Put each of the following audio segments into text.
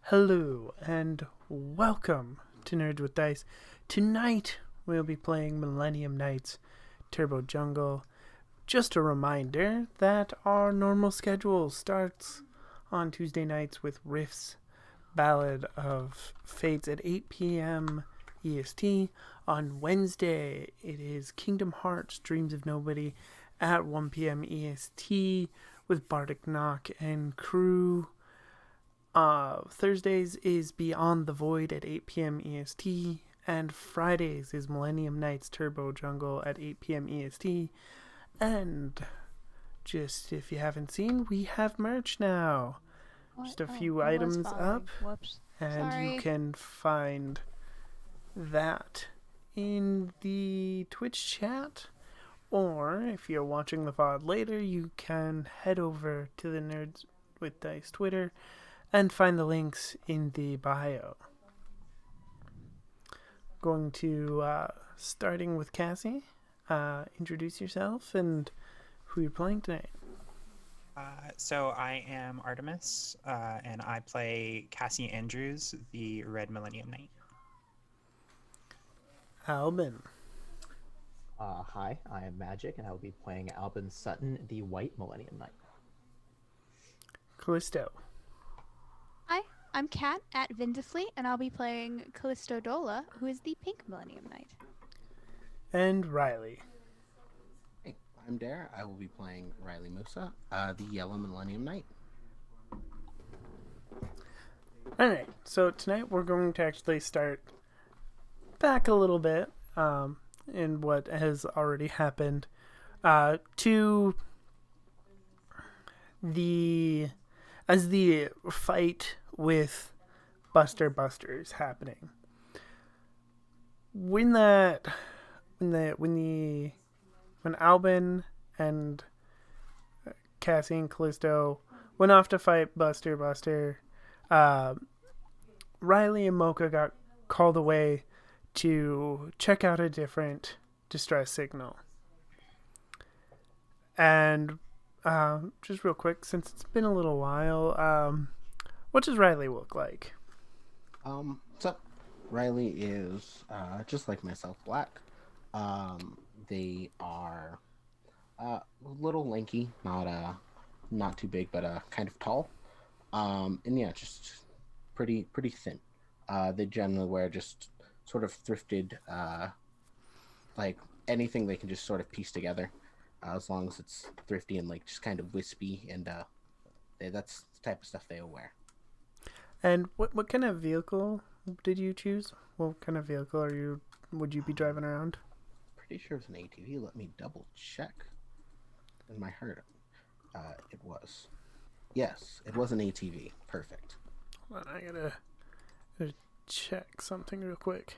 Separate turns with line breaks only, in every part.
Hello and welcome to Nerds with Dice. Tonight we'll be playing Millennium Knights Turbo Jungle. Just a reminder that our normal schedule starts on Tuesday nights with Riff's Ballad of Fates at 8 p.m. EST. On Wednesday it is Kingdom Hearts Dreams of Nobody at 1 p.m. EST with Bardic Knock and crew. Thursdays is Beyond the Void at 8 p.m. EST, and Fridays is Millennium Knights Turbo Jungle at 8 p.m. EST. And just if you haven't seen, we have merch now.
What?
Just a few items up,
Whoops.
and
Sorry.
you can find that in the Twitch chat. Or if you're watching the VOD later, you can head over to the Nerds with Dice Twitter and find the links in the bio. Going to, starting with Cassie, introduce yourself and who you're playing tonight.
So I am Artemis, and I play Cassie Andrews, the Red Millennium Knight.
Albin.
Hi, I am Magic, and I will be playing Albin Sutton, the White Millennium Knight.
Callisto.
Hi, I'm Kat at Vindifleet, and I'll be playing Callisto Dola, who is the Pink Millennium Knight.
And Riley.
Hey, I'm Dare. I will be playing Riley Musa, the Yellow Millennium Knight.
Alright, so tonight we're going to actually start back a little bit in what has already happened to as the fight with Buster is happening. When Albin and Cassie and Callisto went off to fight Buster, Riley and Mocha got called away to check out a different distress signal. And just real quick, since it's been a little while, what does Riley look like?
So Riley is just like myself, black. They are a little lanky, not too big, but kind of tall. And yeah, just pretty thin. They generally wear just sort of thrifted, like anything they can just sort of piece together, as long as it's thrifty and like just kind of wispy, and that's the type of stuff they'll wear.
And what kind of vehicle did you choose? What kind of vehicle would you be driving around?
Pretty sure it's an ATV. Let me double check. In my heart, it was. Yes, it was an ATV. Perfect.
Hold on, I gotta check something real quick.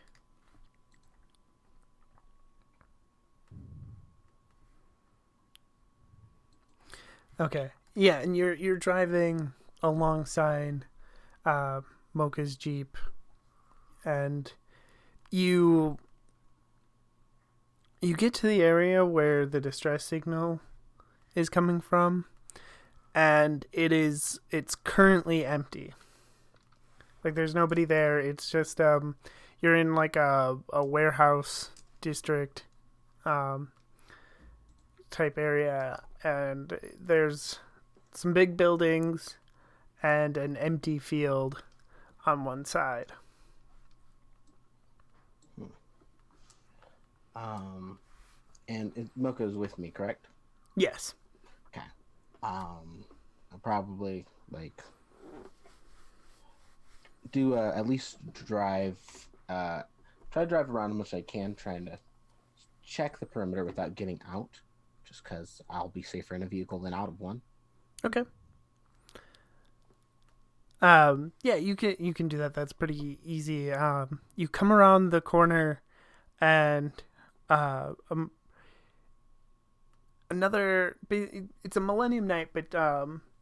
Okay. Yeah, and you're driving alongside Mocha's Jeep, and you get to the area where the distress signal is coming from, and it's currently empty. Like, there's nobody there. It's just you're in like a warehouse district type area, and there's some big buildings and an empty field on one side.
And Mocha is with me, correct?
Yes.
Okay. I'll probably do at least try to drive around as much as I can, trying to check the perimeter without getting out, just because I'll be safer in a vehicle than out of one.
Okay. Yeah, you can do that. That's pretty easy. You come around the corner, and it's a Millennium Knight, but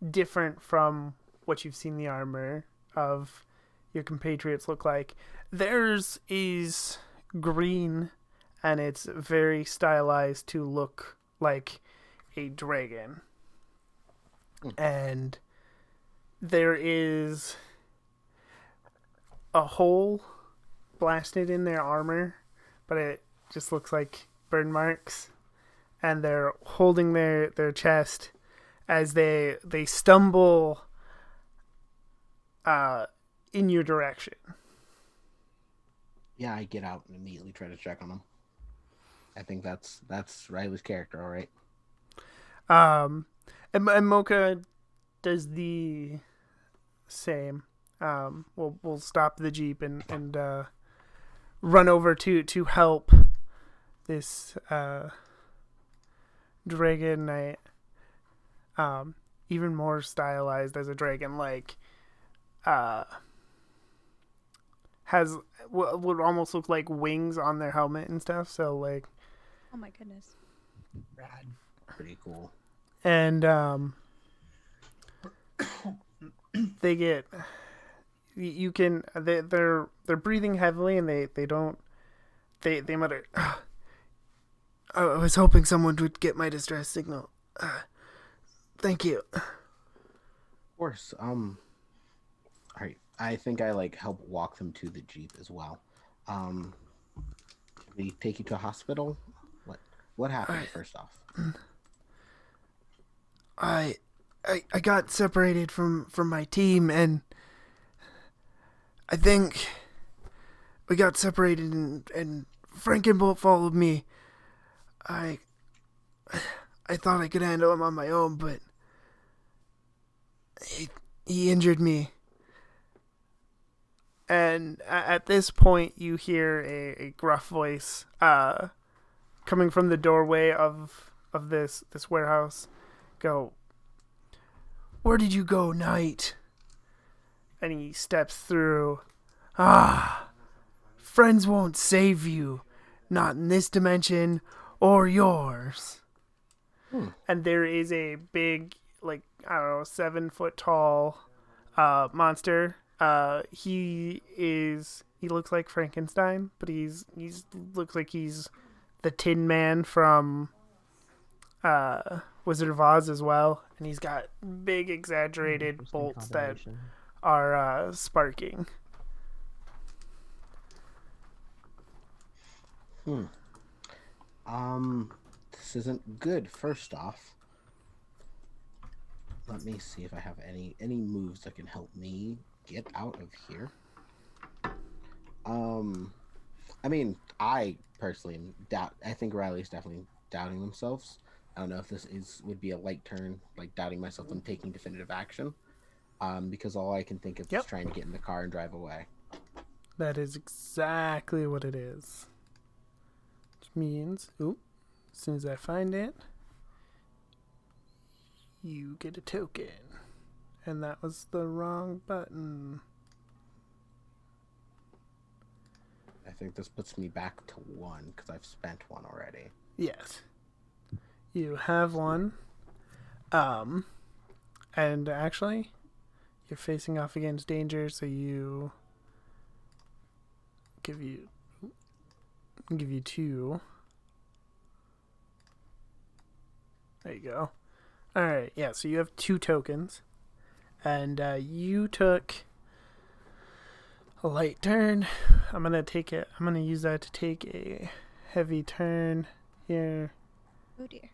different from what you've seen the armor of your compatriots look like. Theirs is green, and it's very stylized to look like a dragon. And there is a hole blasted in their armor, but it just looks like burn marks. And they're holding their chest as they stumble in your direction.
Yeah, I get out and immediately try to check on them. I think that's Riley's character, all right.
And Mocha does the same. We'll stop the Jeep and run over to help this Dragon Knight. Even more stylized as a dragon, like has what would almost look like wings on their helmet and stuff. So like,
Oh my goodness.
Rad.
Pretty cool.
and they get you can they're breathing heavily and they don't they mutter. I was hoping someone would get my distress signal. Thank you.
Of course. All right. I think I like help walk them to the Jeep as well. Can we take you to a hospital? What happened first off?
I got separated from my team, and I think we got separated, and Frankenbolt followed me. I thought I could handle him on my own, but he injured me. And at this point, you hear a gruff voice coming from the doorway of this warehouse. Go, where did you go, Knight? And he steps through. Friends won't save you. Not in this dimension or yours. And there is a big, like, I don't know, 7 foot tall monster. He looks like Frankenstein, but he's looks like he's the Tin Man from Wizard of Oz as well, and he's got big exaggerated bolts that are sparking.
This isn't good. First off, let me see if I have any moves that can help me get out of here. I mean, I personally I think Riley's definitely doubting themselves. I don't know if this would be a light turn, like doubting myself and taking definitive action. Because all I can think of is trying to get in the car and drive away.
That is exactly what it is. Which means, as soon as I find it, you get a token. And that was the wrong button.
I think this puts me back to 1 because I've spent 1 already.
Yes. You have 1. And actually, you're facing off against danger, so you give you 2. There you go. Alright, yeah, so you have 2 tokens. And you took a light turn. I'm gonna use that to take a heavy turn here.
Oh dear.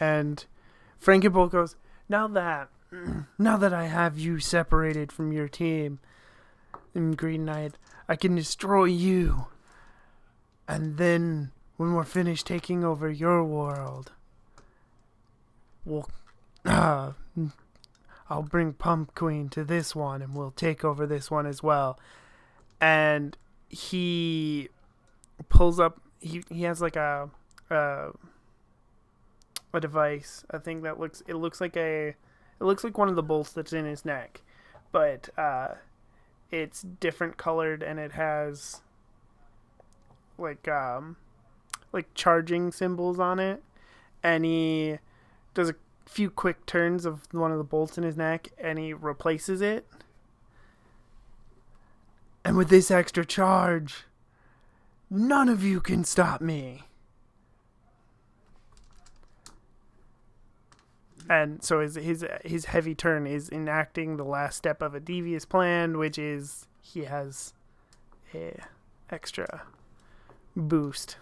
And Frankenbolt goes, now that I have you separated from your team in Green Knight, I can destroy you. And then when we're finished taking over your world, I'll bring Pump Queen to this one and we'll take over this one as well. And he pulls up, he has like a device, a thing that looks like one of the bolts that's in his neck, but it's different colored and it has like charging symbols on it, and he does few quick turns of one of the bolts in his neck, and he replaces it. And with this extra charge, none of you can stop me. And so his heavy turn is enacting the last step of a devious plan, which is he has a extra boost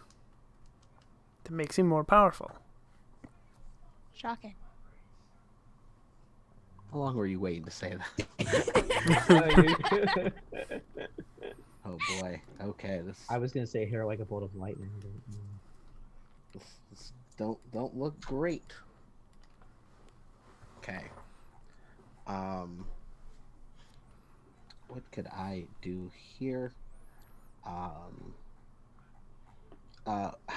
that makes him more powerful.
Shocking.
How long were you waiting to say
I
that? Oh boy. Okay.
was gonna say hair like a bolt of lightning.
This don't look great. Okay. What could I do here? How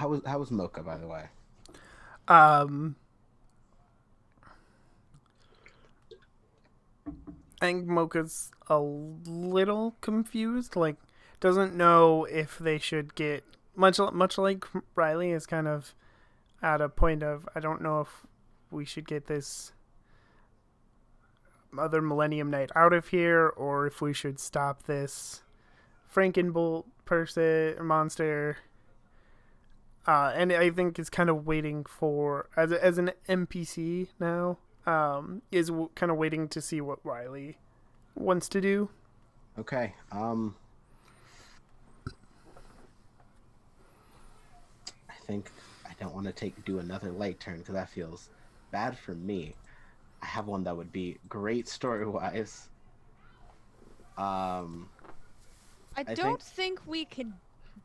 was Mocha, by the way?
I think Mocha's a little confused, like doesn't know if they should get much like Riley is kind of at a point of I don't know if we should get this other Millennium Knight out of here or if we should stop this Frankenbolt monster. And I think it's kind of waiting for as an NPC now. Is kind of waiting to see what Riley wants to do.
Okay. I think I don't want to do another light turn because that feels bad for me. I have one that would be great story-wise.
I don't think we can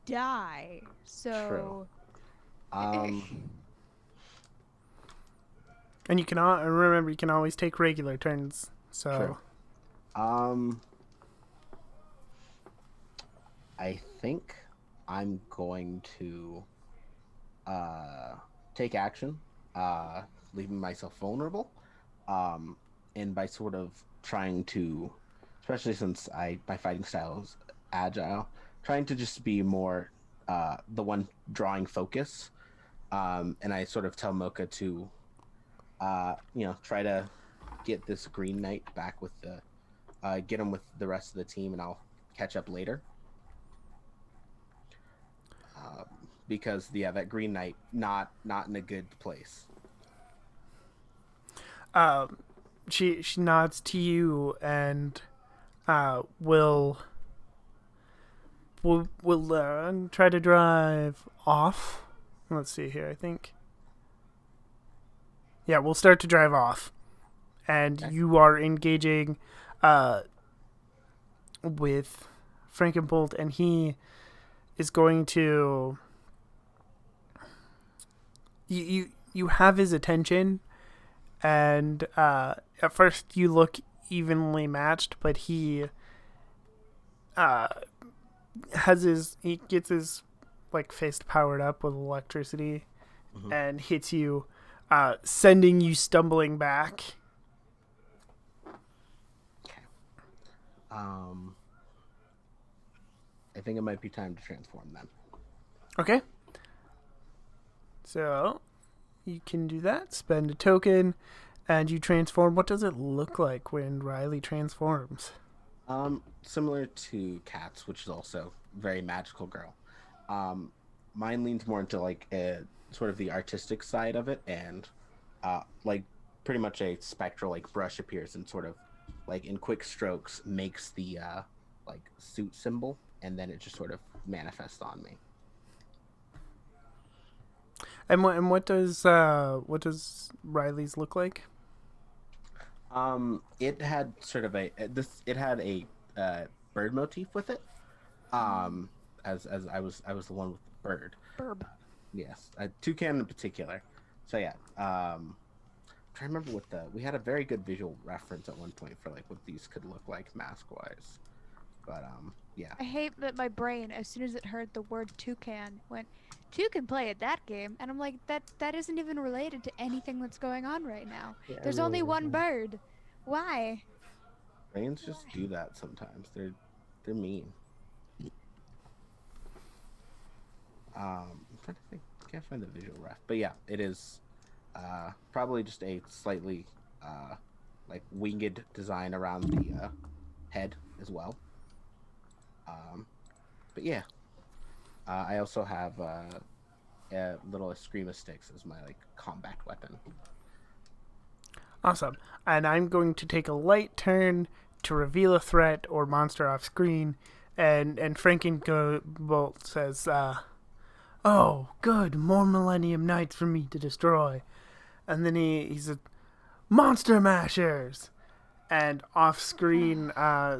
die. So.
True.
And you can remember you can always take regular turns. So.
True. I think I'm going to take action, leaving myself vulnerable, and by sort of trying to, especially since my fighting style is agile, trying to just be more the one drawing focus, and I sort of tell Mocha to, try to get this Green Knight back with get him with the rest of the team, and I'll catch up later. Because that Green Knight not in a good place.
She nods to you and will try to drive off. Let's see here. I think. Yeah, we'll start to drive off, and
Okay.
You are engaging with Frankenbolt, and he is going to. You have his attention, and at first you look evenly matched, but he gets his fist powered up with electricity,
Mm-hmm.
and hits you, sending you stumbling back.
Okay. I think it might be time to transform then.
Okay. So, you can do that. Spend a token, and you transform. What does it look like when Riley transforms?
Similar to Kat's, which is also very magical girl. Mine leans more into a sort of the artistic side of it, and pretty much a spectral brush appears and sort of in quick strokes makes the suit symbol, and then it just sort of manifests on me.
And what does Riley's look like?
It had sort of a bird motif with it. As I was the one with the bird.
Burb.
Yes, a toucan in particular. So yeah, I'm trying to remember we had a very good visual reference at one point for what these could look like mask wise, but yeah.
I hate that my brain, as soon as it heard the word toucan, went, "Two can play at that game," and I'm like, that isn't even related to anything that's going on right now.
Yeah,
There's
I
only
really
one
like
bird. Why?
Brains just do that sometimes. They're mean. I'm trying to think. I can't find the visual ref, but yeah, it is probably just a slightly like winged design around the head as well. Um, but yeah, I also have a little Eskrima sticks as my like combat weapon.
Awesome. And I'm going to take a light turn to reveal a threat or monster off screen. And Frankenbolt says, "Oh, good, more Millennium Knights for me to destroy." And then he said, "Monster Mashers!" And off screen,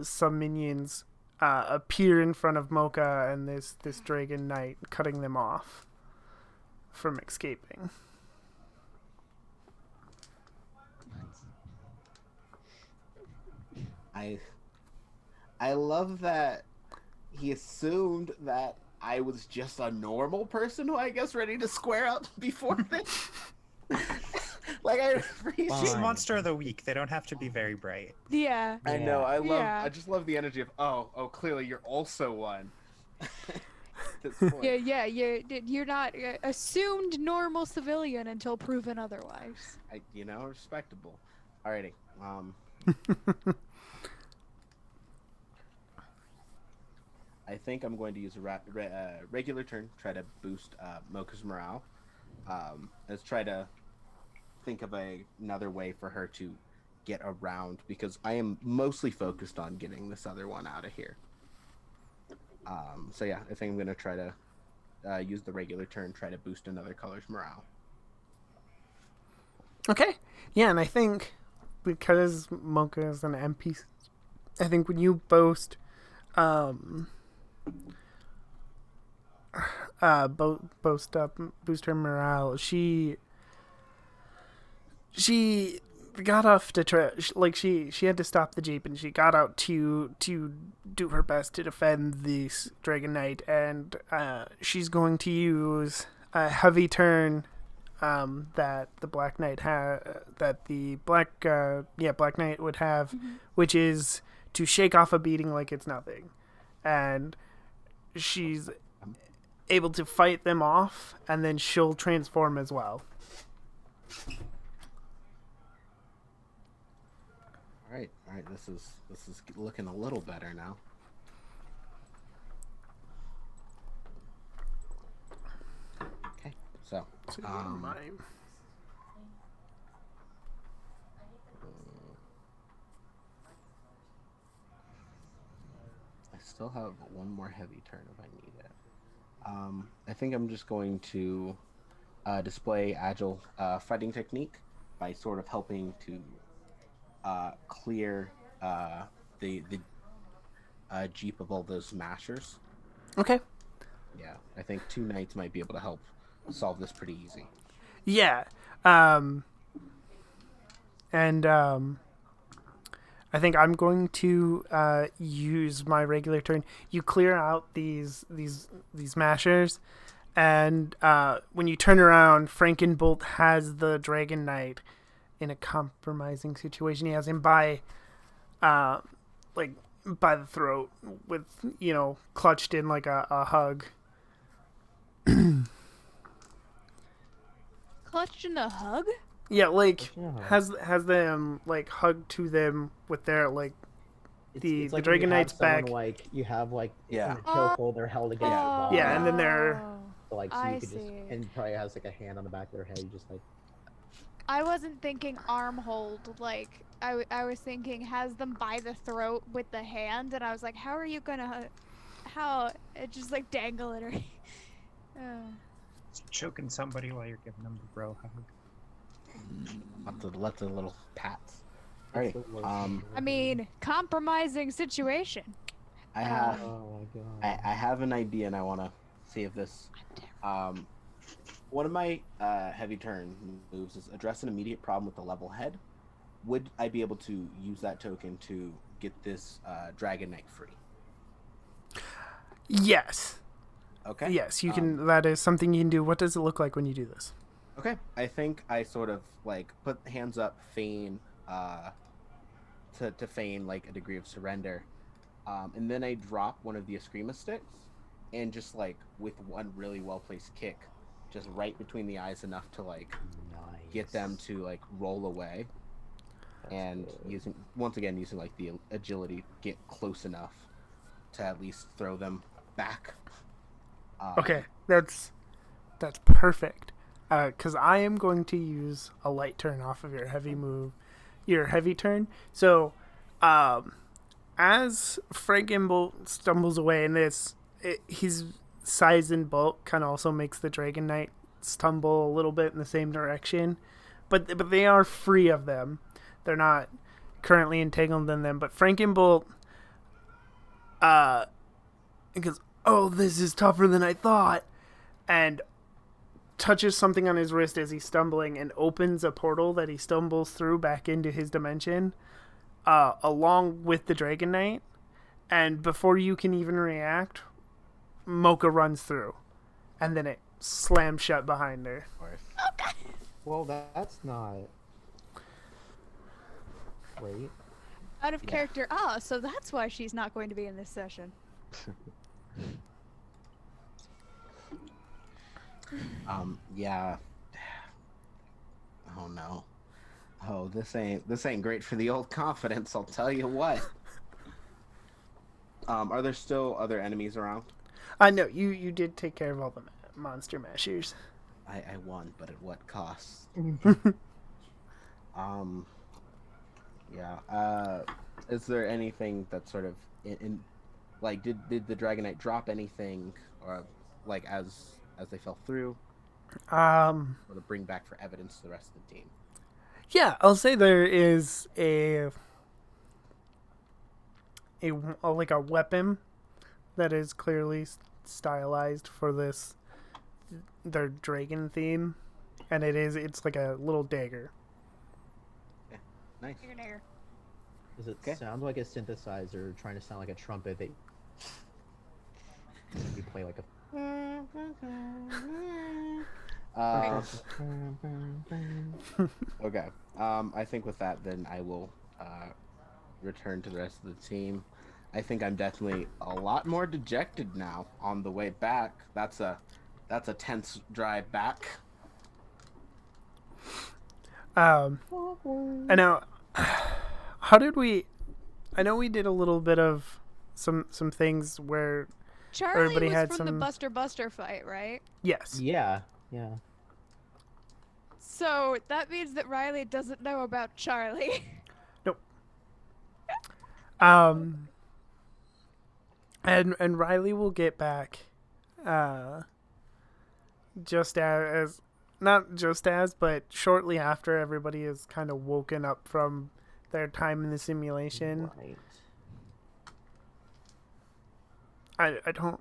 some minions appear in front of Mocha and this Dragon Knight, cutting them off from escaping.
I love that he assumed that I was just a normal person who I guess ready to square up before this. Like I appreciate.
It's
Fine.
monster of the week. They don't have to be very bright.
Yeah.
I know.
Yeah.
I just love the energy of clearly you're also one. At this point.
Yeah. You're not assumed normal civilian until proven otherwise.
Respectable. Alrighty. I think I'm going to use a regular turn, try to boost Mocha's morale. Let's try to think of another way for her to get around, because I am mostly focused on getting this other one out of here. So yeah, I think I'm going to try to use the regular turn, try to boost another color's morale.
Okay. Yeah, and I think because Mocha is an NPC, I think when you boost boost her morale, she got off to try, like she had to stop the jeep, and she got out to do her best to defend this Dragon Knight, and she's going to use a heavy turn that the Black Knight Black Knight would have, which is to shake off a beating like it's nothing, and she's able to fight them off, and then she'll transform as well.
All right. This is looking a little better now. Okay, so I still have one more heavy turn if I need it. I think I'm just going to display agile fighting technique by sort of helping to clear the jeep of all those smashers.
Okay.
Yeah, I think 2 knights might be able to help solve this pretty easy.
Yeah. I think I'm going to use my regular turn. You clear out these mashers, and when you turn around, Frankenbolt has the Dragon Knight in a compromising situation. He has him by the throat, with clutched in like a hug.
Clutched in a hug?
Yeah, like
Yeah.
has them like hugged to them with their like the
like when
Dragon
you have
Knight's
someone,
back.
Like you have like
Yeah.
in the chokehold, they're held against
Yeah.
your body.
Yeah, and then they're-
So, like, so
I
you could just,
see.
and probably has like a hand on the back of their head. You just like
I wasn't thinking arm hold, like, I was thinking has them by the throat with the hand, and I was like, how are you gonna, just like dangle it or...
Choking somebody while you're giving them the bro hug.
Let the little pats. Alright.
the worst.
I mean, compromising situation.
I have
Oh my god.
I have an idea, and I want to see if this. One of my heavy turn moves is address an immediate problem with the level head. Would I be able to use that token to get this Dragon Knight free?
Yes.
Okay.
Yes, you can. That is something you can do. What does it look like when you do this?
Okay. I think I sort of like put hands up, feign, to feign like a degree of surrender, and then I drop one of the Eskrima sticks, and just like with one really well placed kick, just right between the eyes enough to like
Nice.
get them to like roll away,
That's
and
good.
using like the agility, get close enough to at least throw them back.
Okay, that's perfect. Because I am going to use a light turn off of your heavy turn. So, as Frankenbolt stumbles away in this, his size and bulk kind of also makes the Dragon Knight stumble a little bit in the same direction. But they are free of them. They're not currently entangled in them. But Frankenbolt, he goes, "Oh, this is tougher than I thought," and touches something on his wrist as he's stumbling and opens a portal that he stumbles through back into his dimension, along with the Dragon Knight. And before you can even react, Mocha runs through, and then it slams shut behind her.
Well, that's not great.
Out of
Yeah.
character. So that's why she's not going to be in this session.
Yeah. Oh no. Oh, this ain't great for the old confidence, I'll tell you what. Are there still other enemies around?
I know you did take care of all the monster mashers.
I won, but at what cost? Yeah. Is there anything that sort of in like did the Dragon Knight drop anything, or like as they fell through,
Um,
or to bring back for evidence to the rest of the team?
yeah, I'll say there is like a weapon that is clearly stylized for their dragon theme, and it's like a little dagger.
Nice.
Does it
Okay.
sound like a synthesizer trying to sound like a trumpet that you play like a...
Okay. I think with that, then I will return to the rest of the team. I think I'm definitely a lot more dejected now on the way back. That's a tense drive back.
I know. How did we? I know we did a little bit of some things where
Charlie
Everybody
was
had
from
some-
the Buster fight, right?
yes.
Yeah.
So that means that Riley doesn't know about Charlie.
And Riley will get back, just as not just as, but shortly after everybody is kind of woken up from their time in the simulation.
Right.
I don't.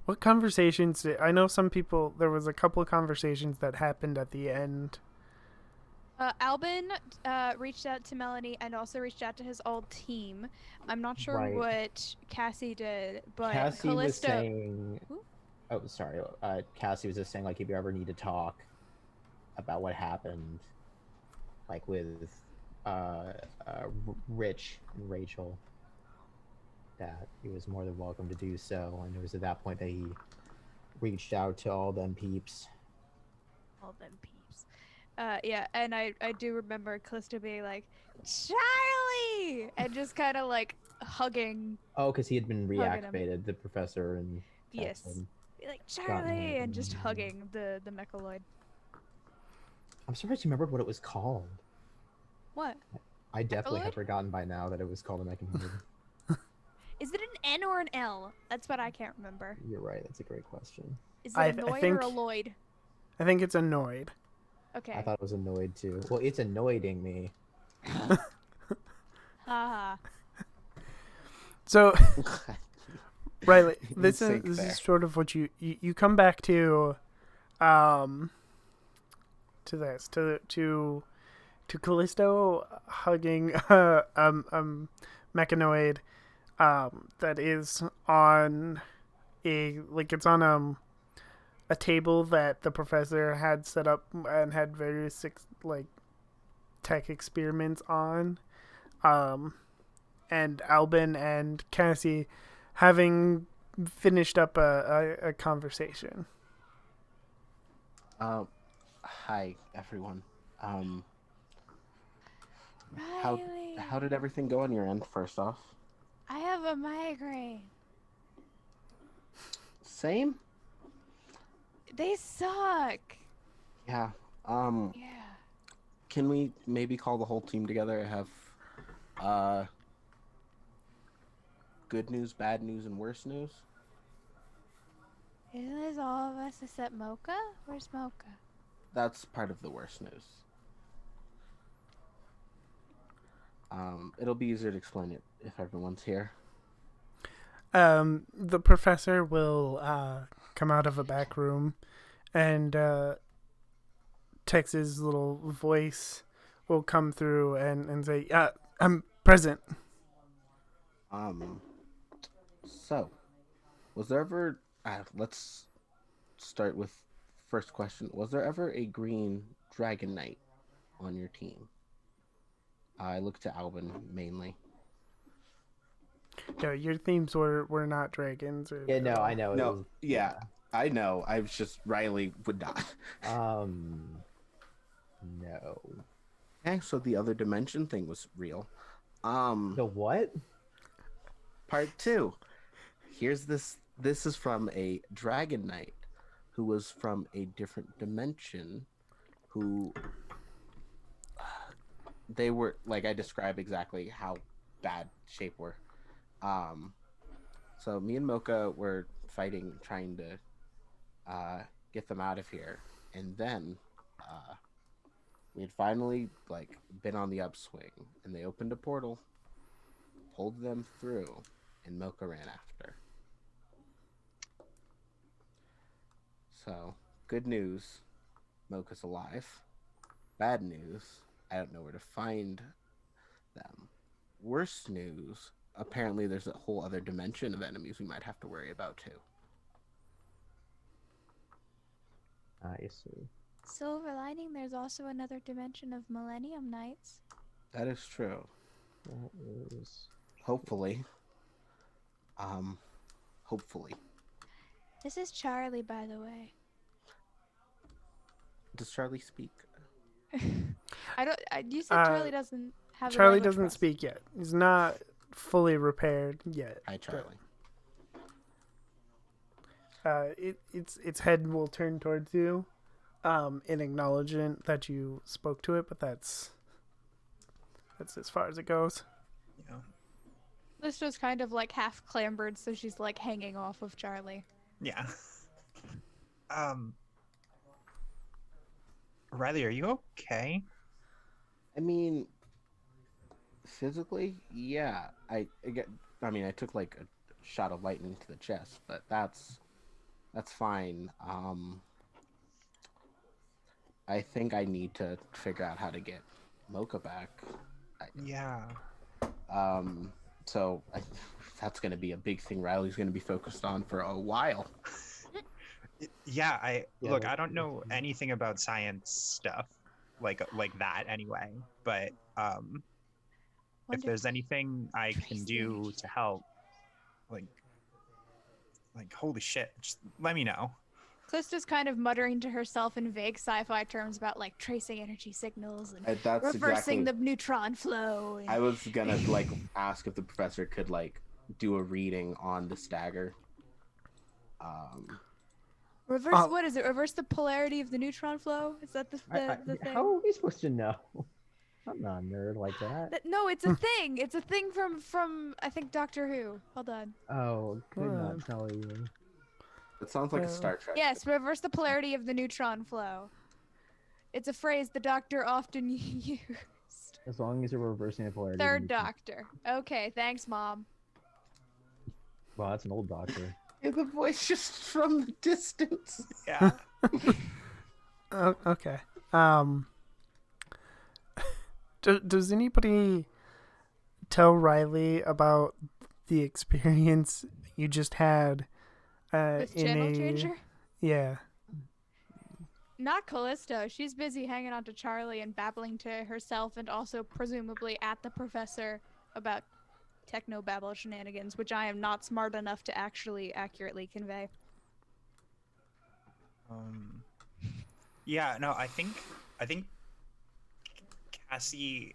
What conversations I know some people. There was a couple of conversations that happened at the end.
Albin reached out to Melanie and also reached out to his old team. I'm not sure
Right.
what Cassie did, but
Cassie was
Callisto.
saying...
Ooh.
Oh, sorry. Cassie was just saying, like, if you ever need to talk about what happened, like, with Rich and Rachel, that he was more than welcome to do so. And it was at that point that he reached out to all them peeps.
All them peeps. Yeah, and I do remember Callisto being like, Charlie! And just kind of like hugging.
Oh, because he had been
Hugging him.
reactivated, the professor, and...
Yes.
Captain.
Be like, Charlie! And just hugging the Mechaloid.
I'm surprised you remembered what it was called.
What?
I definitely have
Mechaloid?
forgotten by now that it was called a Mechanoid.
Is it an N or an L? That's what I can't remember.
You're right, that's a great question.
Is it
I
a Noid
think-
or a Lloyd?
I think it's annoyed.
Okay.
I thought it was annoyed too. Well, it's annoying me.
Haha.
So Riley,
In
this
sync
is
there.
sort of what you come back to this to Callisto hugging mechanoid that is on it's on a table that the professor had set up and had various tech experiments on, and Albin and Cassie having finished up a conversation.
Hi everyone. Um, how
Riley,
how did everything go on your end? First off,
I have a migraine.
same.
They suck.
Yeah.
Yeah.
Can we maybe call the whole team together? I have uh good news, bad news, and worse news.
Isn't this all of us except Mocha? Where's Mocha?
That's part of the worst news. It'll be easier to explain it if everyone's here.
The professor will come out of a back room, and Tex's little voice will come through and say, I'm present.
Um, so was there ever? Let's start with first question. Was there ever a green dragon knight on your team? I look to Alvin mainly.
No, your themes were not dragons.
Yeah, no, I know. It
No,
was,
yeah, I know. I was just Riley would not.
No.
Okay, so the other dimension thing was real.
The what?
Part two. Here's this. This is from a dragon knight who was from a different dimension. Who they were like I describe exactly how bad shape were. Um, so me and Mocha were fighting, trying to get them out of here, and then we had finally like been on the upswing, and they opened a portal, pulled them through, and Mocha ran after. So good news, Mocha's alive. Bad news, I don't know where to find them. Worse news, apparently there's a whole other dimension of enemies we might have to worry about too.
I see.
Silver lining, there's also another dimension of Millennium Knights.
That is true.
That is.
Hopefully. Hopefully.
This is Charlie, by the way.
Does Charlie speak?
You said Charlie doesn't have the
Charlie
language
doesn't
for us.
speak yet. He's not fully repaired yet.
Hi, Charlie.
Its head will turn towards you, in acknowledgement that you spoke to it, but that's as far as it goes.
Yeah.
Listra's kind of like half clambered, so she's like hanging off of Charlie.
Yeah. Riley, are you okay?
I mean, physically, yeah. I took like a shot of lightning to the chest, but that's fine. I think I need to figure out how to get Mocha back.
Yeah.
So that's going to be a big thing Riley's going to be focused on for a while.
Yeah,
Yeah,
look, I don't know anything about science stuff like that anyway, but if there's anything I can do to help, like holy shit, just let me know.
Callista's kind of muttering to herself in vague sci-fi terms about like tracing energy signals and
That's
reversing
exactly.
the neutron flow.
I was gonna like ask if the professor could like do a reading on the stagger.
Reverse what is it? Reverse the polarity of the neutron flow? Is that the thing?
How are we supposed to know? I'm not a nerd like that.
No, it's a thing. It's a thing from I think Doctor Who. Hold on.
Oh, could not tell you.
It sounds like a Star Trek.
Yes, reverse the polarity of the neutron flow. It's a phrase the Doctor often used.
As long as you're reversing the polarity.
Third Doctor. Okay, thanks, Mom.
Wow, that's an old doctor.
Yeah, the voice just from the distance.
Yeah.
Okay. Does anybody tell Riley about the experience you just had
This
in
channel
a
changer?
yeah?
Not Callisto. She's busy hanging on to Charlie and babbling to herself and also presumably at the professor about techno-babble shenanigans, which I am not smart enough to actually accurately convey.
Yeah, no, I think Cassie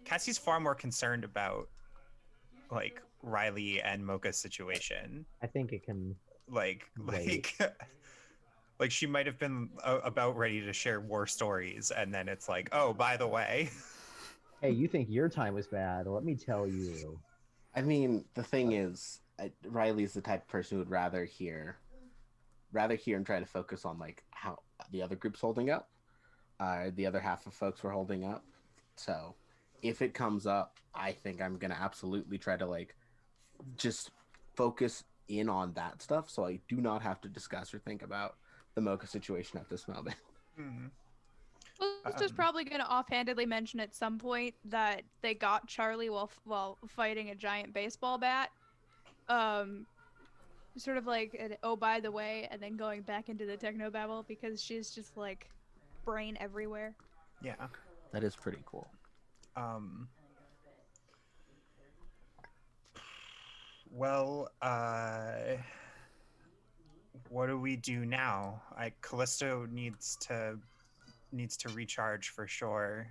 Cassie's far more concerned about like Riley and Mocha's situation.
I think it can
Like
wait.
like she might have been about ready to share war stories, and then it's like, oh, by the way.
Hey, you think your time was bad? Let me tell you.
I mean, the thing is, Riley's the type of person who would rather hear and try to focus on like how the other group's holding up, the other half of folks were holding up. So, if it comes up, I think I'm gonna absolutely try to like just focus in on that stuff, so I do not have to discuss or think about the Mocha situation at this moment.
Hmm.
Callisto's probably going to offhandedly mention at some point that they got Charlie while fighting a giant baseball bat. Sort of like, oh, by the way, and then going back into the technobabble because she's just like brain everywhere.
Yeah.
That is pretty cool.
Well, what do we do now? Callisto needs to recharge for sure.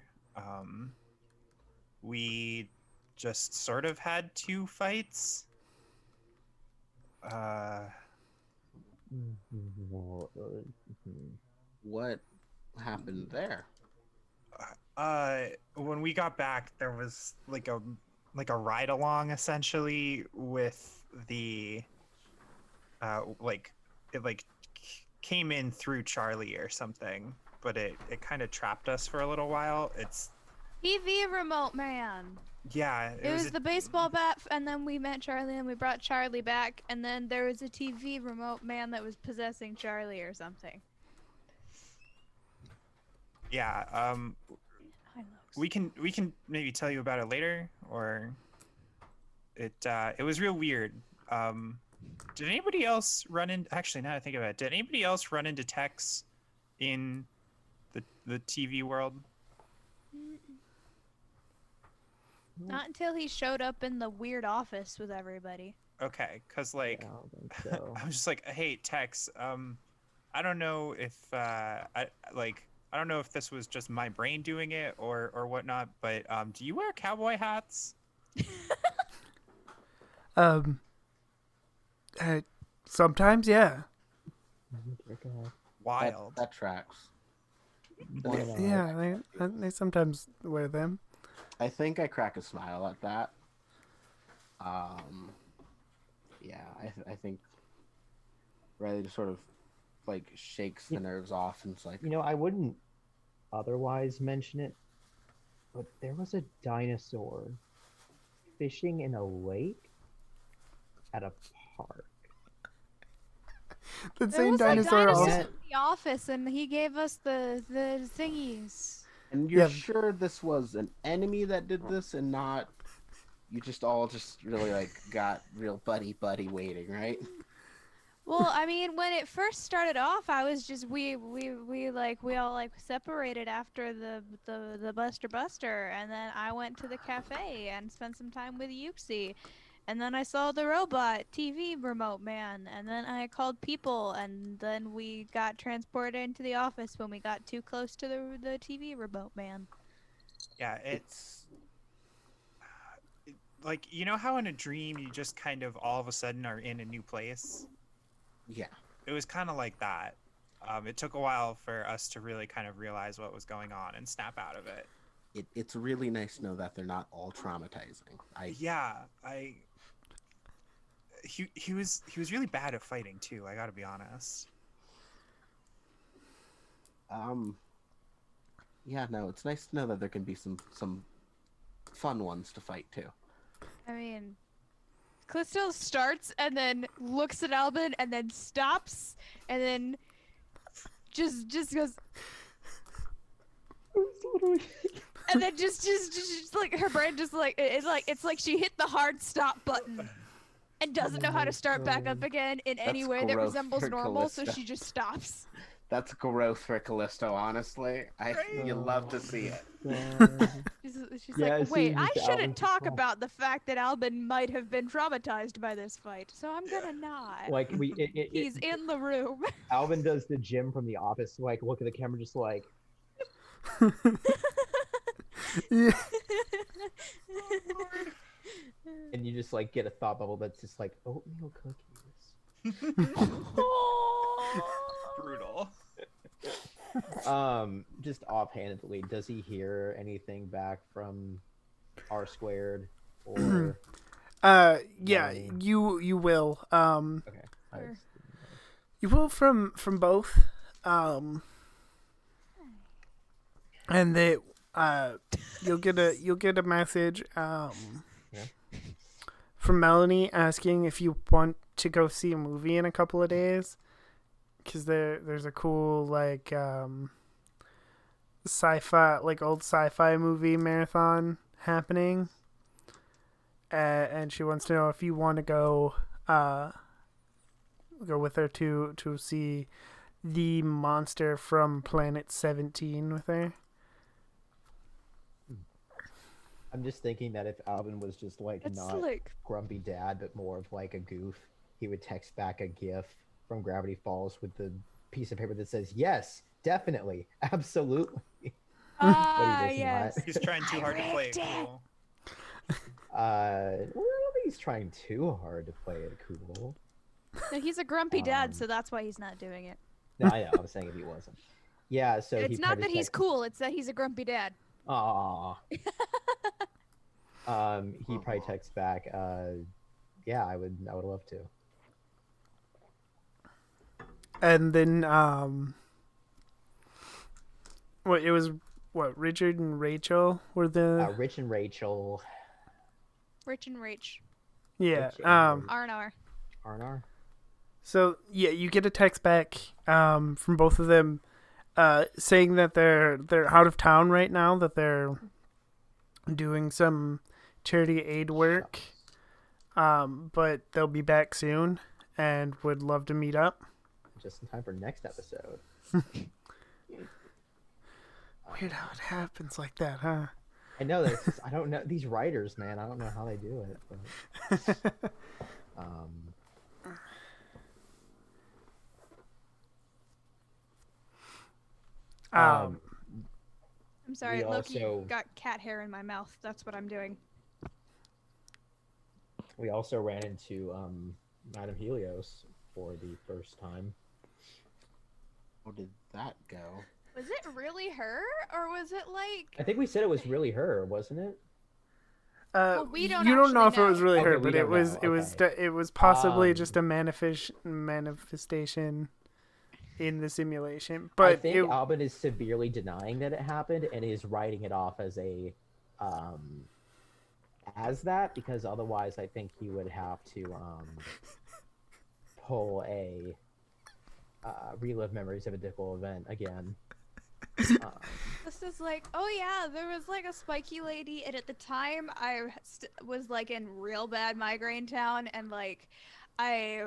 We just sort of had 2 fights.
What happened there?
When we got back, there was like a ride along essentially with the it came in through Charlie or something, but it kind of trapped us for a little while. It's
TV remote man.
Yeah,
It was the baseball bat, and then we met Charlie, and we brought Charlie back, and then there was a TV remote man that was possessing Charlie or something.
Yeah, we can maybe tell you about it later, or it was real weird. Did anybody else run in? Actually, now that I think about it, did anybody else run into Tex in the TV world?
Not until he showed up in the weird office with everybody.
Okay, because like
I don't think so.
I'm just like, hey, Tex, I don't know if I don't know if this was just my brain doing it or whatnot, but do you wear cowboy hats?
Sometimes, yeah.
Wild.
That tracks.
Yeah, they sometimes wear them.
I think I crack a smile at that. Yeah, I think Riley just sort of like shakes the nerves off and it's like,
You know, I wouldn't otherwise mention it, but there was a dinosaur fishing in a lake at a park.
The
There
same
was
dinosaur
a dinosaur
also.
in the office, and he gave us the thingies.
and you're
Yeah.
sure this was an enemy that did this and not you just all just really like got real buddy waiting, right?
Well, I mean, when it first started off, I was just we all like separated after the Buster, and then I went to the cafe and spent some time with Yuxi, and then I saw the robot TV remote man, and then I called people, and then we got transported into the office when we got too close to the TV remote man.
Yeah, it's like, you know how in a dream you just kind of all of a sudden are in a new place?
Yeah.
It was kind of like that. It took a while for us to really kind of realize what was going on and snap out of it.
It's really nice to know that they're not all traumatizing.
He was really bad at fighting too, I gotta be honest.
Yeah, no, it's nice to know that there can be some fun ones to fight too.
I mean, Callisto starts and then looks at Albin and then stops and then just goes. And then just like her brain just like it's like she hit the hard stop button and doesn't know how to start back up again in any
That's
way that
growth
resembles
for
normal, so
Callisto.
she just stops.
That's growth for Callisto, honestly. You love to see it.
She's
Yeah,
like,
so
wait,
you
I
just
shouldn't
Alvin's
talk
fault.
about the fact that Albin might have been traumatized by this fight, so I'm gonna not.
Like
He's in the room.
Alvin does the Jim from The Office, like look at the camera, just like
Yeah.
and you just like get a thought bubble that's just like oatmeal cookies.
Brutal.
Just offhandedly, does he hear anything back from R squared or
Yeah,
Melanie?
you will.
Okay.
Sure.
You will from both. And they you'll get a message from Melanie asking if you want to go see a movie in a couple of days, because there's a cool like sci-fi, like old sci-fi movie marathon happening, and she wants to know if you want to go with her to see the monster from Planet 17 with her.
I'm just thinking that if Alvin was just like
It's
not
like
grumpy dad, but more of like a goof, he would text back a GIF from Gravity Falls with the piece of paper that says, "Yes, definitely, absolutely." does
yes.
not.
He's trying too hard to play it
Rigged it.
cool.
Well, I don't think he's trying too hard to play it cool.
No, he's a grumpy dad,
Um,
so that's why he's not doing it.
No, I know. I was saying if he wasn't. Yeah. So
It's
he
not that he's cool; it's that he's a grumpy dad.
Aw. He probably texts back. Yeah, I would love to.
And then Richard and Rachel were the
Rich and Rachel.
Rich and Rach.
yeah
Rich and
R&R.
Arnar.
So yeah, you get a text back from both of them saying that they're out of town right now, that they're doing some charity aid work, but they'll be back soon and would love to meet up.
Just in time for next episode.
Weird how it happens like that, huh?
I know that's just, I don't know these writers, man. I don't know how they do it. But,
Um,
I'm sorry,
We
Loki
also-
got cat hair in my mouth. That's what I'm doing.
we also ran into Madame Helios for the first time.
How did that go?
Was it really her, or was it like?
I think we said it was really her, wasn't it?
Well, we don't
you don't know if
actually
it was
know.
really
Okay,
her,
we
but it
don't
was
know.
it was possibly
Um,
just a manifestation in the simulation.
I
But
think
it,
Albin is severely denying that it happened and is writing it off as a as that, because otherwise I think he would have to pull a relive memories of a difficult event again.
This is like, oh yeah, there was like a spiky lady, and at the time I was like in real bad migraine town, and like I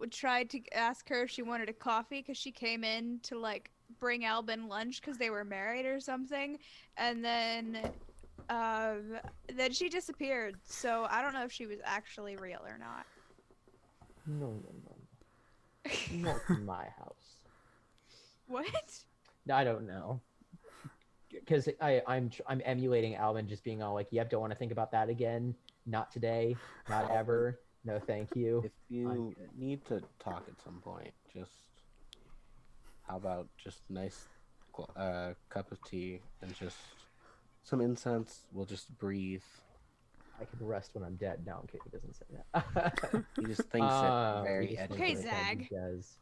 tried to ask her if she wanted a coffee because she came in to like bring Albin lunch because they were married or something, and then she disappeared. So I don't know if she was actually real or not.
No. Not in my house.
What?
I don't know. Because I'm emulating Alvin just being all like, yep, don't want to think about that again. Not today. Not ever. No, thank you.
If you need to talk at some point, just how about just nice cup of tea and just some incense? We'll just breathe.
I can rest when I'm dead. No, I'm kidding. He doesn't say that.
He just thinks it very
he just
edgy.
Okay,
thinks it,
Zag.
He does.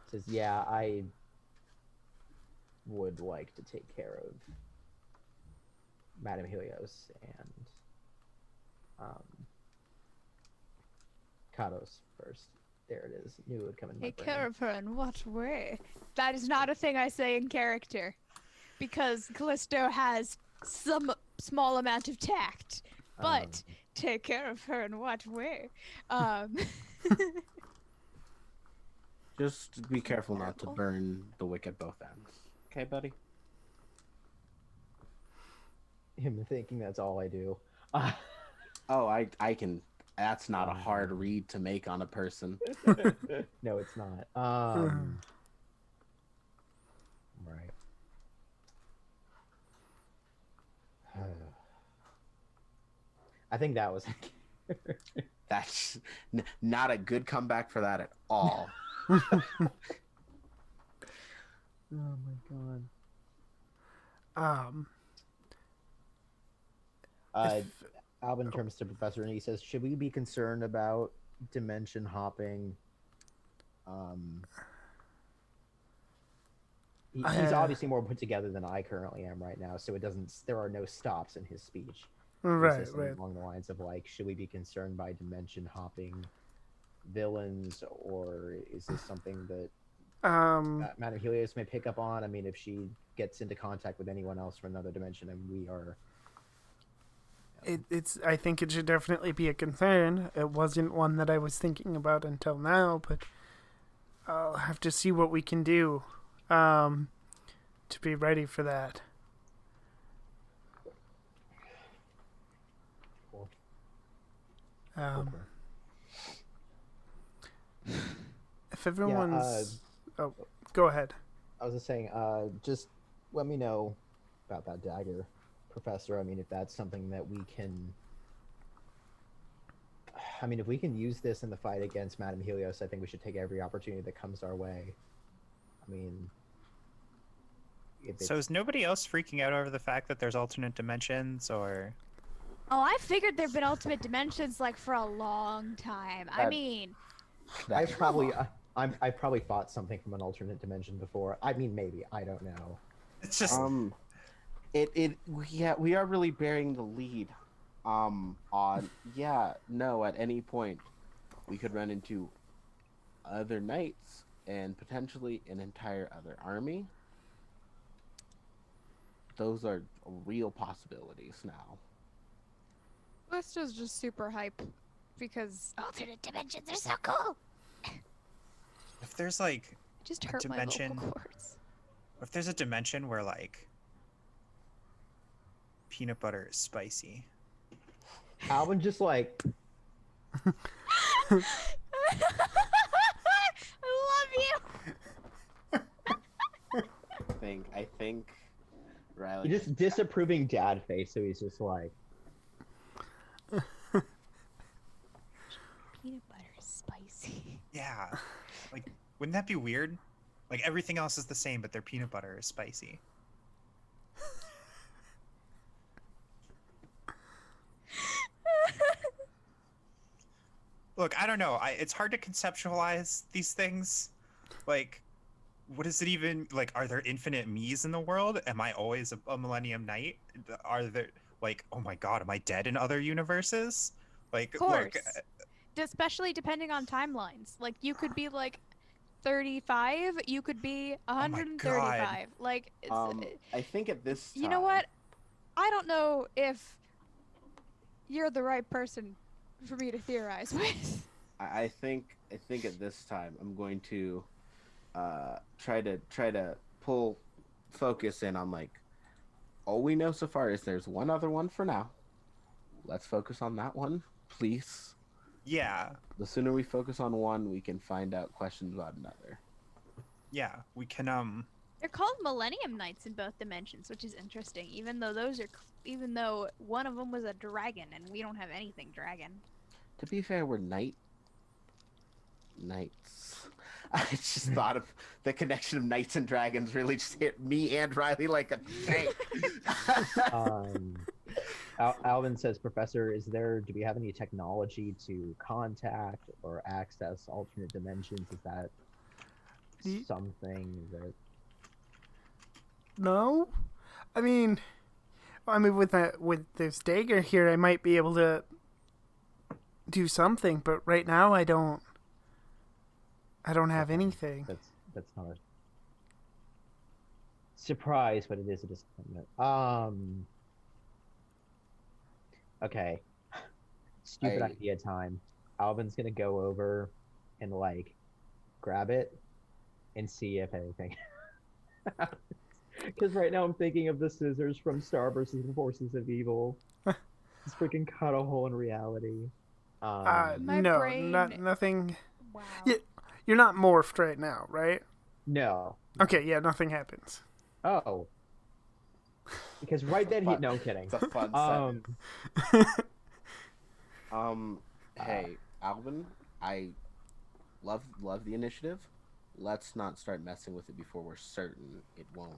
Says, yeah, I would like to take care of Madame Helios and Katos first. There it is. Knew it would come in my
Take
brain.
care of her in what way? That is not a thing I say in character, because Callisto has some small amount of tact. But take care of her in what way?
Just be careful not to
Terrible.
burn the wick at both ends. Okay, buddy?
Him thinking that's all I do.
Oh, I can. That's not a hard read to make on a person.
No, it's not. Right. I think that was.
That's not a good comeback for that at all.
Oh my god. Alvin turns to Professor and he says, "Should we be concerned about dimension hopping?" He's obviously more put together than I currently am right now, so it doesn't. There are no stops in his speech.
Right,
It's
right.
along the lines of like, should we be concerned by dimension hopping villains, or is this something that Madame Helios may pick up on? I mean, if she gets into contact with anyone else from another dimension, and we are.
It's. I think it should definitely be a concern. It wasn't one that I was thinking about until now, but I'll have to see what we can do to be ready for that.
Cool.
If everyone's... oh, go ahead.
I was just saying, just let me know about that dagger, Professor. I mean, if that's something that we can... I mean, if we can use this in the fight against Madame Helios, I think we should take every opportunity that comes our way. I mean...
So is nobody else freaking out over the fact that there's alternate dimensions, or...
Oh, I figured there've been ultimate dimensions like for a long time. I mean,
I probably fought something from an alternate dimension before. I mean, maybe, I don't know.
It's just...
we are really bearing the lead on at any point we could run into other knights and potentially an entire other army. Those are real possibilities now.
Callisto's just super hype because alternate dimensions are so cool.
If there's like
It just
a
hurt
dimension,
my vocal cords.
if there's a dimension where like peanut butter is spicy,
Alvin just like...
I love you.
I think Riley.
He just disapproving dad face, so he's just like...
Peanut butter is spicy.
yeah, like wouldn't that be weird? Like everything else is the same, but their peanut butter is spicy. Look, I don't know. It's hard to conceptualize these things. Like, what is it even like? Are there infinite me's in the world? Am I always a Millennium Knight? Are there like, oh my god, am I dead in other universes? Like,
Of course.
look,
Especially depending on timelines. Like, you could be like 35, you could be 135. Like, it's,
I think at this time,
you know what? I don't know if you're the right person for me to theorize with.
I think at this time I'm going to try to pull focus in on like all we know so far is there's one other one for now. Let's focus on that one, please.
yeah,
The sooner we focus on one, we can find out questions about another.
yeah, we can
They're called Millennium Knights in both dimensions, which is interesting. Even though one of them was a dragon, and we don't have anything dragon.
To be fair, we're knights. I just thought of the connection of knights and dragons really just hit me and Riley like a tank.
Alvin says, "Professor, do we have any technology to contact or access alternate dimensions? Is that something that..."
No, I mean with this dagger here, I might be able to do something, but right now I don't have anything.
That's not a surprise, but it is a disappointment. Okay. Stupid idea time. Alvin's gonna go over and like grab it and see if anything. Because right now I'm thinking of the scissors from Star versus the Forces of Evil. It's freaking cut a hole in reality.
My
no,
brain-
nothing.
Wow.
Yeah, you're not morphed right now, right?
No.
Okay, yeah, nothing happens.
Oh. Because right then he.
fun-
No, I'm kidding.
It's a fun sentence. Hey, Alvin, I love the initiative. Let's not start messing with it before we're certain it won't,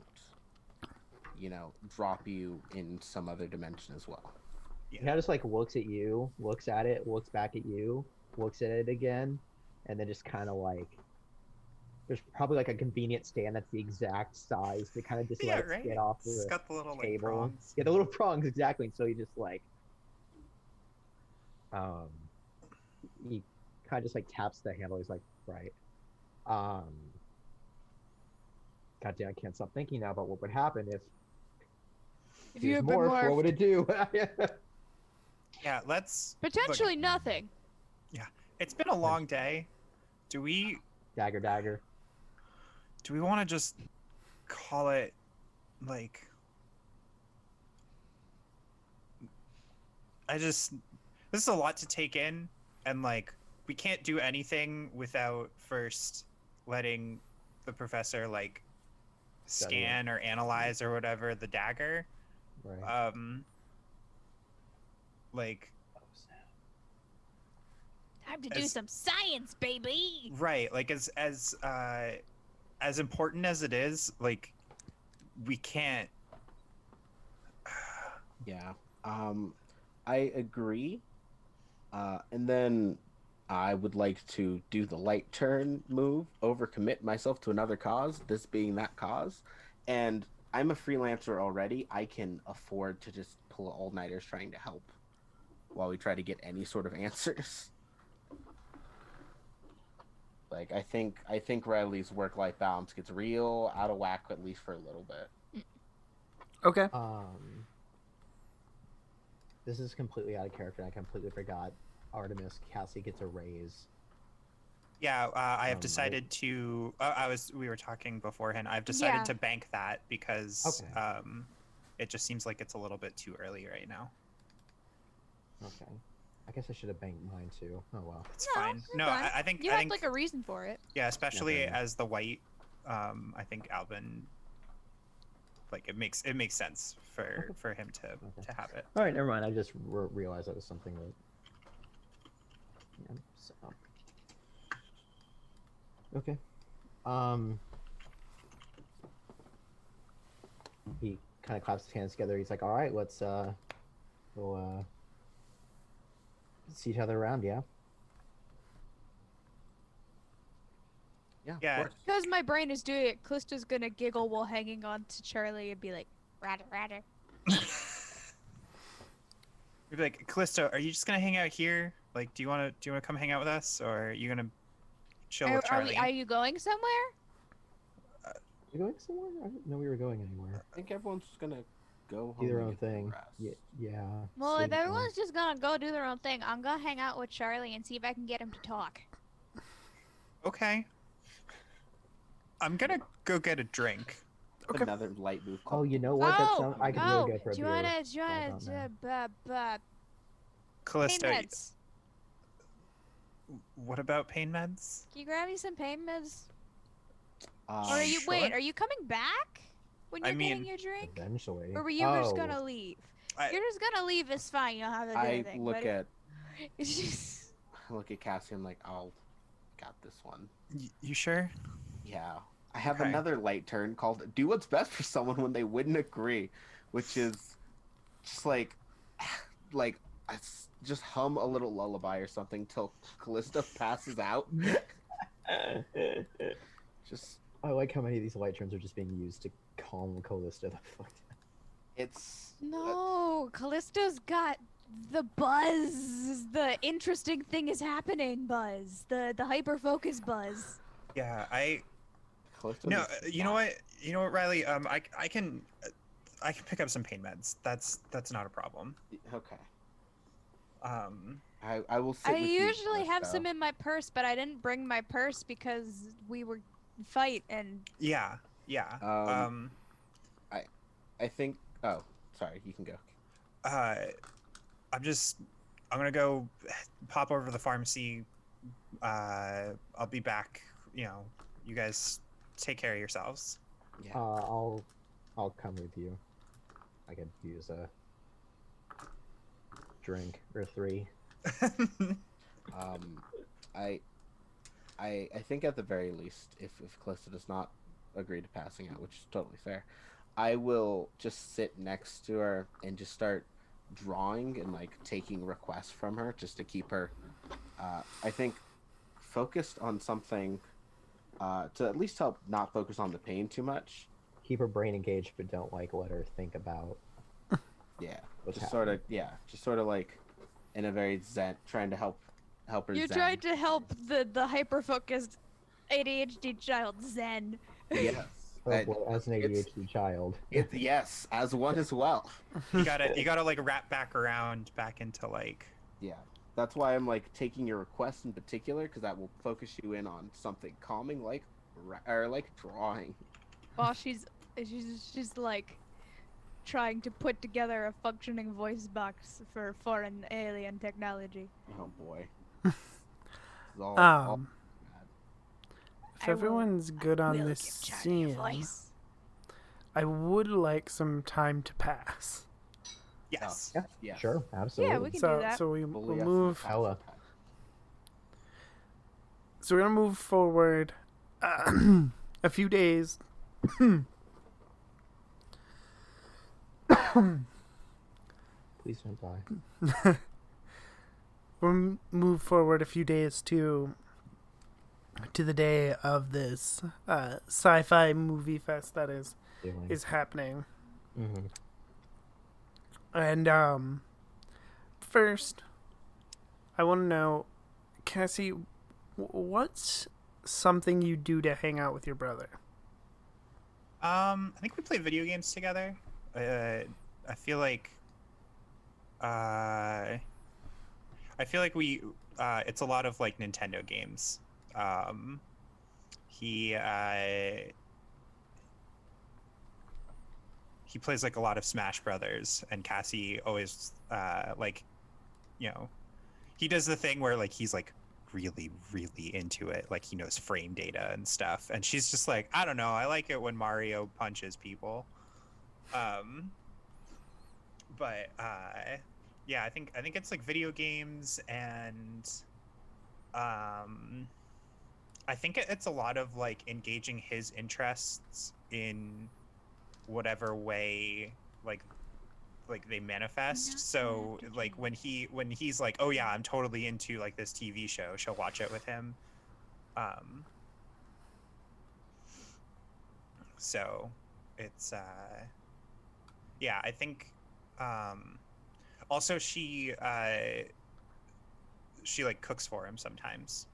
drop you in some other dimension as well.
He kind of just like looks at you, looks at it, looks back at you, looks at it again, and then just kind of like. There's probably like a convenient stand that's the exact size to kind of just let it get off
It's
the
got the little like
table.
prongs.
Yeah, the little prongs, exactly. So he just like, he kind of just like taps the handle. He's like, right. Goddamn, I can't stop thinking now about what would happen if
If you had
was
been
morphed, what would it do?
Yeah, let's.
potentially nothing.
It's been a long day. Do we
Dagger.
want to just call it like? This is a lot to take in, and like we can't do anything without first letting the professor like scan or analyze or whatever the dagger.
Right.
Like
Time to do some science, baby.
right, like as important as it is, like we can't.
Yeah. I agree. And then I would like to do the light turn move, overcommit myself to another cause, this being that cause. And I'm a freelancer already. I can afford to just pull all-nighters trying to help while we try to get any sort of answers. Like, I think Riley's work-life balance gets real out of whack, at least for a little bit.
Okay.
This is completely out of character. I completely forgot. Artemis Cassie gets a raise.
Yeah, I have decided to. We were talking beforehand. I've decided to bank that because it just seems like it's a little bit too early right now.
Okay. I guess I should have banked mine too. Oh well.
It's fine. No,
fine.
I think
You
I
have
think
like a reason for it.
yeah, especially
Okay.
as the white. I think Alvin. Like it makes sense for him to have it.
All right, never mind. I just realized that was something that. Yeah, so. Okay. He kind of claps his hands together. He's like, "All right, let's we'll see each other around, yeah."
Yeah,
Yeah.
of course.
Because my brain is doing it, Callista's gonna giggle while hanging on to Charlie and be like, "Ratter."
You'd be like, Callisto, are you just gonna hang out here? Like, do you wanna come hang out with us, or are you gonna chill with Charlie?
Are you going somewhere?
You going somewhere? I didn't know we were going anywhere.
I think everyone's just gonna go home
Do their
and
own
get their
thing.
rest.
Yeah.
Well,
Sleep
if everyone's just gonna go do their own thing, I'm gonna hang out with Charlie and see if I can get him to talk.
Okay. I'm gonna go get a drink.
Okay.
Another light move.
Oh, you know what? That's
Oh,
I could really go for a
do you
beer.
wanna pain
Callisto,
meds?
what about pain meds?
Can you grab me some pain meds? Or
Um,
are you
Sure.
wait? Are you coming back when
I
you're getting
mean-
your drink?
Eventually.
Or were you just gonna leave?
I-
You're just gonna leave. It's fine. You don't have to do
I
anything.
look
but
at
it's just...
Cassie. I'm like, I'll got this one.
You sure?
Yeah. I have
Okay.
another light turn called "Do What's Best for Someone When They Wouldn't Agree," which is just like just hum a little lullaby or something till Callista passes out. Just
I like how many of these light turns are just being used to calm Callista the fuck down.
it's
No, Callisto's got the buzz. The interesting thing is happening buzz. The hyper focus buzz.
Yeah,
Callista
no.
needs to
You know
not-
what, Riley? I can pick up some pain meds. That's not a problem.
Okay. I will sit
I
with you,
usually have
Callisto.
some in my purse, but I didn't bring my purse because we were fight and
Yeah.
I think. Oh, sorry. You can go.
Uh, I'm gonna go pop over to the pharmacy. I'll be back. You guys take care of yourselves.
Yeah.
I'll come with you. I could use a drink or 3.
I think at the very least, if Calista does not agree to passing out, which is totally fair, I will just sit next to her and just start drawing and like taking requests from her just to keep her, I think, focused on something, to at least help not focus on the pain too much.
Keep her brain engaged, but don't like let her think about.
Yeah,
what's
just
happening.
sort of like in a very zen, trying to help her.
you
zen.
tried to help the hyper focused ADHD child zen.
Yes.
Oh boy, as an ADHD child.
Yes, as one as well.
You gotta like wrap back around back into like.
Yeah, that's why I'm like taking your request in particular, because that will focus you in on something calming, like drawing.
While she's like trying to put together a functioning voice box for foreign alien technology.
Oh boy.
If everyone's good on this scene, I would like some time to pass.
Yes.
Yeah.
Sure, absolutely.
Yeah, we can do that.
So we'll
Fully
move.
Hella.
So we're gonna move forward a few days.
Please don't die.
We'll move forward a few days to the day of this sci-fi movie fest that is happening.
Mm-hmm.
And first, I want to know, Cassie, what's something you do to hang out with your brother?
I think we play video games together. I feel like we it's a lot of like Nintendo games. He plays like a lot of Smash Brothers, and Cassie always he does the thing where like he's like really into it, like he knows frame data and stuff, and she's just like, I don't know, I like it when Mario punches people. But yeah, I think it's like video games, and I think it's a lot of like engaging his interests in whatever way like they manifest. So like when he's like, oh yeah, I'm totally into like this TV show, she'll watch it with him. So it's yeah, I think also she like cooks for him sometimes,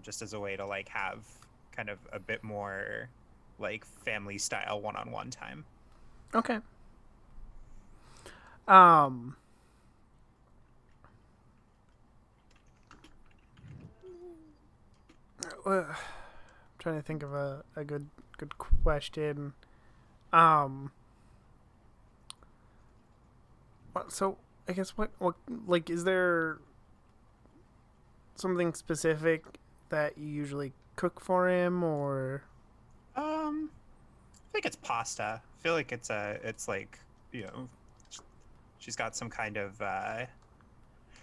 just as a way to like have kind of a bit more like family style one-on-one time.
Okay. I'm trying to think of a good question. So I guess what like, is there something specific that you usually cook for him, or?
I think it's pasta. I feel like it's like, she's got some kind of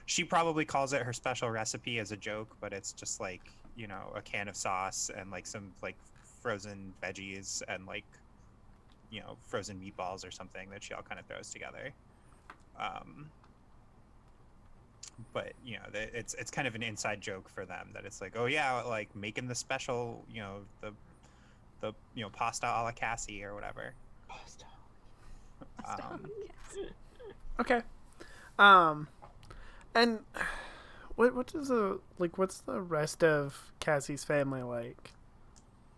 she probably calls it her special recipe as a joke, but it's just like, a can of sauce and like some like frozen veggies and like, frozen meatballs or something that she all kind of throws together. But it's kind of an inside joke for them that it's like, oh yeah, like making the special, the pasta a la Cassie or whatever.
Pasta.
Okay. And what's the rest of Cassie's family like?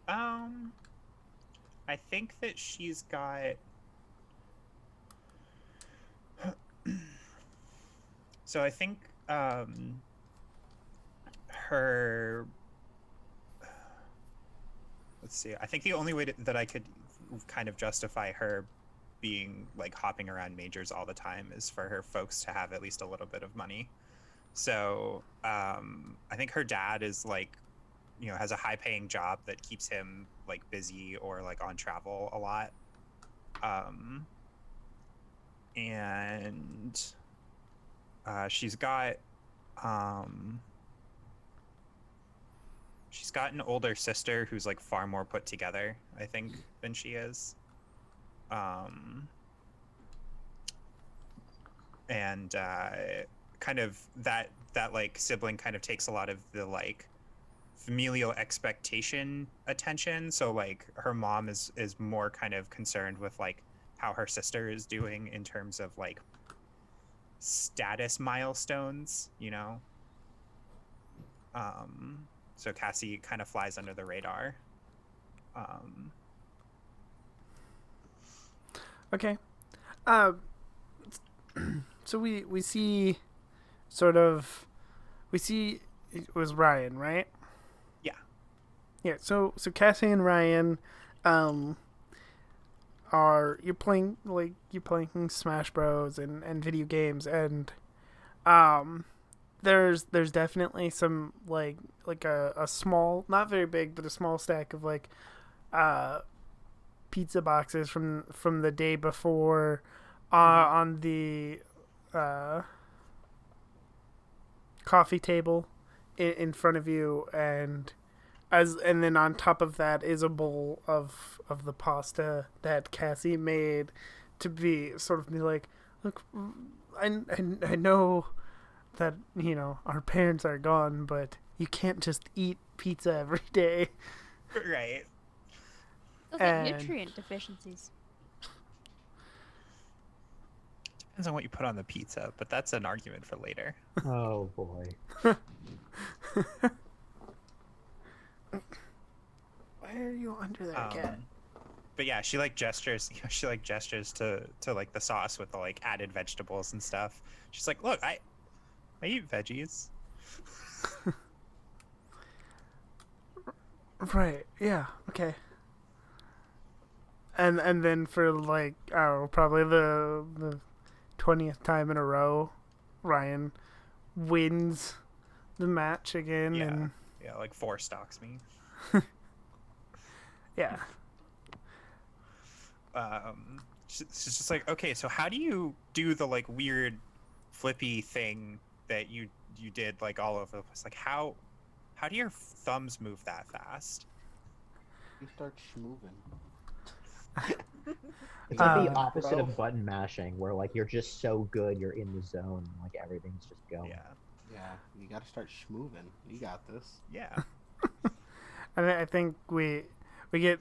I think that she's got so I think um her let's see. I think the only way that I could kind of justify her being like hopping around majors all the time is for her folks to have at least a little bit of money. So I think her dad is like, has a high paying job that keeps him like busy or like on travel a lot. And she's got an older sister who's like far more put together, I think, than she is. And kind of that like sibling kind of takes a lot of the like familial expectation attention. So like her mom is more kind of concerned with like how her sister is doing in terms of like status milestones, so Cassie kind of flies under the radar.
Okay. So we see it was Ryan, right?
Yeah.
Yeah, so Cassie and Ryan you're playing Smash Bros and video games, and there's definitely some like a small, not very big, but a small stack of like pizza boxes from the day before on the coffee table in front of you, and then on top of that is a bowl of the pasta that Cassie made to be like, look, I know that our parents are gone, but you can't just eat pizza every day.
Right.
Those are nutrient deficiencies.
Depends on what you put on the pizza, but that's an argument for later.
Oh boy.
Why are you under there, cat?
But yeah, she like gestures. She like gestures to like the sauce with the like added vegetables and stuff. She's like, "Look, I eat veggies."
Right. Yeah. Okay. And then for like, probably the 20th time in a row, Ryan wins the match again.
Yeah.
And
yeah, like 4 stocks me.
Yeah.
She's just like, okay, so how do you do the like weird flippy thing that you did like all over the place? Like how do your thumbs move that fast?
You start schmoving.
It's like the opposite of button mashing, where like you're just so good, you're in the zone, like everything's just going.
Yeah, you gotta start schmoving. You got this.
Yeah.
And I think we get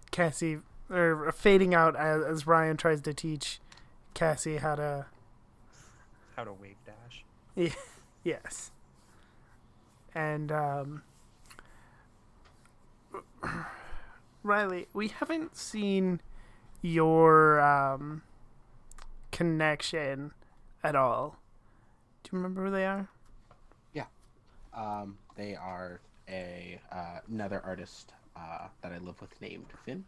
Cassie fading out as Ryan tries to teach Cassie how to
wave dash.
Yeah, yes. And Riley, we haven't seen your connection at all. Do you remember who they are?
Yeah. They are another artist that I live with named Finn.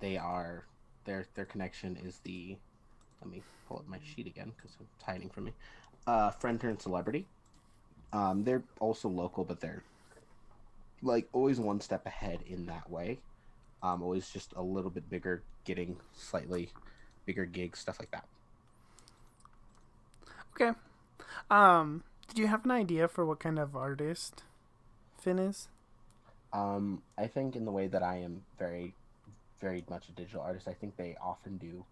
They are their connection is the. Let me pull up my sheet again because it's hiding from me. Friend turned celebrity. They're also local, but they're like always one step ahead in that way. Always just a little bit bigger, getting slightly bigger gigs, stuff like that.
Okay. Did you have an idea for what kind of artist Finn is?
I think in the way that I am very, very much a digital artist, I think they often do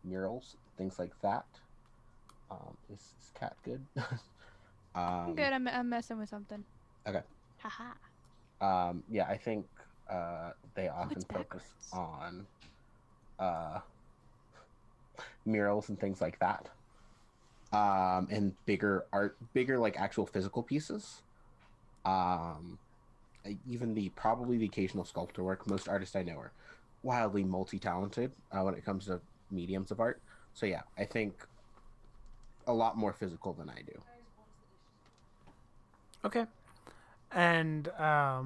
murals, things like that. Is Cat good?
I'm good. I'm messing with something.
Okay.
Haha.
Yeah, I think they often focus on murals and things like that. And bigger art, bigger like actual physical pieces. Even probably the occasional sculptor work. Most artists I know are wildly multi-talented when it comes to mediums of art. So yeah, I think a lot more physical than I do.
Okay. And I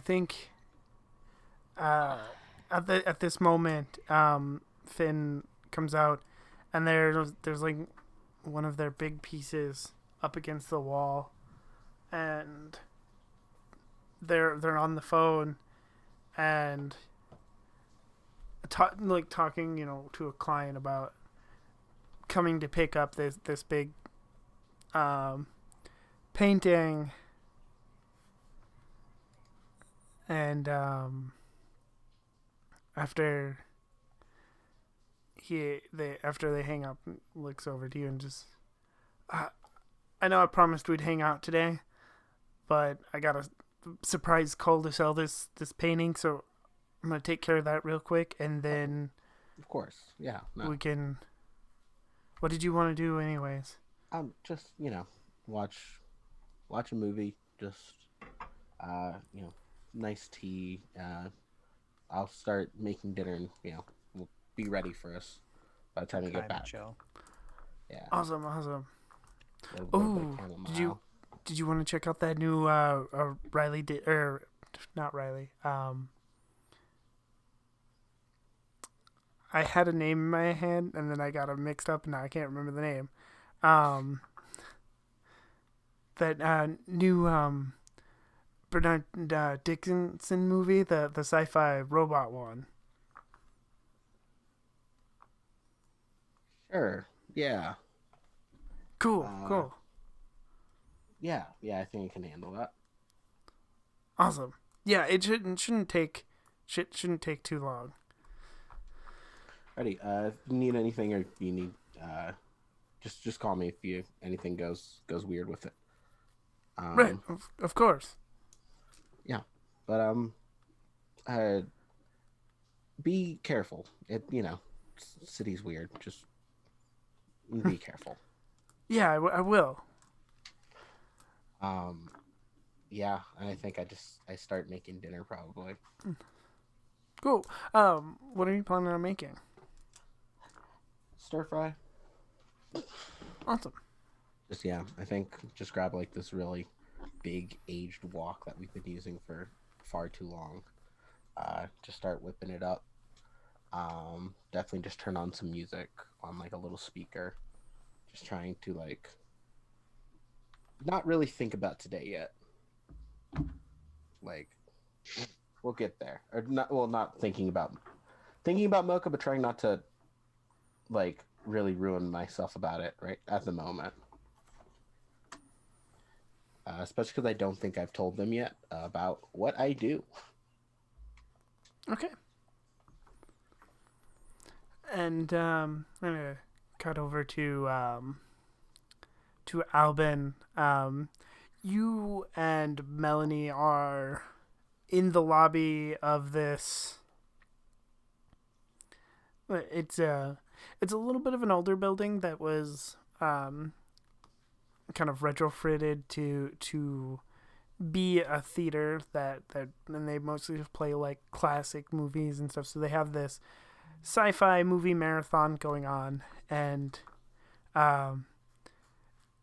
think at this moment, Finn comes out, and there's like one of their big pieces up against the wall, and they're on the phone, and talking, to a client about coming to pick up this big painting, and after they hang up, looks over to you and just, I know I promised we'd hang out today, but I got a surprise call to sell this painting, so I'm gonna take care of that real quick, and then
Of course, yeah. No.
we can. What did you want to do, anyways?
Just watch a movie. Just nice tea. I'll start making dinner, and we'll be ready for us by the time we get back.
Chill.
Yeah.
Awesome.
Oh,
Did you want to check out that new Riley not Riley? I had a name in my head, and then I got it mixed up, and now I can't remember the name. That new Bernard Dickinson movie, the sci-fi robot one.
Sure. Yeah.
Cool.
Yeah. I think you can handle that.
Awesome. Yeah, it shouldn't take too long.
Ready. If you need anything, or you need just call me if anything goes weird with it.
Right. Of course.
Yeah, but be careful. City's weird. Just be careful.
Yeah, I will.
Yeah, and I think I start making dinner probably.
Cool. What are you planning on making?
Stir fry.
Awesome.
I think just grab like this really big aged wok that we've been using for far too long. Just start whipping it up. Definitely just turn on some music on like a little speaker. Just trying to like not really think about today yet. Like we'll get there. Or not thinking about Mocha, but trying not to like really ruin myself about it right at the moment. Especially because I don't think I've told them yet about what I do.
Okay. And I'm gonna cut over to Albin. You and Melanie are in the lobby of this. It's a little bit of an older building that was kind of retrofitted to be a theater that and they mostly play like classic movies and stuff. So they have this sci-fi movie marathon going on, and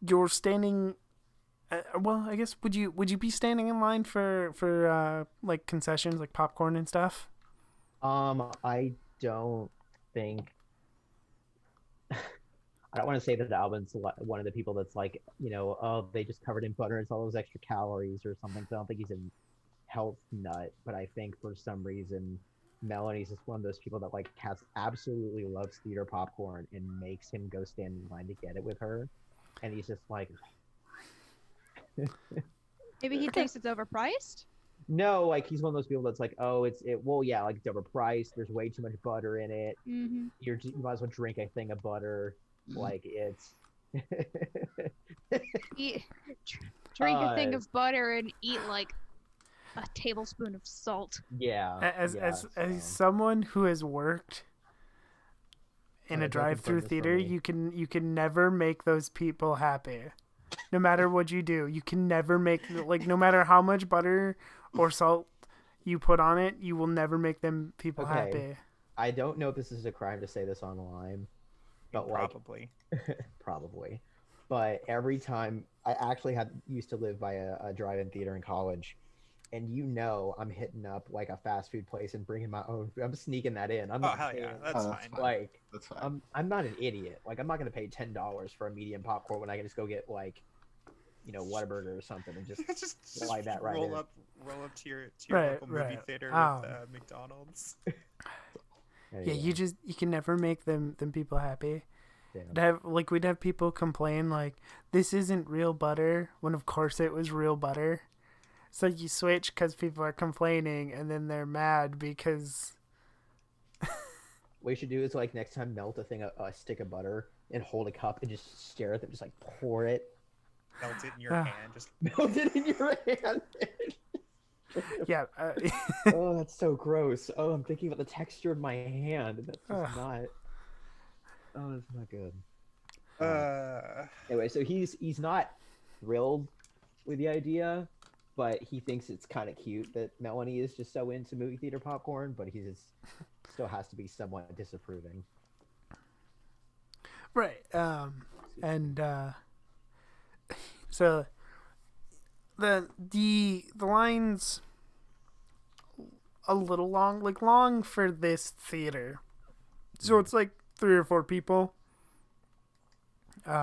you're standing. Well, I guess would you be standing in line for like concessions like popcorn and stuff?
I don't think. I don't want to say that Albin's one of the people that's like, they just covered in butter, it's all those extra calories or something. So I don't think he's a health nut, but I think for some reason Melanie's just one of those people that like absolutely loves theater popcorn and makes him go stand in line to get it with her, and he's just like.
Maybe he thinks it's overpriced.
No, like he's one of those people that's like, like it's overpriced. There's way too much butter in it.
Mm-hmm.
You might as well drink a thing of butter. Like it's
drink a thing of butter and eat like a tablespoon of salt.
Yeah.
As someone who has worked in a drive-through theater, you can never make those people happy. No matter what you do, you can never make no matter how much butter or salt you put on it, you will never make them people happy.
I don't know if this is a crime to say this online, but
Probably.
probably. But every time I actually used to live by a drive-in theater in college, and I'm hitting up like a fast food place and bringing my own food. I'm sneaking that in. I'm
Oh
not
hell
paying,
yeah, that's fine.
like
That's fine.
I'm not an idiot. Like I'm not gonna pay $10 for a medium popcorn when I can just go get like, Whataburger or something and just slide that right
roll
in.
up to your local movie theater with McDonald's.
Yeah, you can never make them people happy.
Yeah.
We'd have people complain like, this isn't real butter, when of course it was real butter. So you switch because people are complaining, and then they're mad because.
What you should do is like next time melt a stick of butter and hold a cup and just stare at them, just like pour it.
Melt it in your hand, just
melt it in your hand.
Yeah.
Oh, that's so gross. Oh, I'm thinking about the texture of my hand. That's just not. Oh, that's not good. Anyway, so he's not thrilled with the idea, but he thinks it's kind of cute that Melanie is just so into movie theater popcorn, but he just still has to be somewhat disapproving.
Right. So the line's a little long for this theater. So it's like 3 or 4 people.
Wait,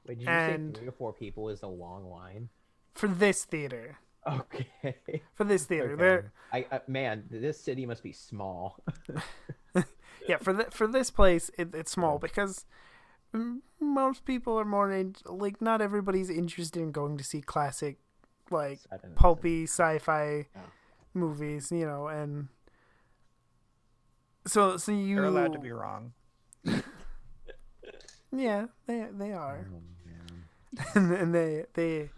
did you say 3 or 4 people is a long line?
For this theater.
Okay.
For this theater.
Okay. Man, this city must be small.
Yeah, for this place, it's small because most people are more not everybody's interested in going to see classic, like pulpy sci-fi movies, and so
you're allowed to be wrong.
Yeah, they are.
Oh,
and they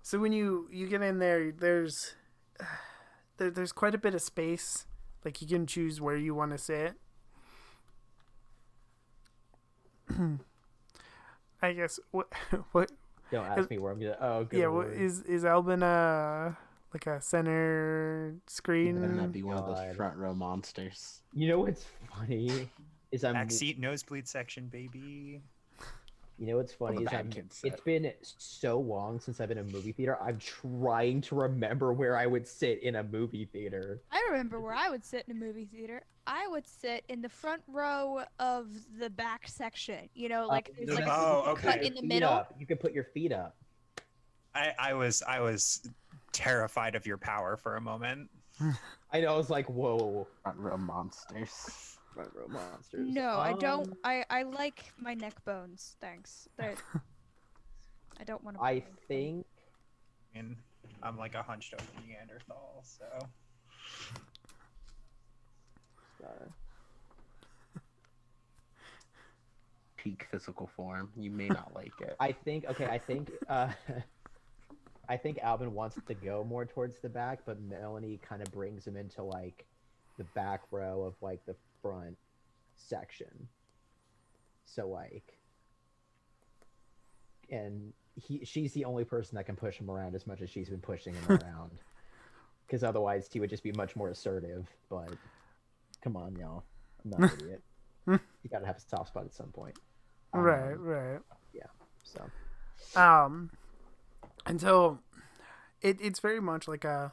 so when you get in there, there's quite a bit of space. Like you can choose where you want to sit. I guess what
don't ask me where I'm gonna. Oh, good.
Yeah,
Lord.
is Albin like a center screen?
Better not be one of those front row monsters.
You know what's funny is
backseat nosebleed section, baby.
You know what's funny is it's been so long since I've been in a movie theater. I'm trying to remember where I would sit in a movie theater.
I remember where I would sit in a movie theater. I would sit in the front row of the back section. Like there's like a cut in the middle.
You can put your feet up.
I was terrified of your power for a moment.
I know. I was like, whoa.
Front row monsters.
Front row monsters.
No, I don't. I like my neck bones. Thanks. I don't want to.
I think.
And I'm like a hunched over Neanderthal, so.
Peak physical form. You may not like it.
I think Alvin wants to go more towards the back, but Melanie kind of brings him into like the back row of like the front section. So like, and she's the only person that can push him around as much as she's been pushing him around. Because otherwise he would just be much more assertive. But come on, y'all. I'm not an idiot. You gotta have a soft spot at some point.
Right.
Yeah. So.
And so, it's very much like an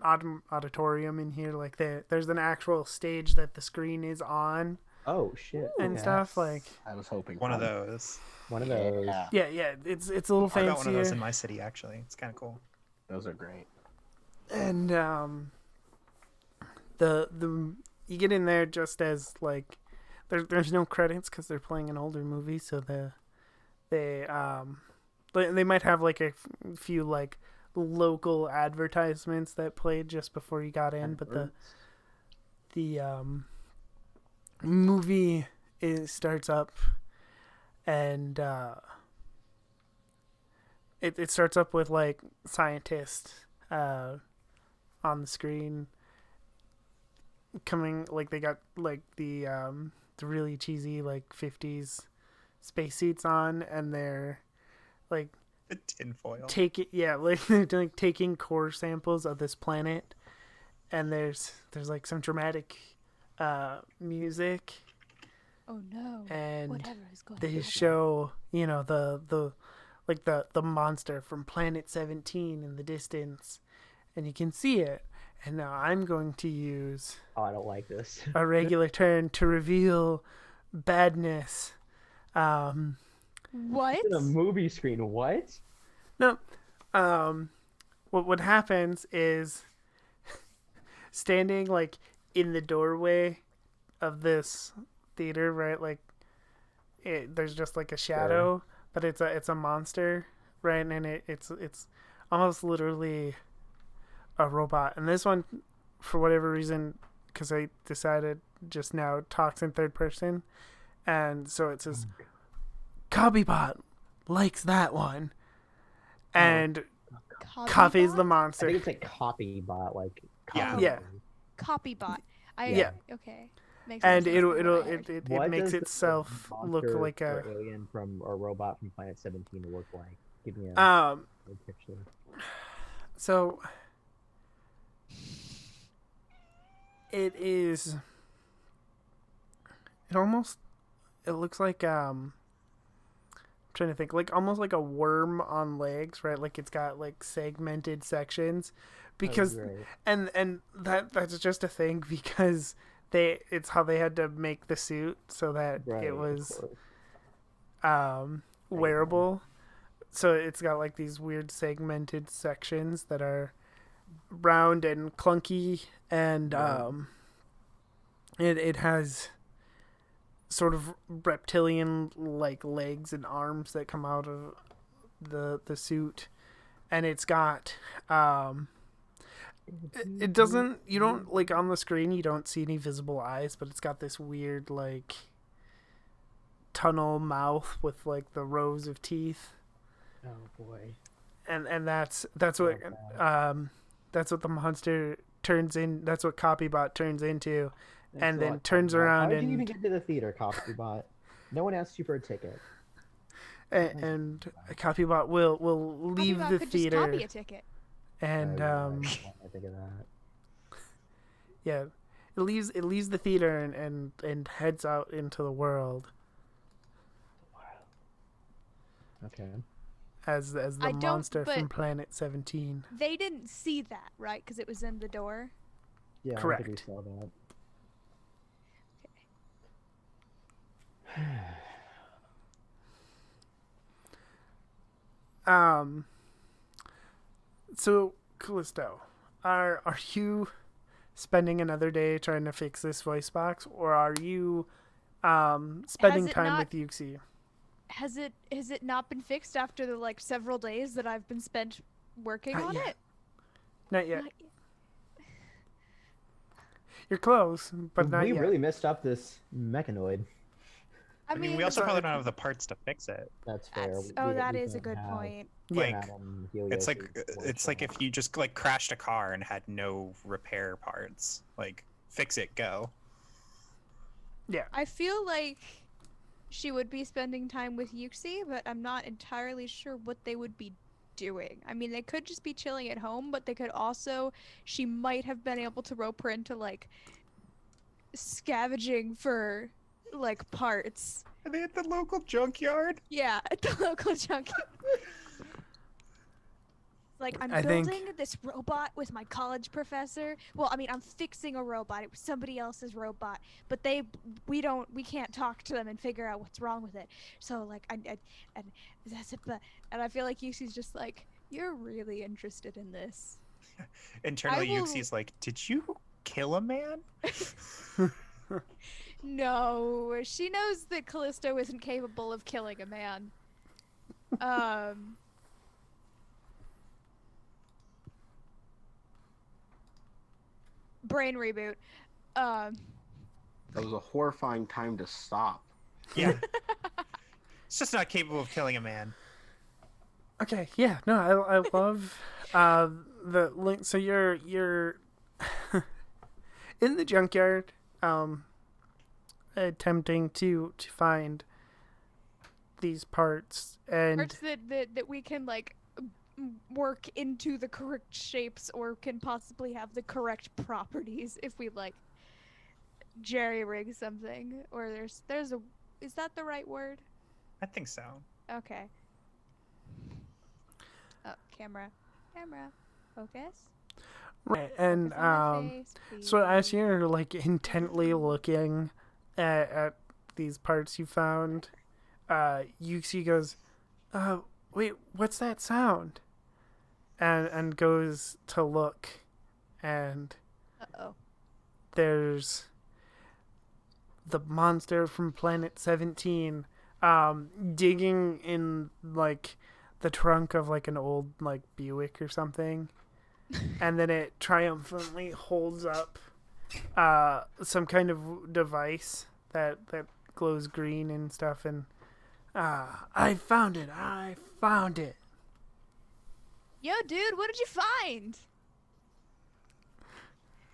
auditorium in here. Like there's an actual stage that the screen is on.
Oh shit.
And stuff like.
I was hoping
one of those.
One of those.
Yeah. It's a little fancier.
I got one of those in my city actually. It's kind of cool.
Those are great.
And the you get in there just as like there's no credits because they're playing an older movie, so they might have like a few like local advertisements that played just before you got in, but the movie starts up, and it starts up with like scientists on the screen coming, like they got like the really cheesy like 50s spacesuits on, and they're like
the tinfoil.
They're taking core samples of this planet, and there's like some dramatic music,
Oh no.
and
Whatever is going
they
on.
show, you know, the like the monster from Planet 17 in the distance, and you can see it. And now I'm going to use
Oh, I don't like this.
a regular turn to reveal badness.
What?
In a movie screen, what?
No, what happens is standing like in the doorway of this theater, right? Like there's just like a shadow, but it's a monster, right? And it's almost literally a robot. And this one, for whatever reason, because I decided just now, talks in third person, and so it says, "Copybot likes that one," and copies the
I
monster.
think it's like copy bot, like
Yeah.
Yeah.
Copybot.
Yeah.
Okay. Makes
And
sense.
it makes itself look like a
alien from or robot from Planet 17 look like. Give me a picture.
So it is. It looks like I'm trying to think, like almost like a worm on legs, right? Like it's got like segmented sections, because and that's just a thing because it's how they had to make the suit so that it was wearable. So it's got like these weird segmented sections that are round and clunky, and it has sort of reptilian like legs and arms that come out of the suit, and it's got it doesn't, you don't, like on the screen you don't see any visible eyes, but it's got this weird like tunnel mouth with like the rows of teeth.
Oh boy.
And that's what the monster turns in. That's what Copybot turns into, and then turns around.
How did you even get to the theater, Copybot? No one asked you for a ticket.
And Copybot will leave
Copybot
the
could
theater.
just copy a ticket.
And
I think of that.
yeah, it leaves the theater and heads out into the world.
Okay.
As the monster from Planet 17.
They didn't see that, right? Because it was in the door.
Yeah,
correct.
I think we saw that.
So Callisto, are you spending another day trying to fix this voice box, or are you spending time with Yuxi?
Has it not been fixed after the like several days that I've been spent working on it?
Not yet. You're close, but not yet.
We really messed up this mechanoid.
I mean,
we also probably don't have the parts to fix it.
That's fair.
That is a good point.
Like, it's like if you just like crashed a car and had no repair parts. Like, fix it, go.
Yeah.
I feel like she would be spending time with Yuxi, but I'm not entirely sure what they would be doing. I mean, they could just be chilling at home, but they could also, she might have been able to rope her into like scavenging for like parts.
Are they at the local junkyard?
Yeah, at the local junkyard. Like, I'm building this robot with my college professor. Well, I mean, I'm fixing a robot. It was somebody else's robot, but we can't talk to them and figure out what's wrong with it. So, like, and I feel like Yuxi's just like, you're really interested in this.
Internally, Yuxi's like, did you kill a man?
No, she knows that Callisto isn't capable of killing a man. Brain reboot.
That was a horrifying time to stop.
Yeah. It's just not capable of killing a man.
Okay, yeah, no, I love the link. So you're in the junkyard, attempting to find these parts, and
parts that we can like work into the correct shapes or can possibly have the correct properties if we like jerry rig something, or there's a, is that the right word?
I think so.
Okay. Oh, camera, focus.
Right, and
Focus on my face,
so as
please.
you're like intently looking at these parts you found, Yuxi goes, wait, what's that sound? And goes to look, and
Uh-oh.
there's the monster from Planet 17 digging in like the trunk of like an old like Buick or something. And then it triumphantly holds up some kind of device that glows green and stuff, and I found it.
Yo, dude, what did you find?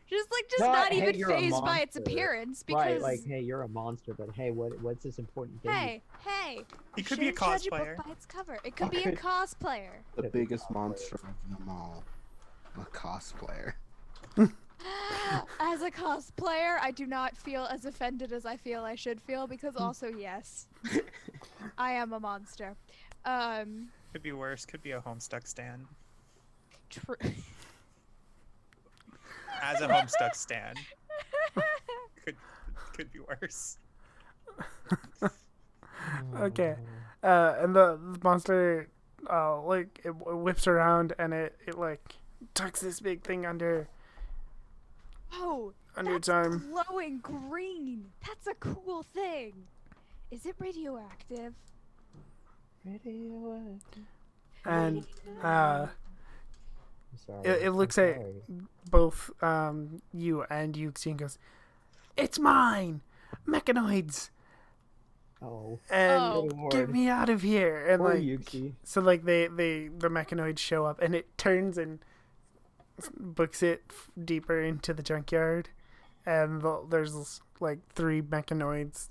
Just
Not,
not
hey,
even
you're a
phased by its
monster.
appearance,
Right,
because
like, hey, you're a monster, but hey, what's this important thing?
hey,
He
you
could be a
shouldn't judge a
cosplayer.
book by its cover. It could be a cosplayer.
The biggest monster of them all. A cosplayer.
As a cosplayer, I do not feel as offended as I feel I should feel, because also, yes, I am a monster.
Could be worse. Could be a Homestuck stan.
True.
As a Homestuck stan. Could be worse.
Okay, and the monster like it whips around, and it like tucks this big thing under
Oh,
its
that's
arm.
glowing green. That's a cool thing. Is it radioactive?
Radioactive.
And
I'm sorry.
it looks
I'm
at
sorry.
both you and Yuxi and goes, "It's mine, mechanoids,
Oh,
and
Oh.
get me out of here!" And
poor
like,
Yuxi.
so like the mechanoids show up, and it turns and books it deeper into the junkyard, and there's like 3 mechanoids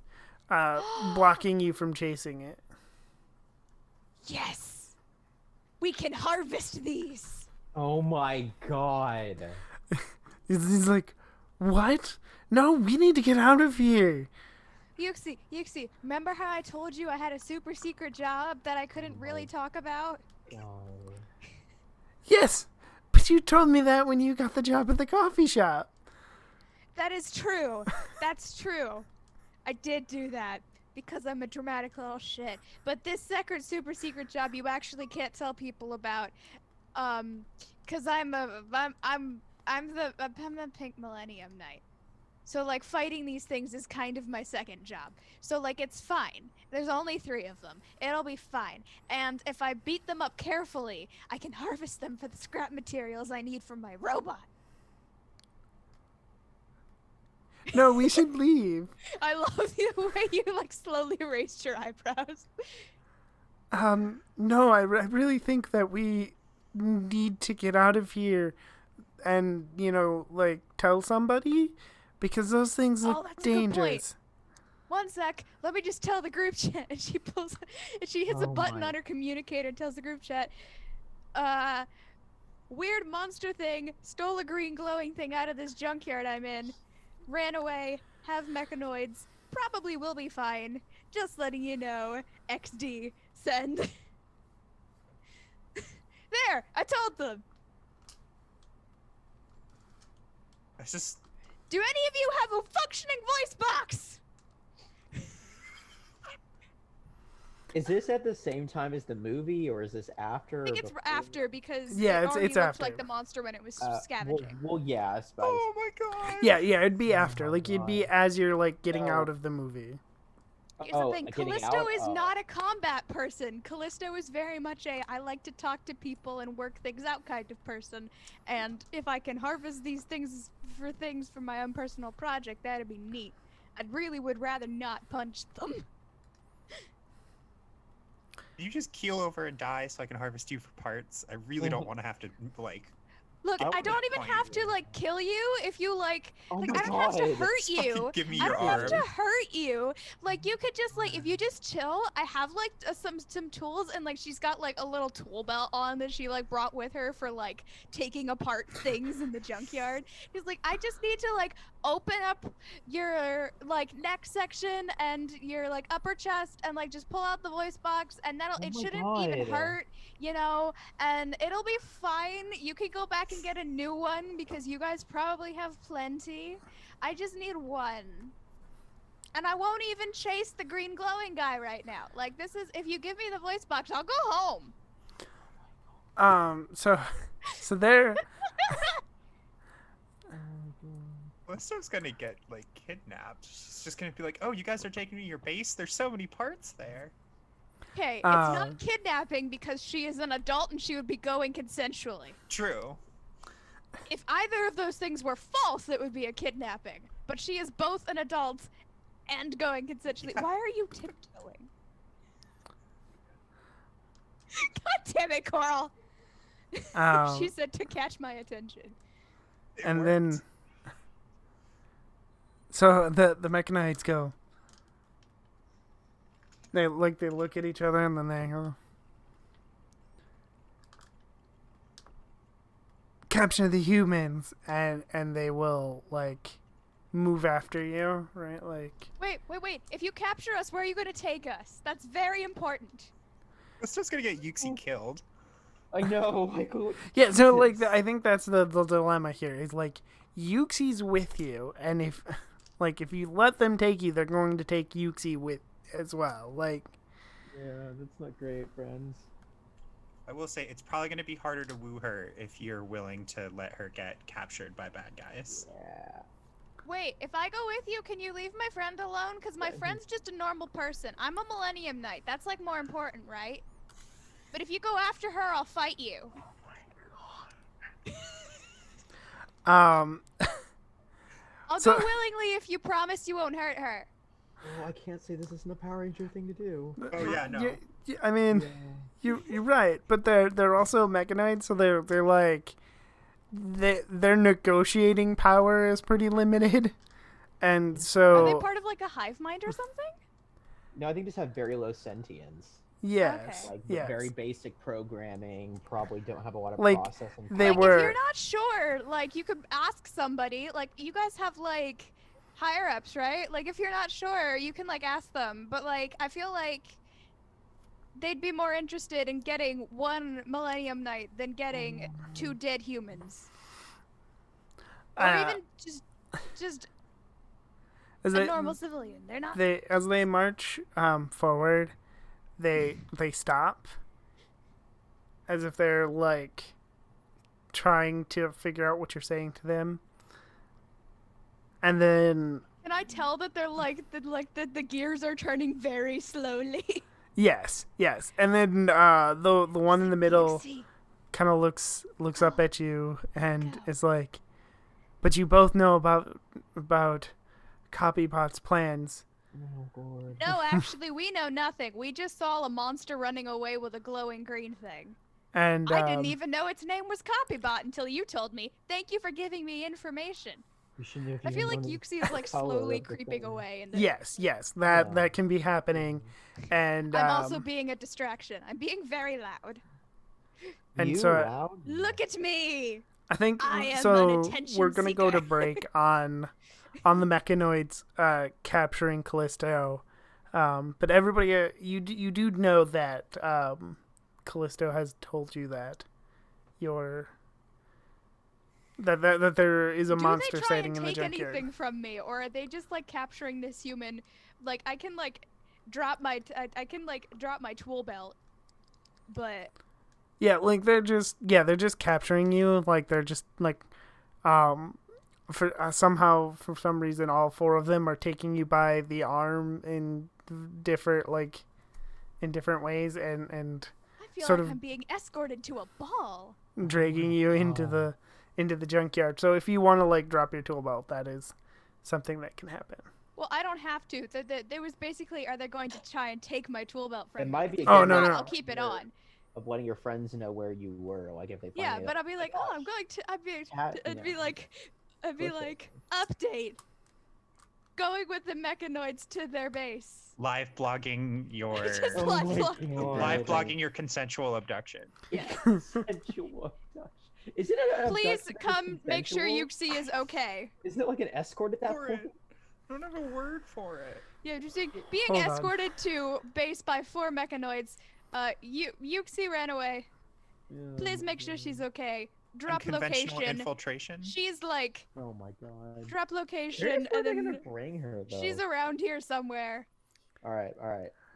blocking you from chasing it.
Yes! We can harvest these!
Oh my god.
He's like, "What? No, we need to get out of here."
Yuxi, remember how I told you I had a super secret job that I couldn't really talk about?
Oh.
Yes, but you told me that when you got the job at the coffee shop.
That is true. That's true. I did do that because I'm a dramatic little shit. But this second super secret job you actually can't tell people about, cause I'm the pink Millennium Knight. So like fighting these things is kind of my second job. So like it's fine. There's only 3 of them. It'll be fine. And if I beat them up carefully, I can harvest them for the scrap materials I need for my robot.
No, we should leave.
I love the way you like slowly raised your eyebrows.
No, I really think that we need to get out of here and, like, tell somebody, because those things look
that's a good point.
dangerous.
One sec, let me just tell the group chat. And she hits a
Oh
button
my.
on her communicator and tells the group chat, weird monster thing stole a green glowing thing out of this junkyard I'm in, ran away, have mechanoids, probably will be fine, just letting you know, XD, send. There, I told them.
It's just
Do any of you have a functioning voice box?
Is this at the same time as the movie, or is this after?
I think it's
before?
after, because
Yeah,
it
it's
already looked
after.
like the monster when it was
Well,
scavenging.
well, yeah, I suppose.
oh my god.
Yeah, it'd be after.
my
Like, you'd be
God.
as you're, like, getting
No.
out of the movie.
Here's the thing,
getting
Callisto
out?
is
Oh.
not a combat person. Callisto is very much a I like to talk to people and work things out kind of person. And if I can harvest these things for my own personal project, that'd be neat. I really would rather not punch them.
You just keel over and die so I can harvest you for parts. I really don't want to have to like.
Look,
I
I
don't
don't even
point
have to
you.
like kill you if you like.
Oh
Like
my
I don't have to
God.
hurt
Just fucking
you.
give me
I
your
don't have to
arm.
hurt you. Like you could just like if you just chill. I have like some tools and like she's got like a little tool belt on that she like brought with her for like taking apart things in the junkyard. She's like I just need to like open up your like neck section and your like upper chest and like just pull out the voice box, and it shouldn't even hurt, you know, and it'll be fine. You can go back and get a new one because you guys probably have plenty. I just need one. And I won't even chase the green glowing guy right now. Like, this is, if you give me the voice box, I'll go home.
So there.
Callisto's gonna get like kidnapped. She's just gonna be like, "Oh, you guys are taking me to your base? There's so many parts there."
Okay, it's not kidnapping because she is an adult and she would be going consensually.
True.
If either of those things were false, it would be a kidnapping. But she is both an adult and going consensually. Why are you tiptoeing? God damn it, Coral! She said to catch my attention.
And then, so the Mechanites go. They look at each other and then they go, capture the humans, and they will like move after you, right? Like.
Wait. If you capture us, where are you going to take us? That's very important.
Callisto's gonna get Yuxi killed.
I know. Like,
Yeah, so like I think that's the dilemma here. Is like Yuxi's with you, and if you let them take you, they're going to take Yuxi with as well. Like,
yeah, that's not great, friends.
I will say it's probably gonna be harder to woo her if you're willing to let her get captured by bad guys.
Yeah.
Wait, if I go with you, can you leave my friend alone? Because my friend's just a normal person. I'm a Millennium Knight. That's like more important, right? But if you go after her, I'll fight you.
Oh
I'll
so,
go willingly if you promise you won't hurt her.
Oh, I can't say this isn't a Power Ranger thing to do.
Oh yeah, no.
I mean, you're right, but they're also Mechanites, so they're like their negotiating power is pretty limited, and so.
Are they part of like a hive mind or something?
No, I think just have very low sentience.
Yes.
Okay.
Like
yes.
very basic programming, probably don't have a lot of
Like,
processing.
they
like,
were.
if you're not sure, like, you could ask somebody. Like, you guys have, like, higher-ups, right? Like, if you're not sure, you can, like, ask them. But, like, I feel like they'd be more interested in getting one Millennium Knight than getting 2 dead humans. Or even just a normal civilian. They're not...
As they march forward, they stop, as if they're like trying to figure out what you're saying to them, and then.
Can I tell that they're the gears are turning very slowly?
Yes, and then the one in the middle kind of looks up at you and is like, "But you both know about Copypot's plans."
Oh, God.
No, actually, we know nothing. We just saw a monster running away with a glowing green thing.
And
I didn't even know its name was Copybot until you told me. Thank you for giving me information. I feel like Yuxi is like slowly creeping away.
Yes, that can be happening, and
I'm also being a distraction. I'm being very loud.
And
you
so
loud?
Look at me.
I think
I am
so.
an attention
We're gonna go to
seeker.
break on the Mechanoids capturing Callisto, but everybody, you do know that Callisto has told you that that there is a monster sighting in the junkyard.
Do they try and take anything from me, or are they just like capturing this human? Like I can drop my tool belt, but
yeah, like they're just capturing you. Like they're just like for somehow for some reason all 4 of them are taking you by the arm in different ways and
I feel
sort
like
of
I'm being escorted to a ball.
dragging you into the junkyard. So if you want to like drop your tool belt, that is something that can happen.
Well, I don't have to. There was basically, are they going to try and take my tool belt from me?
It might be.
Oh, no.
I'll keep it on.
Of letting your friends know where you were, like if they.
Yeah, but I'll be like, oh, I'm going to. I'd be like, update. Going with the Mechanoids to their base.
Live blogging your
Just
Oh
live
my
blogging.
God.
live blogging your consensual abduction.
Yeah.
Consensual abduction. Is it an
Please
abduction that is
come make sure
consensual?
Yuxi is okay.
Isn't it like an escort at that
For
point?
it. I don't have a word for it.
Yeah, just being
Hold on.
escorted to base by 4 mechanoids. Yuxi ran away. Please make sure she's okay. Drop
Unconventional
location.
infiltration.
She's like,
Oh my god.
drop
Where's
location,
where
and
they gonna
then
bring her though?
she's around here somewhere.
All right.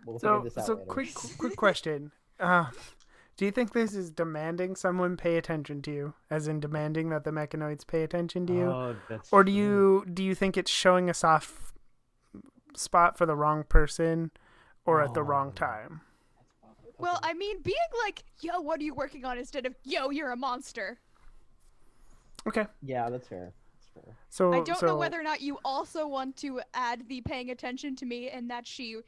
We'll figure
So,
this out
so
later.
quick question. Do you think this is demanding someone pay attention to you, as in demanding that the mechanoids pay attention to you,
Oh, that's
or
true.
do you think it's showing a soft spot for the wrong person, or at the wrong
Oh.
time?
Well, I mean, being like, yo, what are you working on, instead of, yo, you're a monster.
Okay.
Yeah, that's fair. That's fair.
So
I don't know whether or not you also want to add the paying attention to me, and that she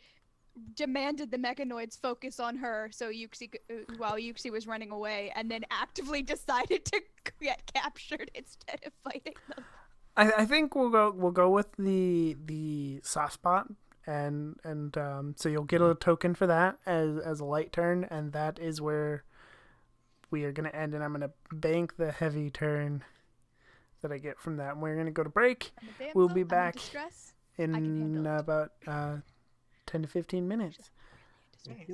demanded the mechanoids focus on her, so Yuxi, while Yuxi was running away, and then actively decided to get captured instead of fighting them.
I think we'll go with the soft spot, and so you'll get a token for that as a light turn, and that is where we are gonna end, and I'm gonna bank the heavy turn that I get from that. And we're gonna go to break.
I'm a damsel,
We'll be
I'm in
back
distress. I can
in
handle it.
about 10 to 15 minutes.
Nice.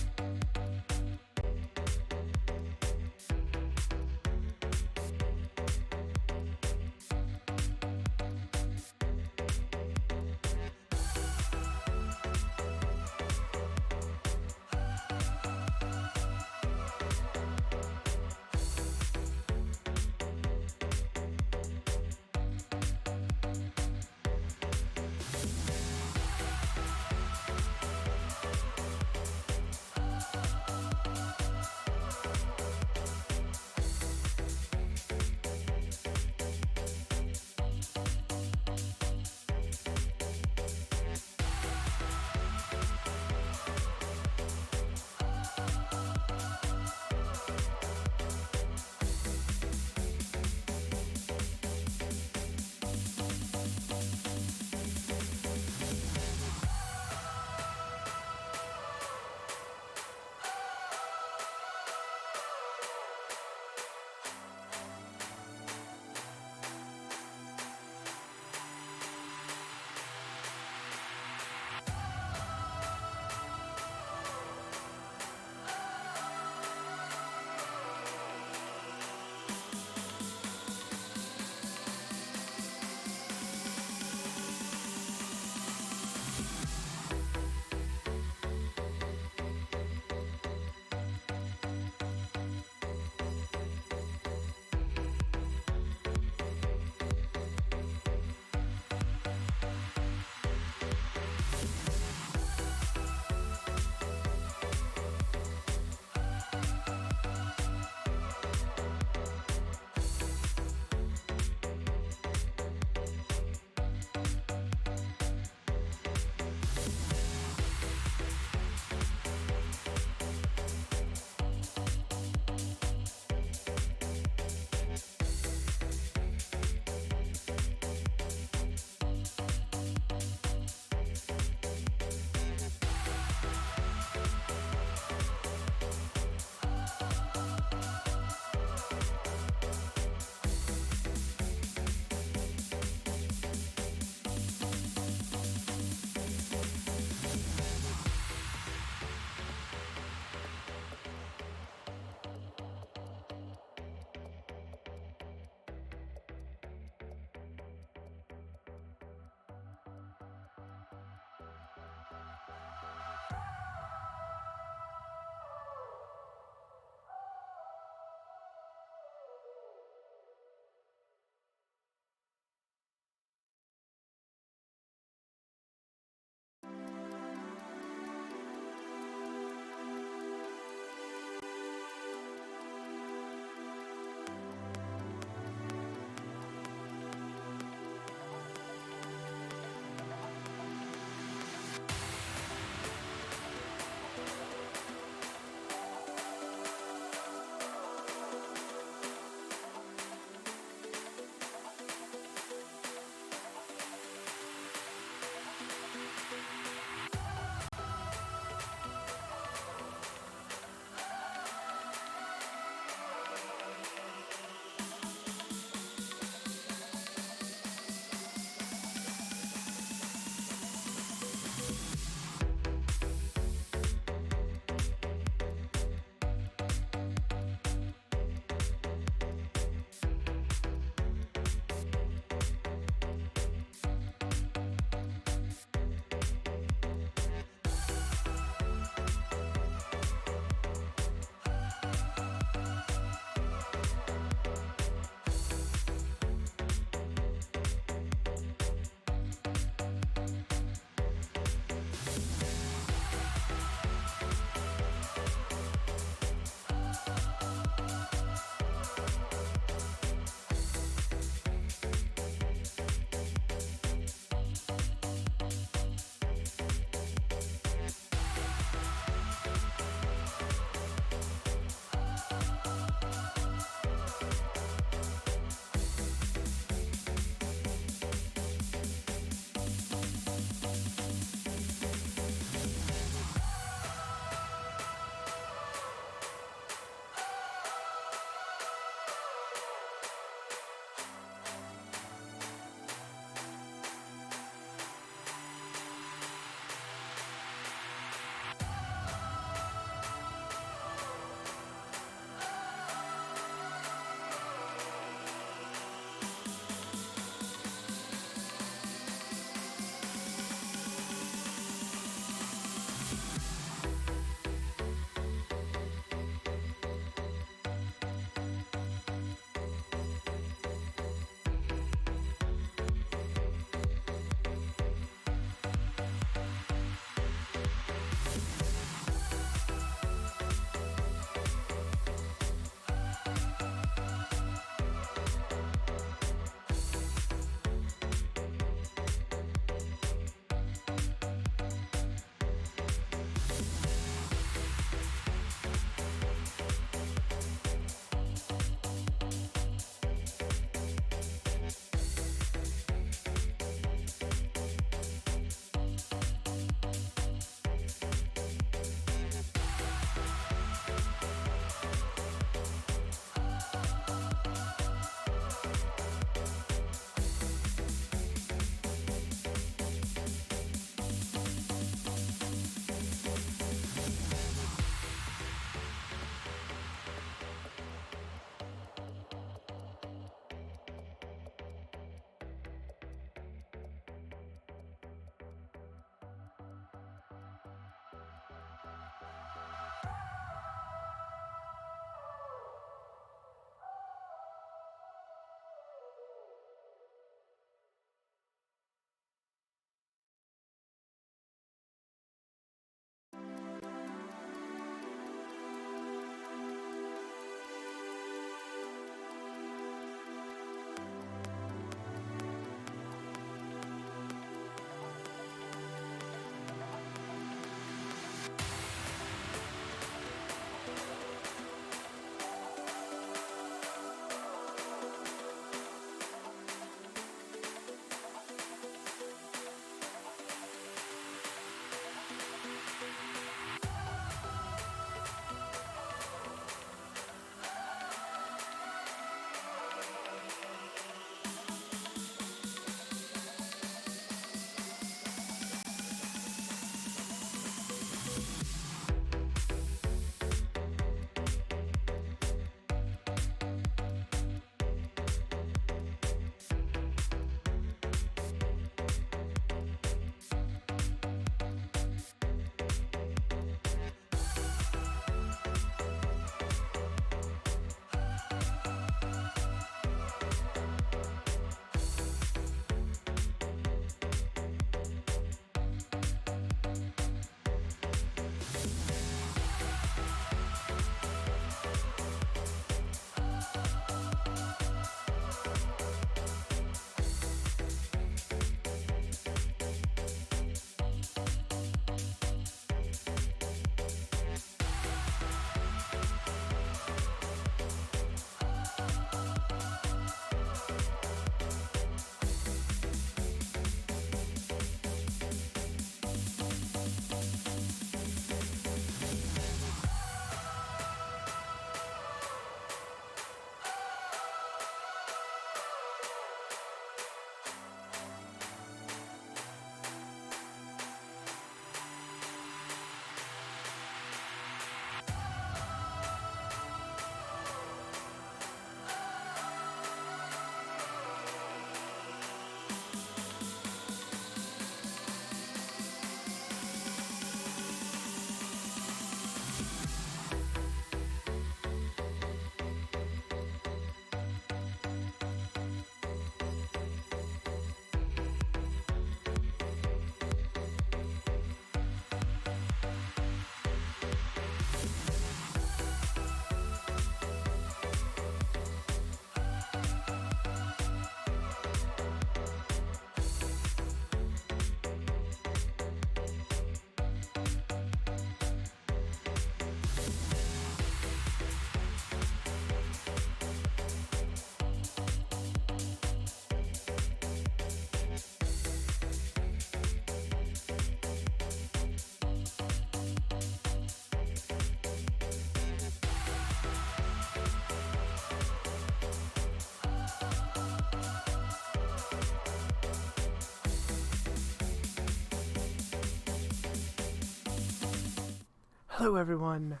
Hello, everyone,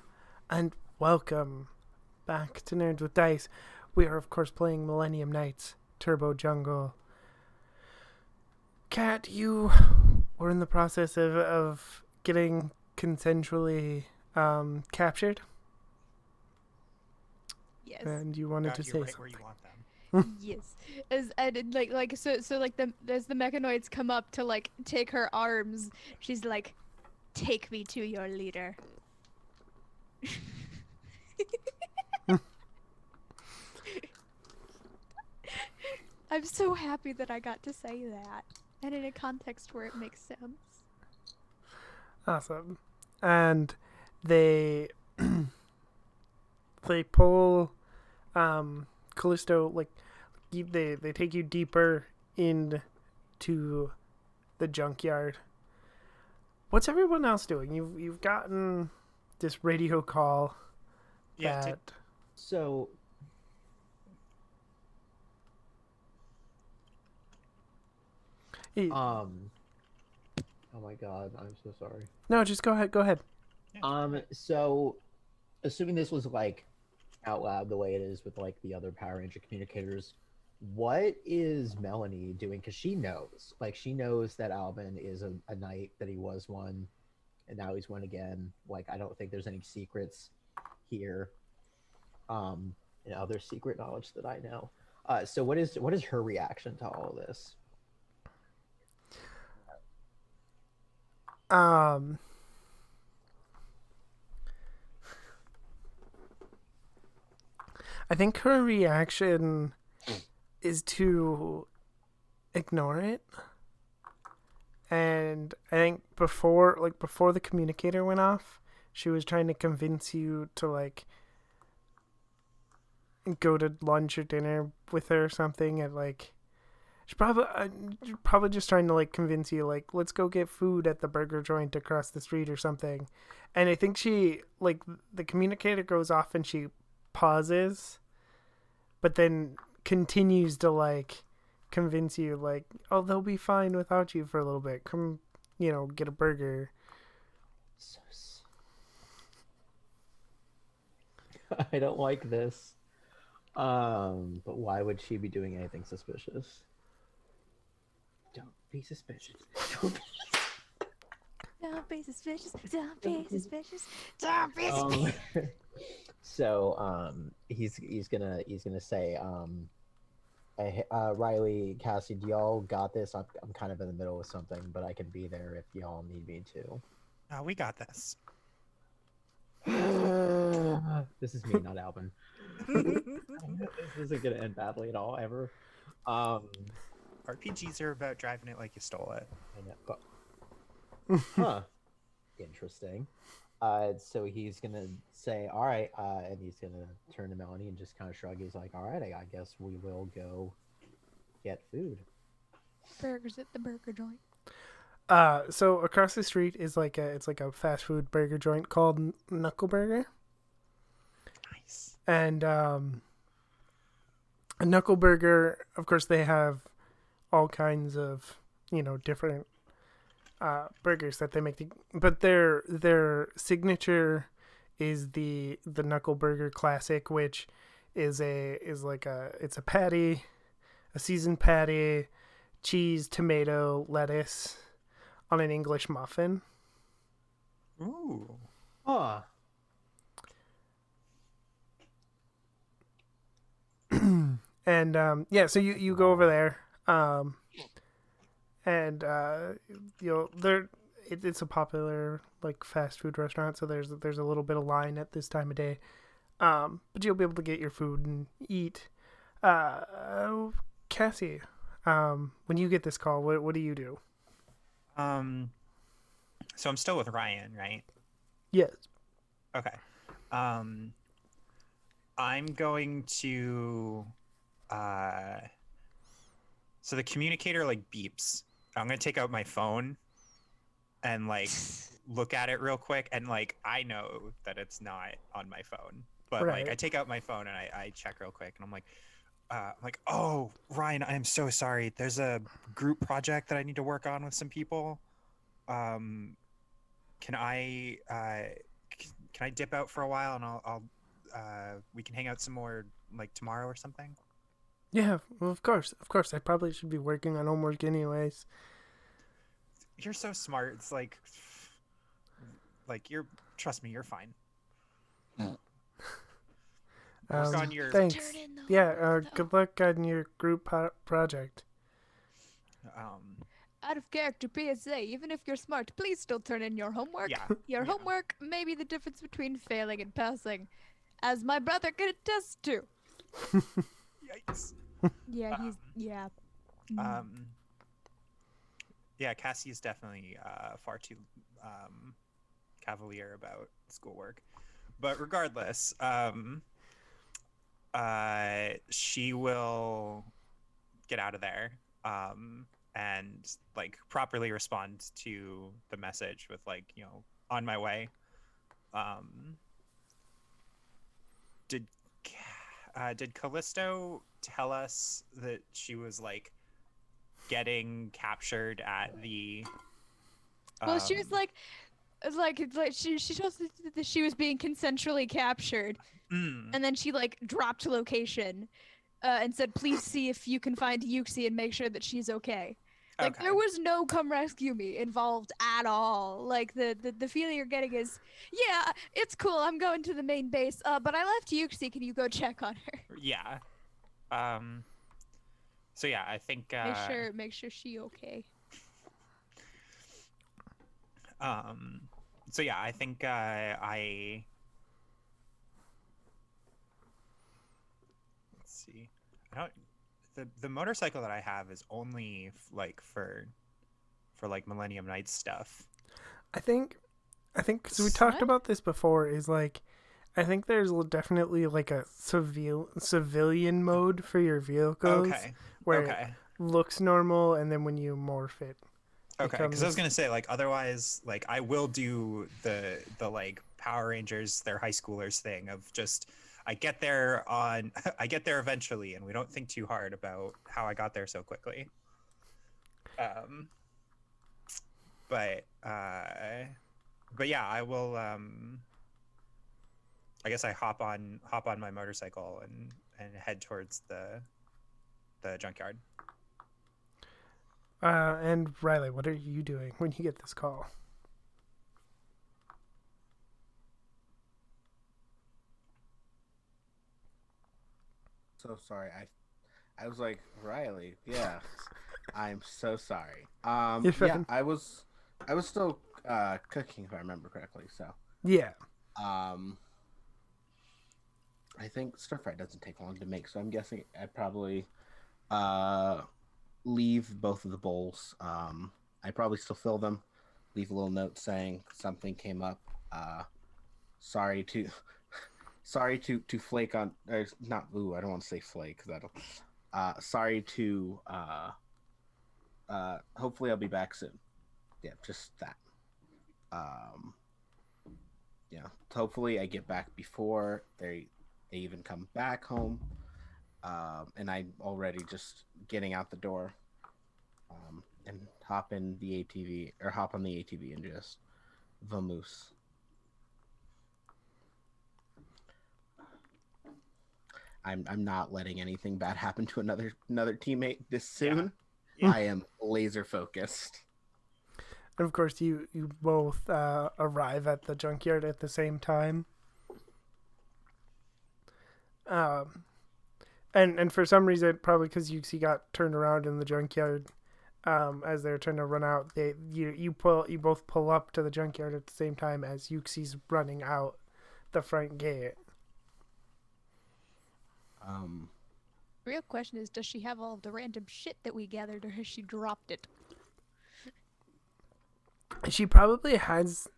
and welcome back to Nerds with Dice. We are, of course, playing Millennium Knights Turbo Jungle. Kat, you were in the process of getting consensually captured,
Yes.
and you wanted to say
right
something.
where you want them.
Yes. As and like so like as the mechanoids come up to like take her arms, she's like, "Take me to your leader." I'm so happy that I got to say that, and in a context where it makes sense.
Awesome. And they they pull Callisto, like they take you deeper into the junkyard. What's everyone else doing? You've gotten this radio call
Yeah,
that
So oh my god, I'm so sorry.
No, just go ahead.
So assuming this was like out loud the way it is with like the other Power Ranger communicators, what is Melanie doing? Because she knows that Alvin is a knight, that he was one, and now he's one again. Like, I don't think there's any secrets here. Other secret knowledge that I know. So what is her reaction to all of this?
I think her reaction is to ignore it. And I think before the communicator went off, she was trying to convince you to like go to lunch or dinner with her or something, and like she's probably just trying to like convince you, like, let's go get food at the burger joint across the street or something. And I think she, like, the communicator goes off and she pauses, but then continues to like convince you, like, oh, they'll be fine without you for a little bit. Come, get a burger.
I don't like this. But why would she be doing anything suspicious? Don't be suspicious. Don't be
suspicious. Don't be suspicious. Don't be suspicious.
So he's gonna say, Riley, Cassie, do y'all got this? I'm kind of in the middle of something, but I can be there if y'all need me to.
We got this.
This is me, not Alvin. This isn't gonna end badly at all, ever.
RPGs are about driving it like you stole it.
I know. Huh. Interesting. So he's gonna say, all right, and he's gonna turn to Melanie and just kind of shrug. He's like, all right, I guess we will go get food.
Burgers at the burger joint.
So across the street is it's like a fast food burger joint called Knuckle Burger.
Nice.
And a Knuckle Burger, of course, they have all kinds of different burgers that they make, but their signature is the Knuckle Burger Classic, which is a patty, a seasoned patty, cheese, tomato, lettuce on an English muffin.
Ooh.
Huh.
And so you go over there, and it's a popular like fast food restaurant, so there's a little bit of line at this time of day, but you'll be able to get your food and eat. Cassie, when you get this call, what do you do?
So I'm still with Ryan, right?
Yes.
Okay. I'm going to so the communicator like beeps. I'm gonna take out my phone and like look at it real quick, and like I know that it's not on my phone, but
Right.
like I take out my phone and I check real quick, and I'm like, oh, Ryan, I am so sorry. There's a group project that I need to work on with some people. Can I can I dip out for a while and I'll we can hang out some more like tomorrow or something?
Yeah, well, of course. I probably should be working on homework anyways.
You're so smart. It's like you're trust me, you're fine. Work on your
Thanks.
Turn in the
Yeah,
homework, though.
good luck on your group project.
Out of character PSA, even if you're smart, please still turn in your homework.
Yeah.
Your homework may be the difference between failing and passing, as my brother can attest to.
Yikes.
Yeah, he's yeah.
Yeah, Cassie is definitely far too cavalier about schoolwork. But regardless, she will get out of there and like properly respond to the message with like, you know, on my way. Did Callisto tell us that she was like getting captured at the
Well, she was like she told us that she was being consensually captured, and then she like dropped location, and said, "Please see if you can find Yuxi and make sure that she's okay." Like there was no "come rescue me" involved at all. Like the feeling you're getting is, yeah, it's cool. I'm going to the main base. But I left Yuxi. Can you go check on her?
Yeah. So yeah, I think
Make sure she okay.
So yeah, I think let's see. I don't the motorcycle that I have is only like for like Millennium Knights stuff.
I think because we talked about this before, is like I think there's definitely like a civilian mode for your vehicles, where it looks normal, and then when you morph it.
Okay, because I was gonna say like otherwise like I will do the like Power Rangers, their high schoolers thing of just I get there eventually, and we don't think too hard about how I got there so quickly. But yeah, I will. I guess I hop on my motorcycle and head towards the junkyard.
And Riley, what are you doing when you get this call?
So sorry. I was like, Riley, yeah. I'm so sorry. Yeah, I was still cooking if I remember correctly, so.
Yeah.
I think stir fry doesn't take long to make, so I'm guessing I'd probably leave both of the bowls. I probably still fill them, leave a little note saying something came up. Sorry to flake on, or not. Ooh, I don't want to say flake because that'll. Sorry to. Hopefully I'll be back soon. Yeah, just that. Yeah. Hopefully I get back before they even come back home. And I'm already just getting out the door. And hop on the ATV and just vamoose. I'm not letting anything bad happen to another teammate this soon. Yeah. I am laser focused.
And of course, you both arrive at the junkyard at the same time. And for some reason, probably because Yuxi got turned around in the junkyard, as they're trying to run out, you both pull up to the junkyard at the same time as Yuxi's running out the front gate.
Real question is, does she have all of the random shit that we gathered, or has she dropped it?
She probably has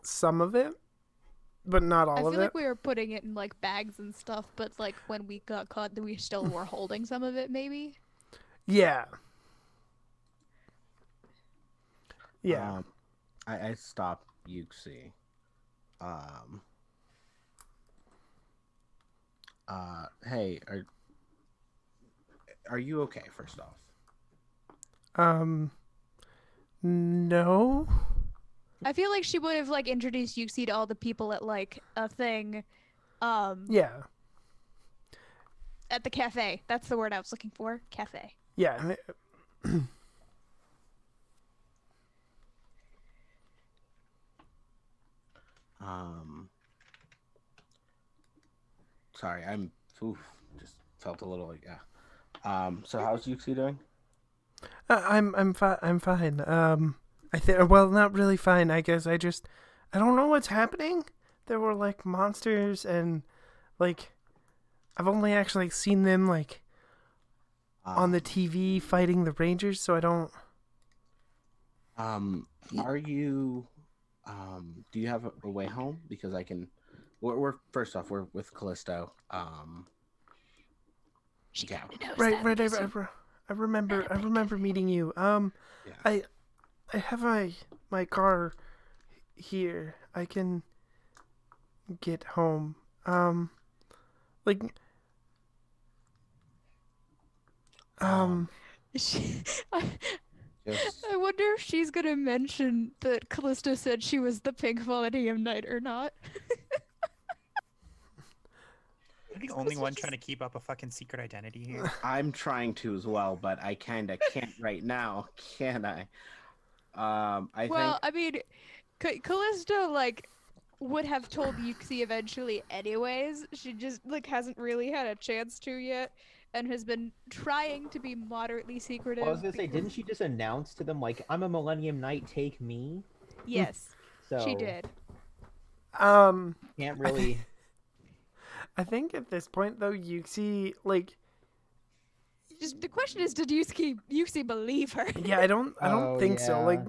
some of it, but not all of it.
I feel like we were putting it in like bags and stuff, but like when we got caught, we still were holding some of it, maybe.
Yeah. Yeah.
I stopped Yuxi. Hey, are you okay, first off?
No.
I feel like she would have like introduced Yuxi to all the people at like a thing.
Yeah.
At the cafe. That's the word I was looking for. Cafe.
Yeah.
Sorry, just felt a little like so how's Yuxi doing?
I'm fine. I think well, not really fine. I guess I don't know what's happening. There were like monsters and like I've only actually seen them like on the TV fighting the Rangers, so I don't.
Are you do you have a way home? Because I can. We're first off, we're with Callisto.
She
Yeah.
kinda knows
Right,
that.
I remember meeting you.
Yeah.
I have my car here. I can get home. Like
She,
Just
I wonder if she's gonna mention that Callisto said she was the pink Millennium Knight or not.
I'm the only one trying to keep up a fucking secret identity here.
I'm trying to as well, but I kinda can't right now, can I?
I mean, Callisto like would have told Yuxi eventually anyways. She just like hasn't really had a chance to yet, and has been trying to be moderately secretive.
Well, I was gonna say, didn't she just announce to them like, "I'm a Millennium Knight, take me"?
Yes,
So
she did.
Can't really.
I think at this point though, Yuxi like
Just the question is, did Yuxi believe her?
yeah, I don't think so. Like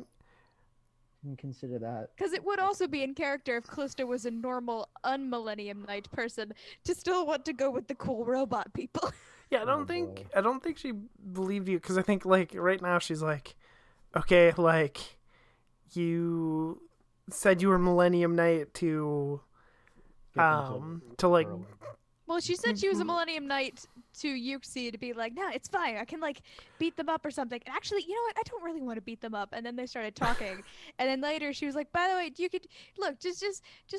can consider that.
Because it would also be in character if Callisto was a normal un-Millennium Knight person to still want to go with the cool robot people.
yeah, I don't think she believed you because I think like right now she's like, okay, like you said you were Millennium Knight to like
Well, she said she was a Millennium Knight to Yuxi to be like, no, it's fine. I can like beat them up or something. And actually, you know what? I don't really want to beat them up. And then they started talking. And then later she was like, by the way, you could look, just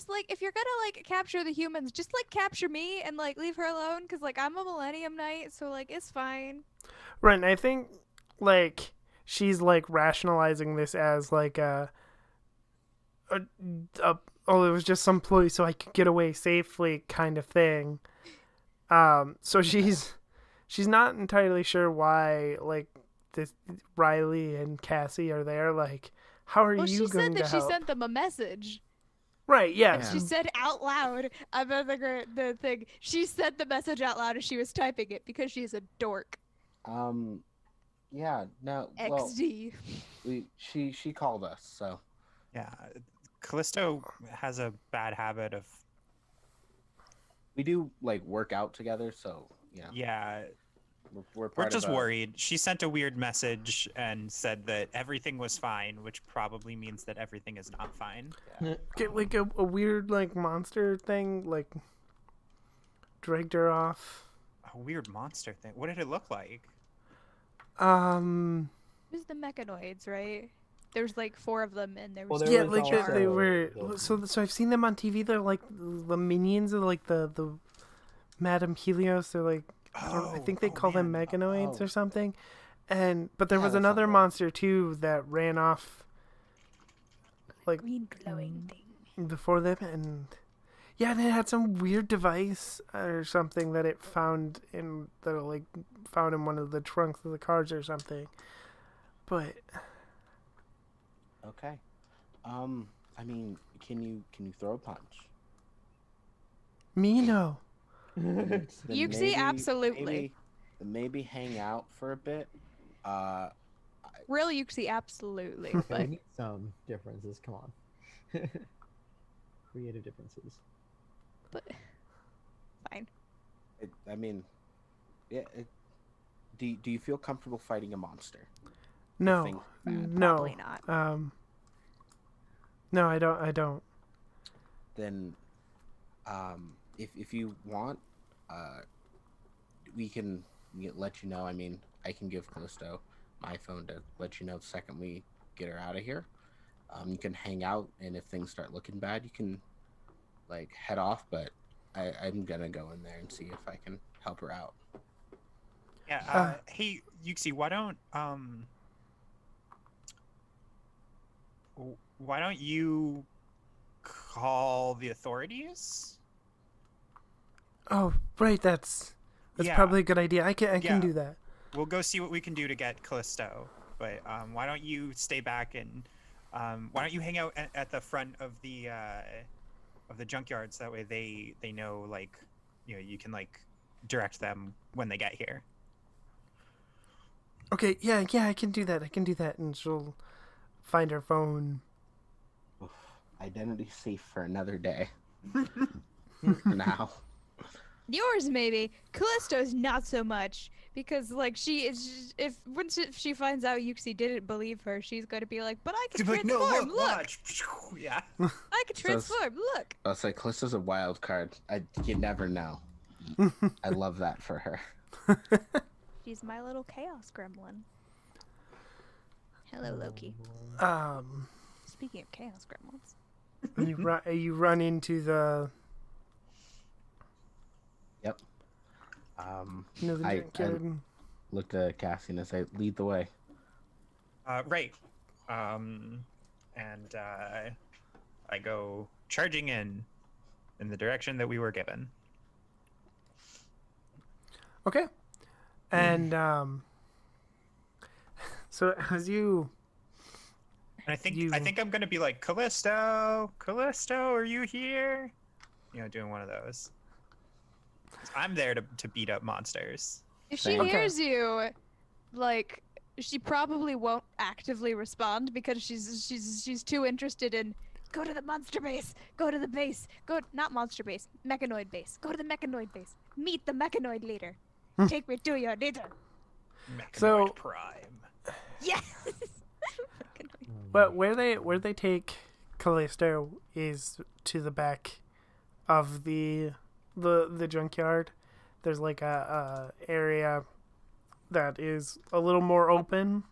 like if you're gonna like capture the humans, just like capture me and like leave her alone because like I'm a Millennium Knight, so like it's fine.
right. And I think like she's like rationalizing this as like oh, it was just some ploy so I could get away safely kind of thing. So she's not entirely sure why like this Riley and Cassie are there. Like, how are
Well,
you
she
going
said
to
that she
help?
sent them a message.
Right? Yeah.
And she said out loud about the thing. She said the message out loud as she was typing it because she's a dork.
yeah, no, well,
XD.
she called us, so
Yeah, Callisto has a bad habit of.
we do like work out together, so yeah.
Yeah,
We're
we're
part
just
of a,
worried. She sent a weird message and said that everything was fine, which probably means that everything is not fine.
Get like a weird like monster thing like dragged her off.
A weird monster thing. What did it look like?
It was the mechanoids, right? There's like 4 of them, and there was
Yeah,
was
like they
also
were.
the-
So I've seen them on TV. They're like the minions of like the Madame Helios. They're like I think they call them Meganoids or something. But there
Yeah,
was
that
another
sounds right.
monster too that ran off like
green glowing thing.
before them, and yeah, and it had some weird device or something that it found in one of the trunks of the cars or something. But
okay. I mean, can you throw a punch?
me no.
Then
Yuxi, absolutely.
Maybe hang out for a bit.
Real Yuxi, absolutely.
Okay,
But
we need some differences. Come on. Creative differences.
fine.
I mean, yeah. Do you feel comfortable fighting a monster?
No,
Things bad?
no.
Probably not.
No, I don't.
Then, if you want, we can let you know. I mean, I can give Callisto my phone to let you know the second we get her out of here. You can hang out, and if things start looking bad, you can like head off. But I'm gonna go in there and see if I can help her out.
Yeah. Hey, Yuxi, why don't you call the authorities?
Oh, right. That's probably a good idea. I can do that.
We'll go see what we can do to get Callisto. But why don't you stay back and why don't you hang out at the front of the junkyard so that way they know, like, you can like direct them when they get here.
Okay, yeah, I can do that. And she'll find her phone.
Oof. Identity safe for another day. For now.
Yours maybe. Callisto's not so much, because like if she finds out Yuxi didn't believe her, she's going to be like, but I can transform.
Like, no,
look.
Watch. Yeah.
I can transform. Look.
I'll say Callisto's a wild card. You never know. I love that for her.
She's my little chaos gremlin. Hello, Loki. Speaking of chaos gremlins.
You run into the.
Yep.
I
looked at Cassie and I say, "Lead the way."
Right. And I go charging in the direction that we were given.
Okay. And so as you.
And I think I'm gonna be like, Callisto, are you here? Doing one of those. I'm there to beat up monsters.
If she hears you, like, she probably won't actively respond because she's too interested in go to the monster base, go to the base, not monster base, mechanoid base, go to the mechanoid base, meet the mechanoid leader, take me to your leader.
Mechanoid Prime.
Yes.
But where they take Callisto is to the back of the junkyard. There's like a area that is a little more open.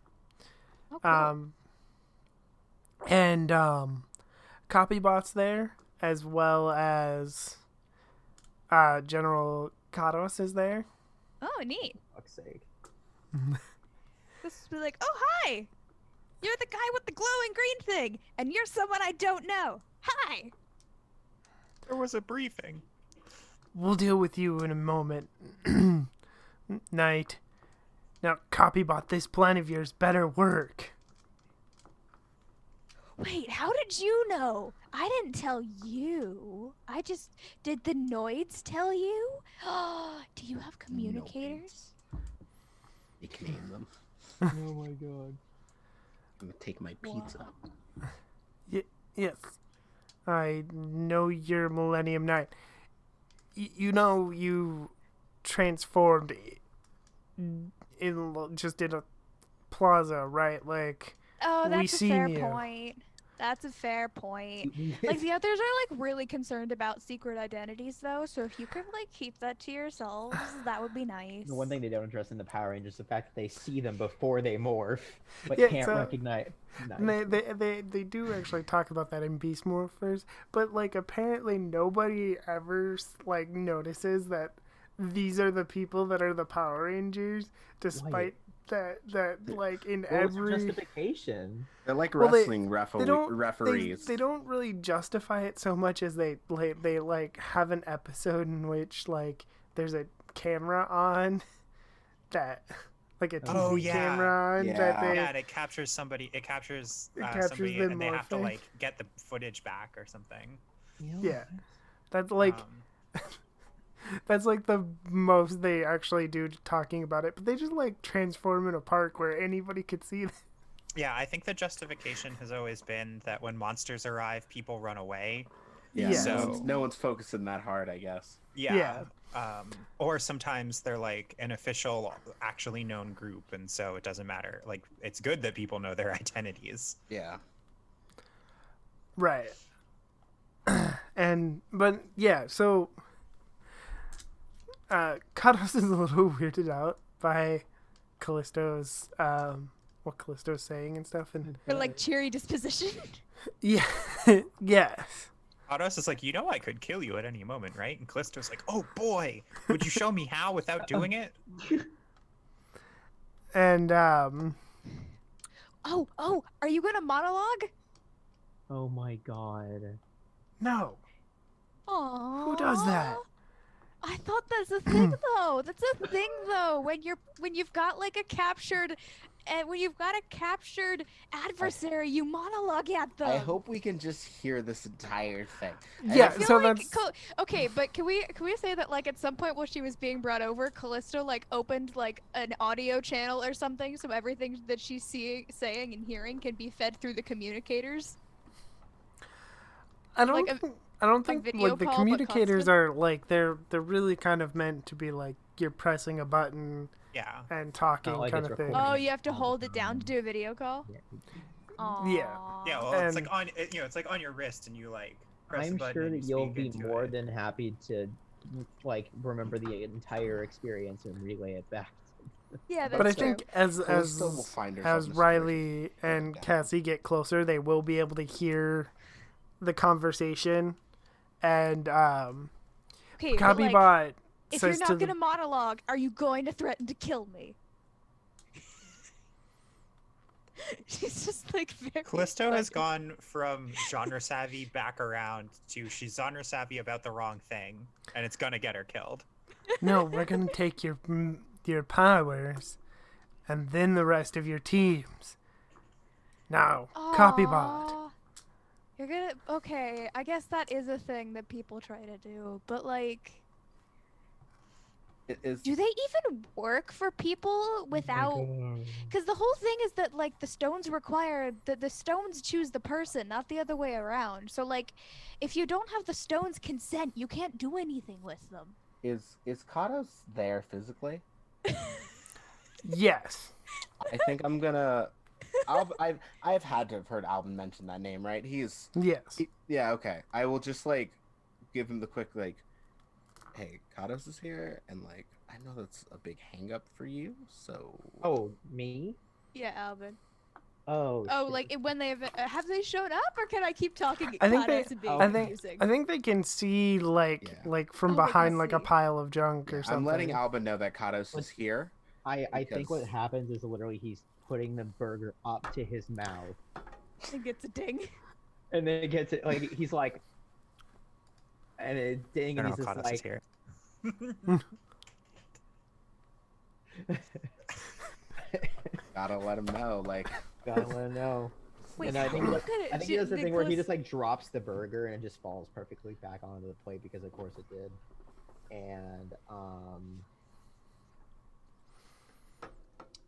Oh, cool.
And Copybot's there, as well as General Kados is there.
Oh, neat.
For fuck's sake.
This would be like, oh, hi! You're the guy with the glowing green thing, and you're someone I don't know. Hi!
There was a briefing.
We'll deal with you in a moment. Knight. Now, Copybot, this plan of yours better work.
Wait, how did you know? I didn't tell you. Did the Noids tell you? Do you have communicators?
You can name them.
Oh my god.
I'm gonna take my pizza.
Yes. I know you're Millennium Knight. You transformed in a plaza, right? Like,
Oh,
we
that's a
seen
fair
you.
point. That's a fair point. Like, the others are, like, really concerned about secret identities, though, so if you could, like, keep that to yourselves, that would be nice.
The one thing they don't address in the Power Rangers is the fact that they see them before they morph, but
Yeah,
can't
so-
recognize.
They do actually talk about that in Beast Morphers, but like apparently nobody ever like notices that these are the people that are the Power Rangers, despite that like in
What was their
every
justification?
They're like
Well,
wrestling
referees. They don't really justify it so much as they like have an episode in which like there's a camera on that. Like a TV camera on that they...
Yeah, and it captures somebody. It captures somebody,
them
and they have to
morphing.
like get the footage back or something.
Yeah, that's like that's like the most they actually do talking about it. But they just like transform in a park where anybody could see them.
Yeah, I think the justification has always been that when monsters arrive, people run away.
Yeah.
So
No one's focusing that hard, I guess.
yeah. Or sometimes they're like an official, actually known group, and so it doesn't matter. Like, it's good that people know their identities.
Yeah.
Right. But yeah, so Kados is a little weirded out by Callisto's what Callisto's saying and stuff, and
Her, like, cheery disposition.
Yeah. Yes.
Kados is like, I could kill you at any moment, right? And Callisto's like, oh boy, would you show me how without doing it?
And
Oh, are you gonna monologue?
Oh my god.
no.
Aww.
Who does that?
I thought that's a thing though. That's a thing though. When you've got like a captured, and when you've got a captured adversary, you monologue at them.
I hope we can just hear this entire thing.
Yeah,
I feel
so
like
that's
okay, but can we say that like at some point while she was being brought over, Callisto like opened like an audio channel or something, so everything that she's saying and hearing can be fed through the communicators.
I don't
like
I don't think
video
like the
call, but
communicators
constant?
are like they're really kind of meant to be like you're pressing a button
Yeah.
and talking
like
kind
it's
of thing.
recording.
Oh, you have to hold it down to do a video call.
Yeah.
Aww.
Yeah, well, it's
And-
like it's like on your wrist, and you like press the
I'm
button
sure
and
that
you
you'll
speak
be
into
more
it.
than happy to like remember the entire experience and relay it back.
Yeah, that's
But I
true.
think as
Callisto will find herself
as
in a
Riley
situation where
and
it
Cassie get closer, they will be able to hear the conversation. And
Okay, but, like,
Kabibot
if you're
says to
not
the
gonna monologue, are you going to threaten to kill me? She's just like very.
Callisto has
like-
gone from genre savvy back around to she's genre savvy about the wrong thing, and it's gonna get her killed.
no, we're gonna take your powers, and then the rest of your teams. Now, Kabibot.
Aw. You're gonna. Okay, I guess that is a thing that people try to do, but like.
It is
Do they even work for people without? Because the whole thing is that like the stones require that the stones choose the person, not the other way around. So like, if you don't have the stones consent, you can't do anything with them.
is Kados there physically?
Yes.
I think I'm gonna. I've had to have heard Alvin mention that name, right?
Yes.
Yeah, okay. I will just like give him the quick like, hey, Kados is here, and like I know that's a big hang up for you, so
Oh, me?
Yeah, Alvin.
Oh.
Oh,
shit.
like when they've have they shown up, or can I keep talking?
I think they-
Kados and being
I
confusing?
I think they can see like
Yeah.
from
Oh, they can
behind like a
see.
pile of junk
Yeah,
or something.
I'm letting Alvin know that Kados is
Let's-
here.
I think what
because-
happens is literally he's putting the burger up to his mouth,
It gets a ding.
and then it gets it like he's like, and it ding,
I
and
don't
he's
know,
just
Kados is
like,
here.
Gotta let him know, like
gotta let him know.
Wait,
And I think
how
that-
could it-
I think he does the thing where he just like drops the burger and it just falls perfectly back onto the plate because of course it did.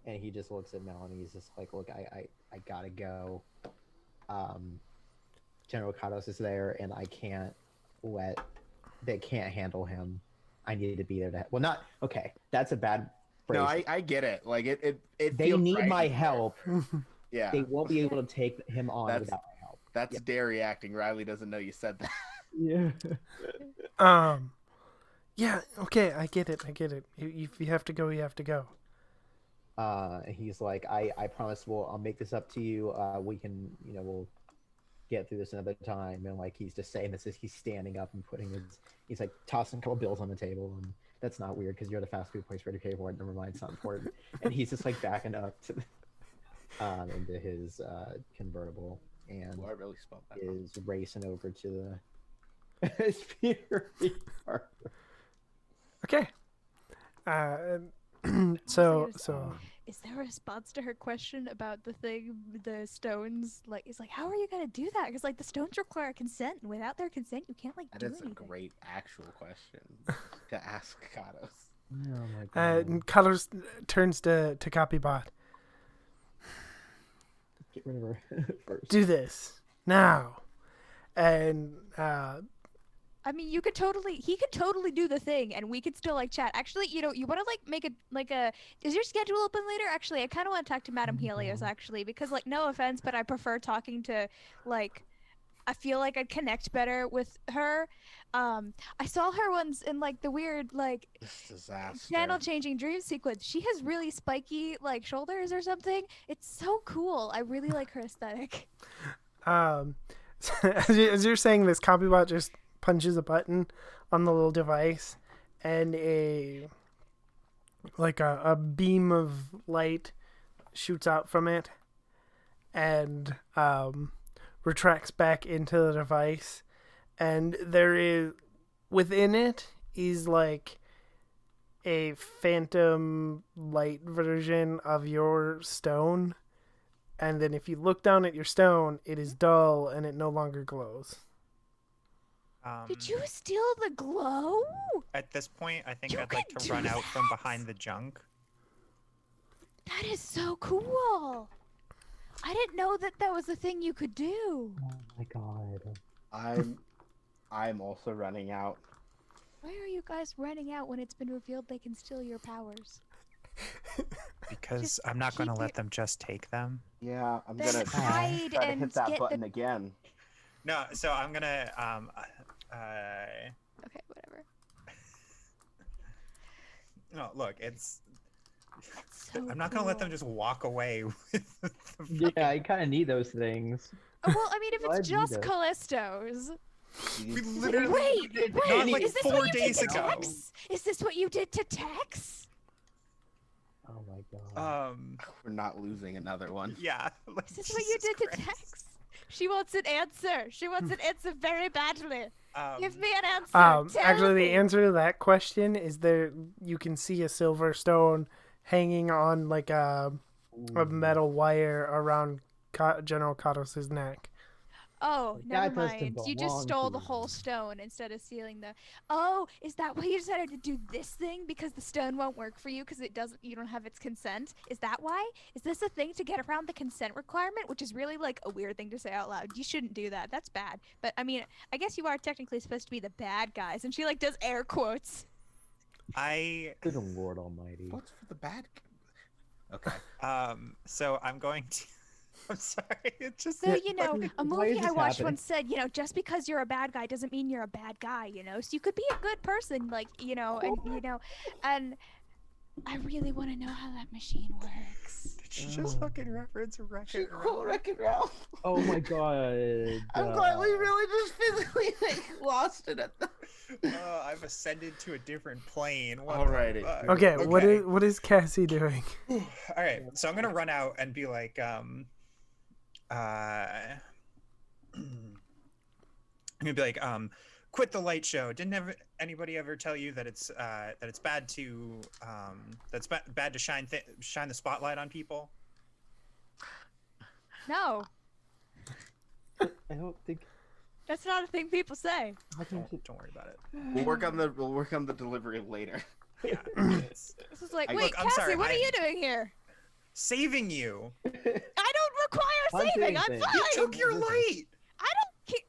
And he just looks at Melanie. He's just like, "Look, I gotta go. General Kados is there, and I can't let. They can't handle him. I need to be there to. Well, not okay. That's a bad phrase.
no, I get it. Like it
They
feels
need
right.
my help.
Yeah,
They won't be able to take him on
That's-
without my help.
that's
Yeah.
dairy acting. Riley doesn't know you said that.
Yeah.
Yeah, okay, I get it. If you have to go, you have to go.
He's like, I promise I'll make this up to you. We can, we'll get through this another time. And like, he's just saying this as he's standing up and he's like tossing a couple bills on the table. And that's not weird because you're at a fast food place ready to pay for it. Never mind, it's not important. And he's just like backing up to into his convertible and
Well, I really spelled that wrong.
is racing over to the Peter Parker.
Okay. So
Is there a response to her question about the stones? Like, it's like, how are you gonna do that? Because like the stones require consent, and without their consent, you can't like
That
do
is a
anything.
great actual question to ask Kados.
Oh my god.
and Colors turns to Copybot.
Get rid of her first.
Do this now. And
I mean, he could totally do the thing, and we could still like chat. Actually, you want to like make a. Is your schedule open later? Actually, I kind of want to talk to Madame Helios actually, because like, no offense, but I prefer talking to like. I feel like I'd connect better with her. I saw her once in like the weird like
This disaster.
channel changing dream sequence. She has really spiky like shoulders or something. It's so cool. I really like her aesthetic.
Um, as you're saying this, Copybot just punches a button on the little device, and a beam of light shoots out from it, and retracts back into the device, and within it is like a phantom light version of your stone, and then if you look down at your stone, it is dull and it no longer glows.
Did you steal the glow?
At this point, I think I'd like to run out from behind the junk.
That is so cool. I didn't know that was a thing you could do.
Oh my god.
I'm also running out.
Why are you guys running out when it's been revealed they can steal your powers?
Because
Just
I'm not going to
keep
let them just take them.
Yeah, I'm
Then
gonna
hide
try to
and
hit that
get
button
the...
again.
No, so I'm going to
Okay, whatever.
no, look, it's
So
I'm not going to let them
cool.
just walk away with the
Yeah, I kind of need those things.
Oh, well, I mean, if
Well,
it's
I'd need
just
those.
Callisto's.
We
Wait,
literally not like
is this
4
what you
days
did to
ago.
Tex? Is this what you did to Tex?
Oh my god.
We're not losing another one.
Yeah. Like,
Is this what you
Jesus
did to
Christ.
Tex? She wants an answer. She wants an answer very badly. Give me an answer. Tell
Actually,
me.
the answer to that question is you can see a silver stone hanging on like a metal wire around General Katos's neck.
Oh,
That
never
doesn't
mind. You just
belong
stole
to
the whole
him.
stone instead of stealing the... Oh, is that why you decided to do this thing? Because the stone won't work for you because you don't have its consent? Is that why? Is this a thing to get around the consent requirement? Which is really like a weird thing to say out loud. You shouldn't do that. That's bad. But I mean, I guess you are technically supposed to be the bad guys. And she like does air quotes.
Good Lord Almighty.
What's for the bad? Okay.
So I'm going to I'm sorry. It just
So, you know, a
Why is
movie I
this
watched
happening?
once said, you know, just because you're a bad guy doesn't mean you're a bad guy, you know? So you could be a good person, like, and I really want to know how that machine works.
Did you just fucking reference Wreck-It
Cool, Wreck-It Ralph.
Oh my god.
I'm glad we really just physically lost it at the.
I've ascended to a different plane. What
Alrighty.
the fuck?
Okay, what is Cassie doing?
All right, so I'm gonna run out and be like, I'm gonna be like, quit the light show. Didn't anybody ever tell you that it's bad to bad to shine the spotlight on people?
No,
I don't think.
that's not a thing people say.
Don't worry about it.
We'll work on the delivery later.
Yeah,
This is like, wait,
look, I'm
Cassie,
sorry,
what are you doing here?
saving you.
I don't require
I'm
saving.
doing
I'm
things.
fine.
You took your light.
I don't care.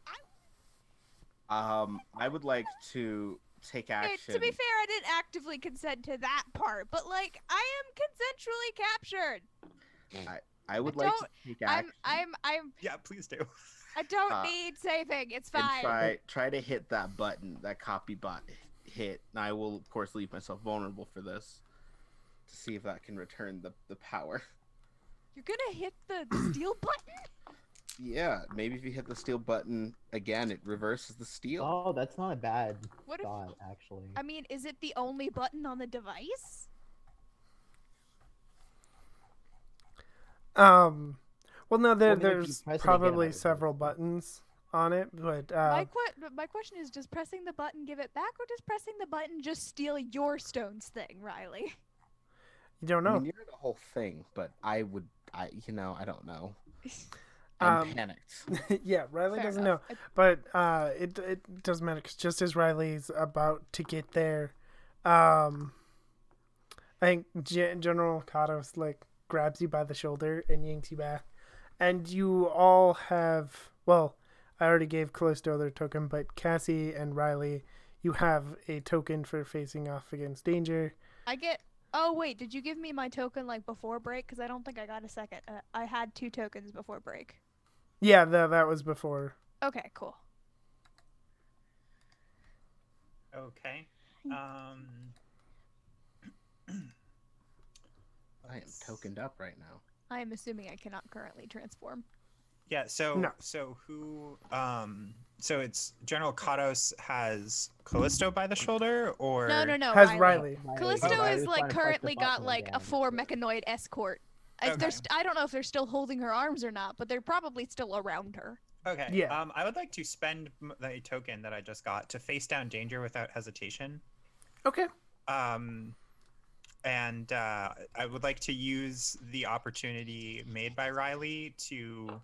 I would like to take action.
To be fair, I didn't actively consent to that part, but like, I am consensually captured.
I would
I
like to take action.
I'm.
Yeah, please do.
I don't need saving. It's
and
fine.
try to hit that button that copy bot hit. And I will of course leave myself vulnerable for this to see if that can return the power.
You're gonna hit the steel button?
Yeah, maybe if you hit the steel button again, it reverses the steel.
Oh, that's not a bad
What if?
thought, actually.
I mean, is it the only button on the device?
Well, no,
Well, I mean, if you
there's
press it again, it
probably
might
several
reverse it.
buttons on it, but
My question is, does pressing the button give it back, or does pressing the button just steal your stones thing, Riley?
you don't
I
know.
mean, you're the whole thing, but I don't know. I'm panicked.
Yeah, Riley
Fair
doesn't
enough.
know, but it doesn't matter 'cause just as Riley's about to get there, I think General Katos like grabs you by the shoulder and yanks you back, and you all have. Well, I already gave Callisto their token, but Cassie and Riley, you have a token for facing off against danger.
I get. Oh wait, did you give me my token like before break? Because I don't think I got a second. I had 2 tokens before break.
Yeah, that was before.
Okay, cool.
Okay.
I am tokened up right now.
I am assuming I cannot currently transform.
Yeah, so
No.
so who so it's General Kados has Callisto by the shoulder, or
No,
Has
Riley.
Riley.
Callisto
Okay.
is like currently got like a
form.
4 mechanoid escort.
Okay.
I don't know if they're still holding her arms or not, but they're probably still around her.
Okay.
Yeah.
I would like to spend the token that I just got to face down danger without hesitation.
Okay.
And I would like to use the opportunity made by Riley to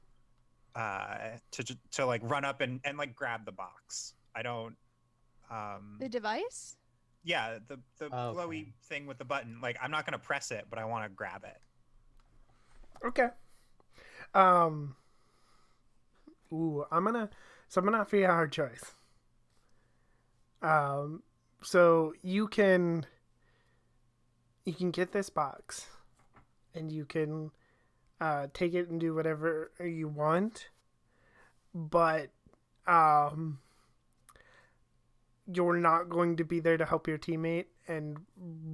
like run up and like grab the box. I don't
The device?
yeah, the
Okay.
glowy thing with the button. Like, I'm not gonna press it, but I want to grab it.
Okay. Ooh, I'm gonna offer you a hard choice. So you can get this box, and you can take it and do whatever you want, but you're not going to be there to help your teammate, and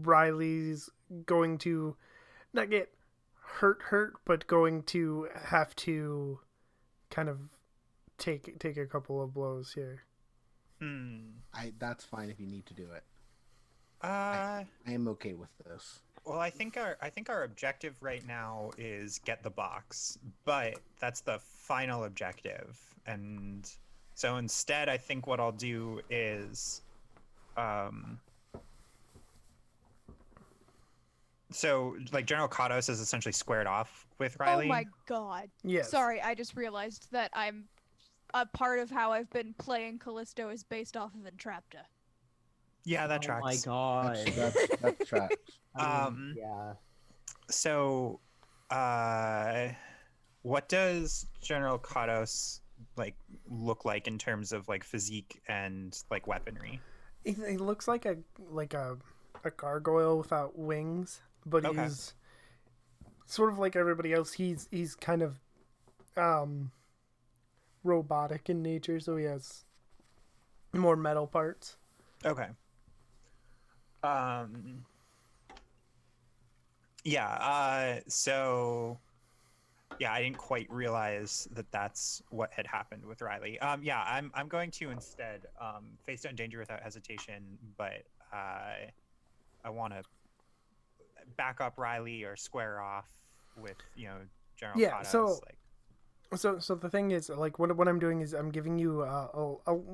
Riley's going to not get hurt, but going to have to kind of take a couple of blows here.
That's fine if you need to do it.
I
I am okay with this.
Well, I think our objective right now is get the box, but that's the final objective. And so instead, I think what I'll do is, so like General Kados is essentially squared off with Riley.
Oh my god.
Yes.
Sorry, I just realized that a part of how I've been playing Callisto is based off of Entrapta.
Yeah, that
Oh
tracks.
my god.
That's tracks.
Yeah.
So, what does General Kados like look like in terms of like physique and like weaponry?
He looks like a gargoyle without wings, but
Okay.
he's sort of like everybody else. He's kind of robotic in nature, so he has more metal parts.
Okay. Yeah. So. Yeah, I didn't quite realize that that's what had happened with Riley. Yeah, I'm going to instead face down danger without hesitation, but I want to back up Riley or square off with General
Yeah,
Kados.
So the thing is, like, what I'm doing is I'm giving you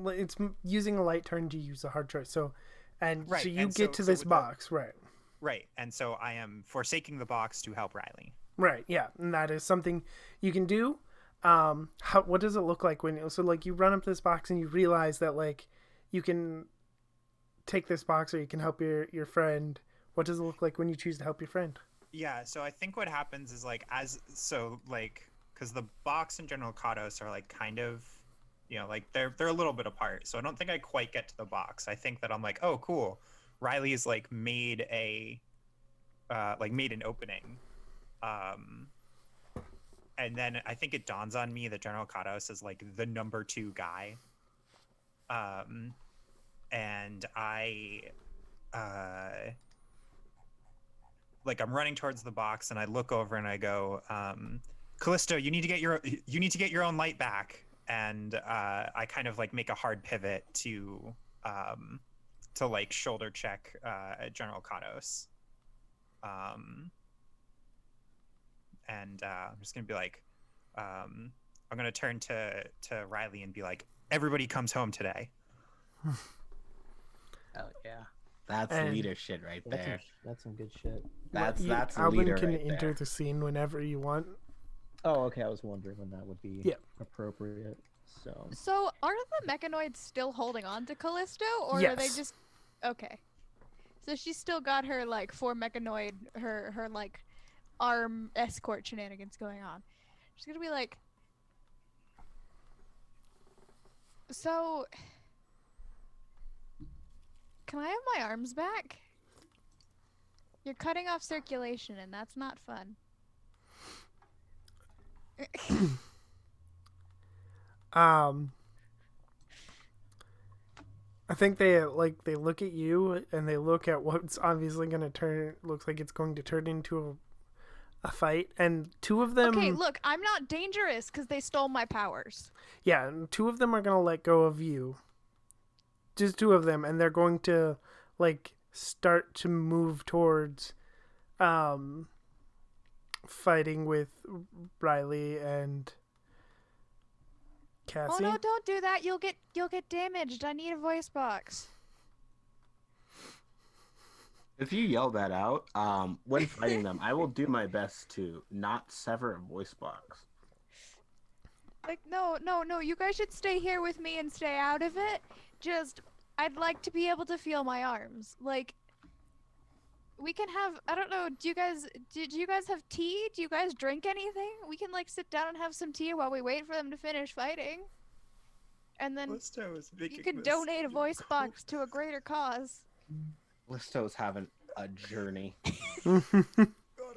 it's using a light turn to use a hard choice. So you
and
get to this box, right?
Right, and so I am forsaking the box to help Riley.
Right, yeah, and that is something you can do. What does it look like when you run up to this box and you realize that like you can take this box or you can help your friend? What does it look like when you choose to help your friend?
Yeah, so I think what happens is because the box and General Kados are like kind of, like they're a little bit apart. So I don't think I quite get to the box. I think that I'm like, oh cool, Riley's like made an opening. And then I think it dawns on me that General Kados is like the number 2 guy. And I'm running towards the box and I look over and I go, Callisto, you need to get your own light back. And I kind of like make a hard pivot to like shoulder check General Kados. And I'm just gonna be like, I'm gonna turn to Riley and be like, everybody comes home today.
Oh yeah, that's leadership right there.
That's some good shit.
That's
Alvin
leader
can
right
enter
there.
the scene whenever you want.
Oh, okay. I was wondering when that would be appropriate.
So are the mechanoids still holding on to Callisto, or are they
Yes.
just okay? So she's still got her like 4 mechanoid, her like arm escort shenanigans going on. She's gonna be like, so can I have my arms back? You're cutting off circulation and that's not fun.
I think they look at you and they look at what's obviously going to looks like it's going to turn into a fight, and two of them.
Okay, look, I'm not dangerous because they stole my powers.
Yeah, and two of them are gonna let go of you. Just two of them, and they're going to like start to move towards fighting with Riley and Cassie.
Oh no, don't do that. You'll get damaged. I need a voice box.
If you yell that out, when fighting them, I will do my best to not sever a voice box.
Like, no, you guys should stay here with me and stay out of it. Just, I'd like to be able to feel my arms. Like, we can have, I don't know, do you guys have tea? Do you guys drink anything? We can, like, sit down and have some tea while we wait for them to finish fighting. And then you can donate a voice box to a greater cause.
Callisto's having a journey.
God,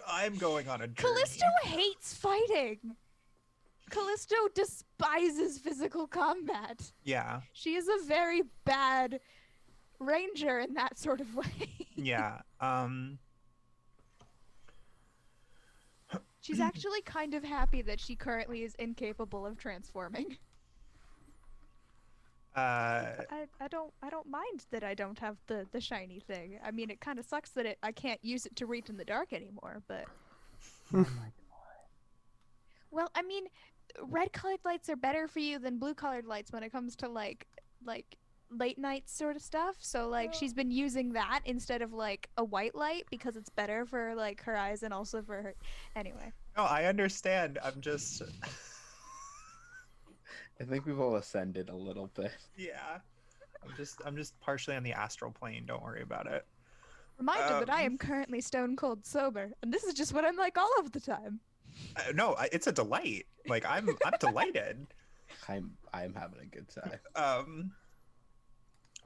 I'm going on a journey.
Callisto hates fighting. Callisto despises physical combat.
Yeah.
She is a very bad ranger in that sort of way.
Yeah.
She's actually kind of happy that she currently is incapable of transforming. I don't mind that I don't have the shiny thing. I mean, it kind of sucks that I can't use it to reach in the dark anymore, but
Oh my god.
well, I mean, red colored lights are better for you than blue colored lights when it comes to like late night sort of stuff. So like she's been using that instead of like a white light because it's better for like her eyes and also for her anyway.
No, I understand. I'm just
I think we've all ascended a little bit.
yeah. I'm just partially on the astral plane. Don't worry about it.
Reminder that I am currently stone cold sober, and this is just what I'm like all of the time.
No, it's a delight. Like I'm delighted.
I'm having a good time.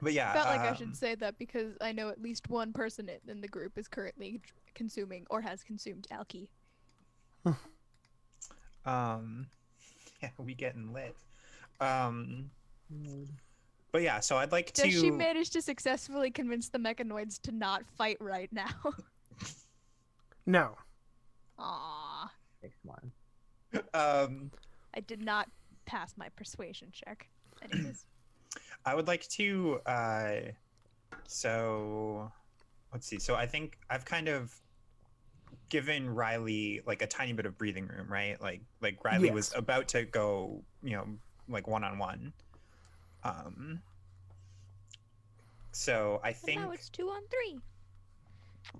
But yeah.
Felt like I should say that because I know at least one person in the group is currently consuming or has consumed alky.
Yeah, we getting lit. But yeah, so I'd like to.
Does she manage to successfully convince the mechanoids to not fight right now?
No.
Aww.
Next one.
I did not pass my persuasion check. Anyways.
I would like to. So, let's see. So I think I've kind of given Riley like a tiny bit of breathing room, right? Like Riley
Yes.
was about to go, like one-on-one. So I think.
Now it's 2-on-3.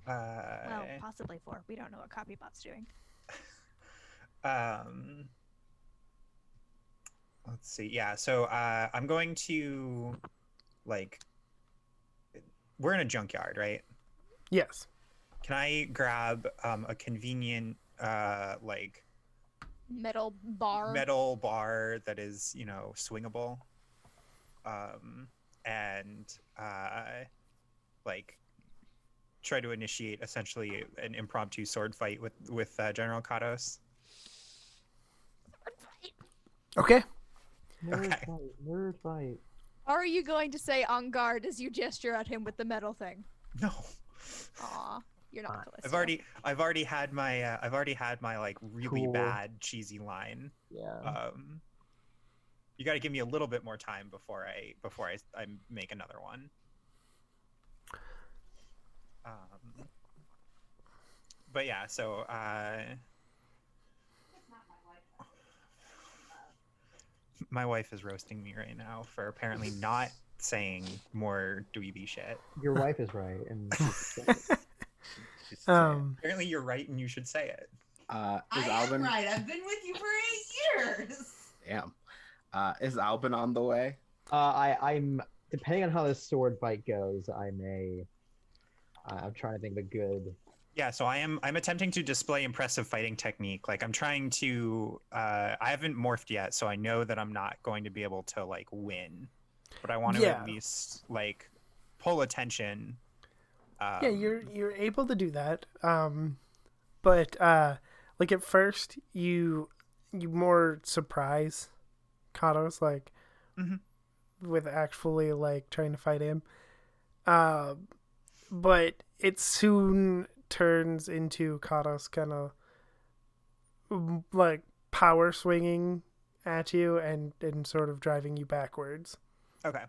Uh,
Well, possibly 4. We don't know what Copybot's doing.
Let's see. Yeah. So I'm going to, like, we're in a junkyard, right?
Yes.
Can I grab a convenient like
Metal bar.
metal bar that is, swingable, and like try to initiate essentially an impromptu sword fight with General Katos?
Okay.
Nerd fight.
Are you going to say on guard as you gesture at him with the metal thing?
No.
Aw, you're not Callisto.
I've already had my like really
Cool.
bad cheesy line.
Yeah.
You got to give me a little bit more time before I make another one. But yeah, so my wife is roasting me right now for apparently not saying more dweeby shit.
Your wife is right, and
She's saying,
Apparently you're right and you should say it.
is
I
Albin
am right. I've been with you for 8 years.
Damn. Is Albin on the way?
I'm depending on how this sword fight goes. I'm trying to think of a good.
Yeah, so I'm attempting to display impressive fighting technique. Like I'm trying to I haven't morphed yet, so I know that I'm not going to be able to like win. But I want to
Yeah.
at least like pull attention.
Yeah, you're able to do that. But like at first you more surprise Katos like
Mhm.
with actually like trying to fight him. But it soon turns into Katos kind of like power swinging at you and sort of driving you backwards.
Okay.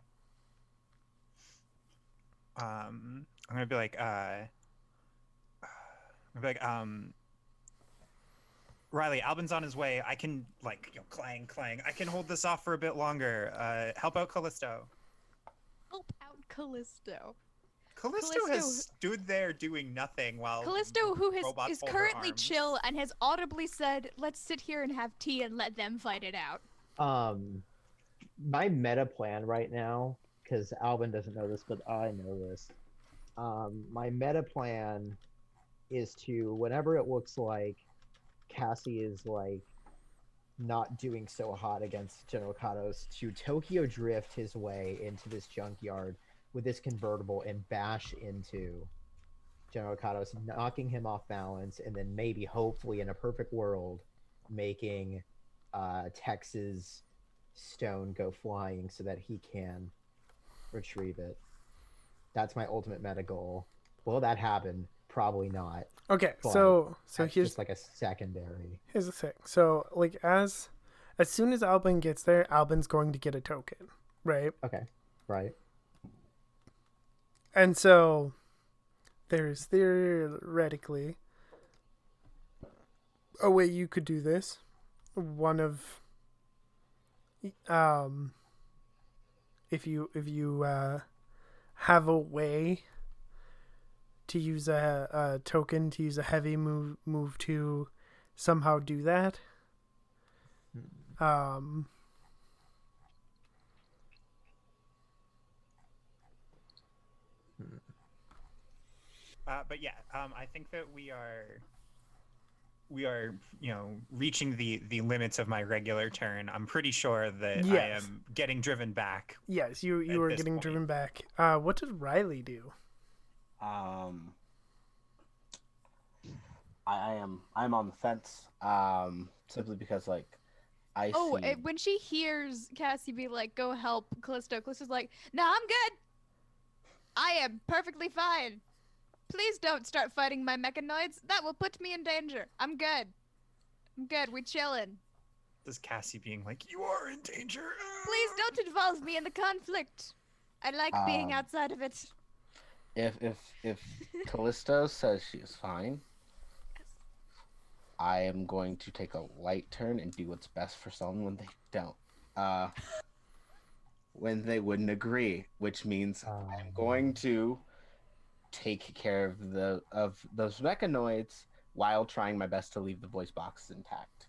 I'm gonna be like, Riley, Albin's on his way. I can clang. I can hold this off for a bit longer. Help out Callisto.
Help out Callisto.
Callisto has stood there doing nothing while
Callisto, who
robots
is
hold her
currently
arms.
chill and has audibly said, "Let's sit here and have tea and let them fight it out."
My meta plan right now, because Albin doesn't know this, but I know this. My meta plan is to, whenever it looks like Cassie is like not doing so hot against General Katos, to Tokyo drift his way into this junkyard with this convertible and bash into General Katos, knocking him off balance, and then maybe, hopefully, in a perfect world, making Tex's stone go flying so that he can retrieve it. That's my ultimate meta goal. Will that happen? Probably not.
Okay, so here's
just like a secondary.
Here's the thing. So like as soon as Albin gets there, Albin's going to get a token, right?
Okay, right.
And so there's theoretically a way you could do this. One of if you have a way to use a token, to use a heavy move to somehow do that.
But yeah, I think that we are, reaching the limits of my regular turn. I'm pretty sure that
Yes.
I am getting driven back.
Yes, you are getting driven back. What did Riley do?
I'm on the fence. Simply because I see.
When she hears Cassie be like, "Go help Callisto," Callisto's like, "No, I'm good. I am perfectly fine. Please don't start fighting my mechanoids. That will put me in danger. I'm good. We chillin'.
This Cassie being like, "You are in danger.
Please don't involve me in the conflict. I like being outside of it."
If Callisto says she is fine, I am going to take a light turn and do what's best for someone when they don't. When they wouldn't agree, which means I'm going to take care of those mechanoids while trying my best to leave the voice boxes intact.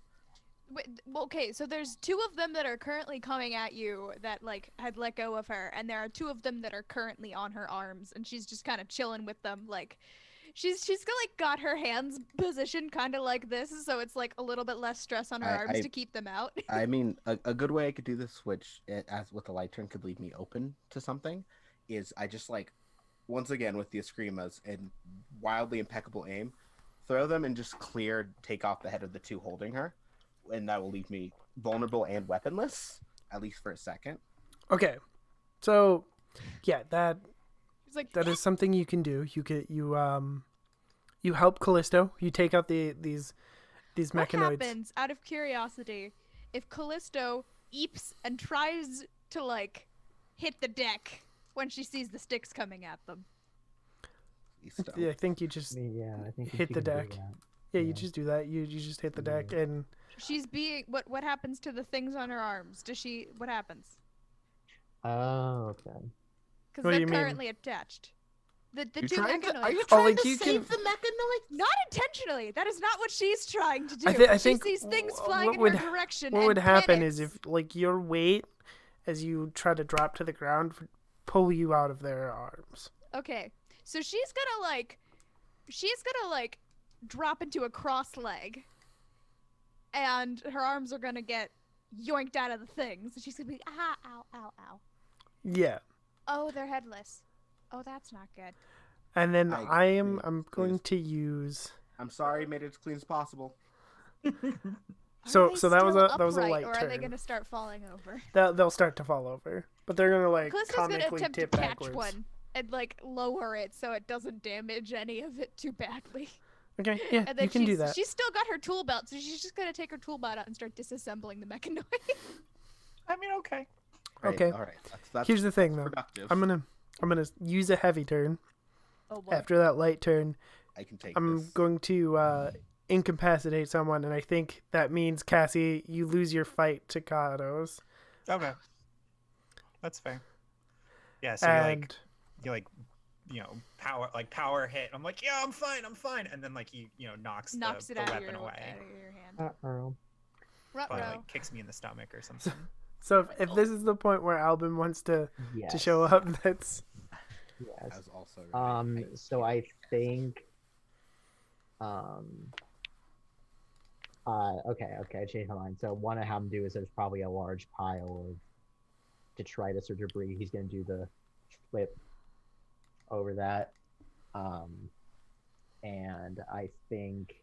Okay, so there's two of them that are currently coming at you that had let go of her, and there are two of them that are currently on her arms, and she's just kind of chilling with them. She's got her hands positioned kind of like this, so it's a little bit less stress on her arms to keep them out.
I mean, a good way I could do this, which as with a light turn could leave me open to something, is I just once again with the Escrimas and wildly impeccable aim, throw them and just take off the head of the two holding her, and that will leave me vulnerable and weaponless, at least for a second.
Okay, so yeah, that is something you can do. You help Callisto. You take out these mechanoids.
What happens, out of curiosity, if Callisto eeps and tries to hit the deck when she sees the sticks coming at them?
Yeah, I think you just hit the deck. Yeah, you just do that. You just hit the deck, and
she's being what happens to the things on her arms? What happens?
Oh, okay.
Because they're currently attached. The two mechanoids.
Are you trying to save the mechanoids?
Not intentionally. That is not what she's trying to do.
I think
she sees things flying in her direction.
What would happen is if your weight, as you try to drop to the ground, would pull you out of their arms.
Okay, so she's gonna drop into a cross leg, and her arms are gonna get yoinked out of the things. And she's gonna be ow.
Yeah.
Oh, they're headless. Oh, that's not good.
And then I'm going to use.
I'm sorry, made it as clean as possible.
So that was a light
turn. Or are they gonna start falling over?
They'll start to fall over, but they're gonna
Callisto's
comically
gonna attempt
tip
to catch
backwards.
one and lower it so it doesn't damage any of it too badly.
Okay, yeah,
And then
you can do that.
She's still got her tool belt, so she's just gonna take her tool belt out and start disassembling the mechanoid.
I mean, okay.
Right,
Okay.
All right. That's
Here's the thing, though.
productive.
I'm gonna use a heavy turn.
Oh boy.
After that light turn,
I can take
I'm
this.
going to incapacitate someone, and I think that means, Cassie, you lose your fight to Kados.
Okay. That's fair. Yeah, so
And
power hit. I'm like, yeah, I'm fine. And then like he, knocks
it
the
out of
weapon
your
away.
hand.
Uh-oh.
But
Ruh-roh.
like kicks me in the stomach or something.
so if this is the point where Albin wants to show up, that's...
Yes.
As also
So I think okay, I changed my mind. So what I have him do is there's probably a large pile of detritus or debris. He's gonna do the flip over that. And I think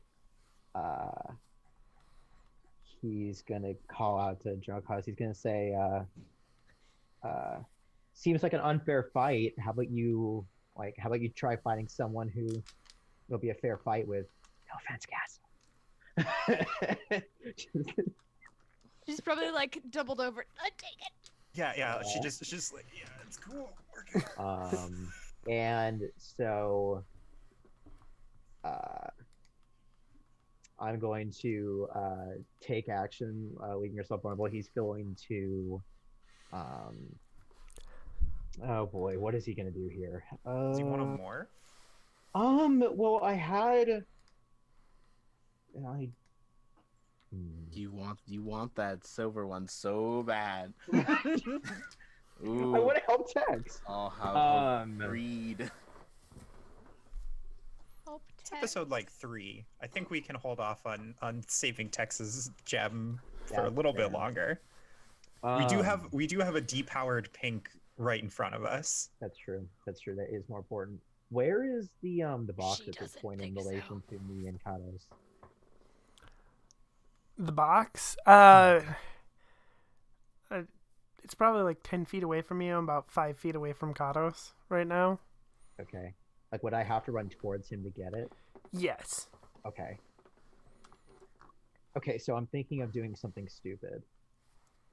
he's gonna call out to Drunkhus. He's gonna say, seems like an unfair fight. How about you try finding someone who will be a fair fight with? No offense, Cass.
She's probably like doubled over. Take it.
Yeah. She's just like, yeah, it's cool. We're good.
And so I'm going to take action, leaving yourself vulnerable. He's going to oh boy, what is he gonna do here?
Does he want him more?
Well,
You want that silver one so bad. Ooh.
I want to help Tex.
Oh, how greed.
It's episode like 3. I think we can hold off on saving Tex's gem for a little bit longer. We do have a depowered pink right in front of us.
That's true. That is more important. Where is the box
She
at this
doesn't
point in
think
relation
so.
to me and Katos?
The box? It's probably like 10 feet away from you. I'm about 5 feet away from Kados right now.
Okay. Like, would I have to run towards him to get it?
Yes.
Okay. Okay, so I'm thinking of doing something stupid.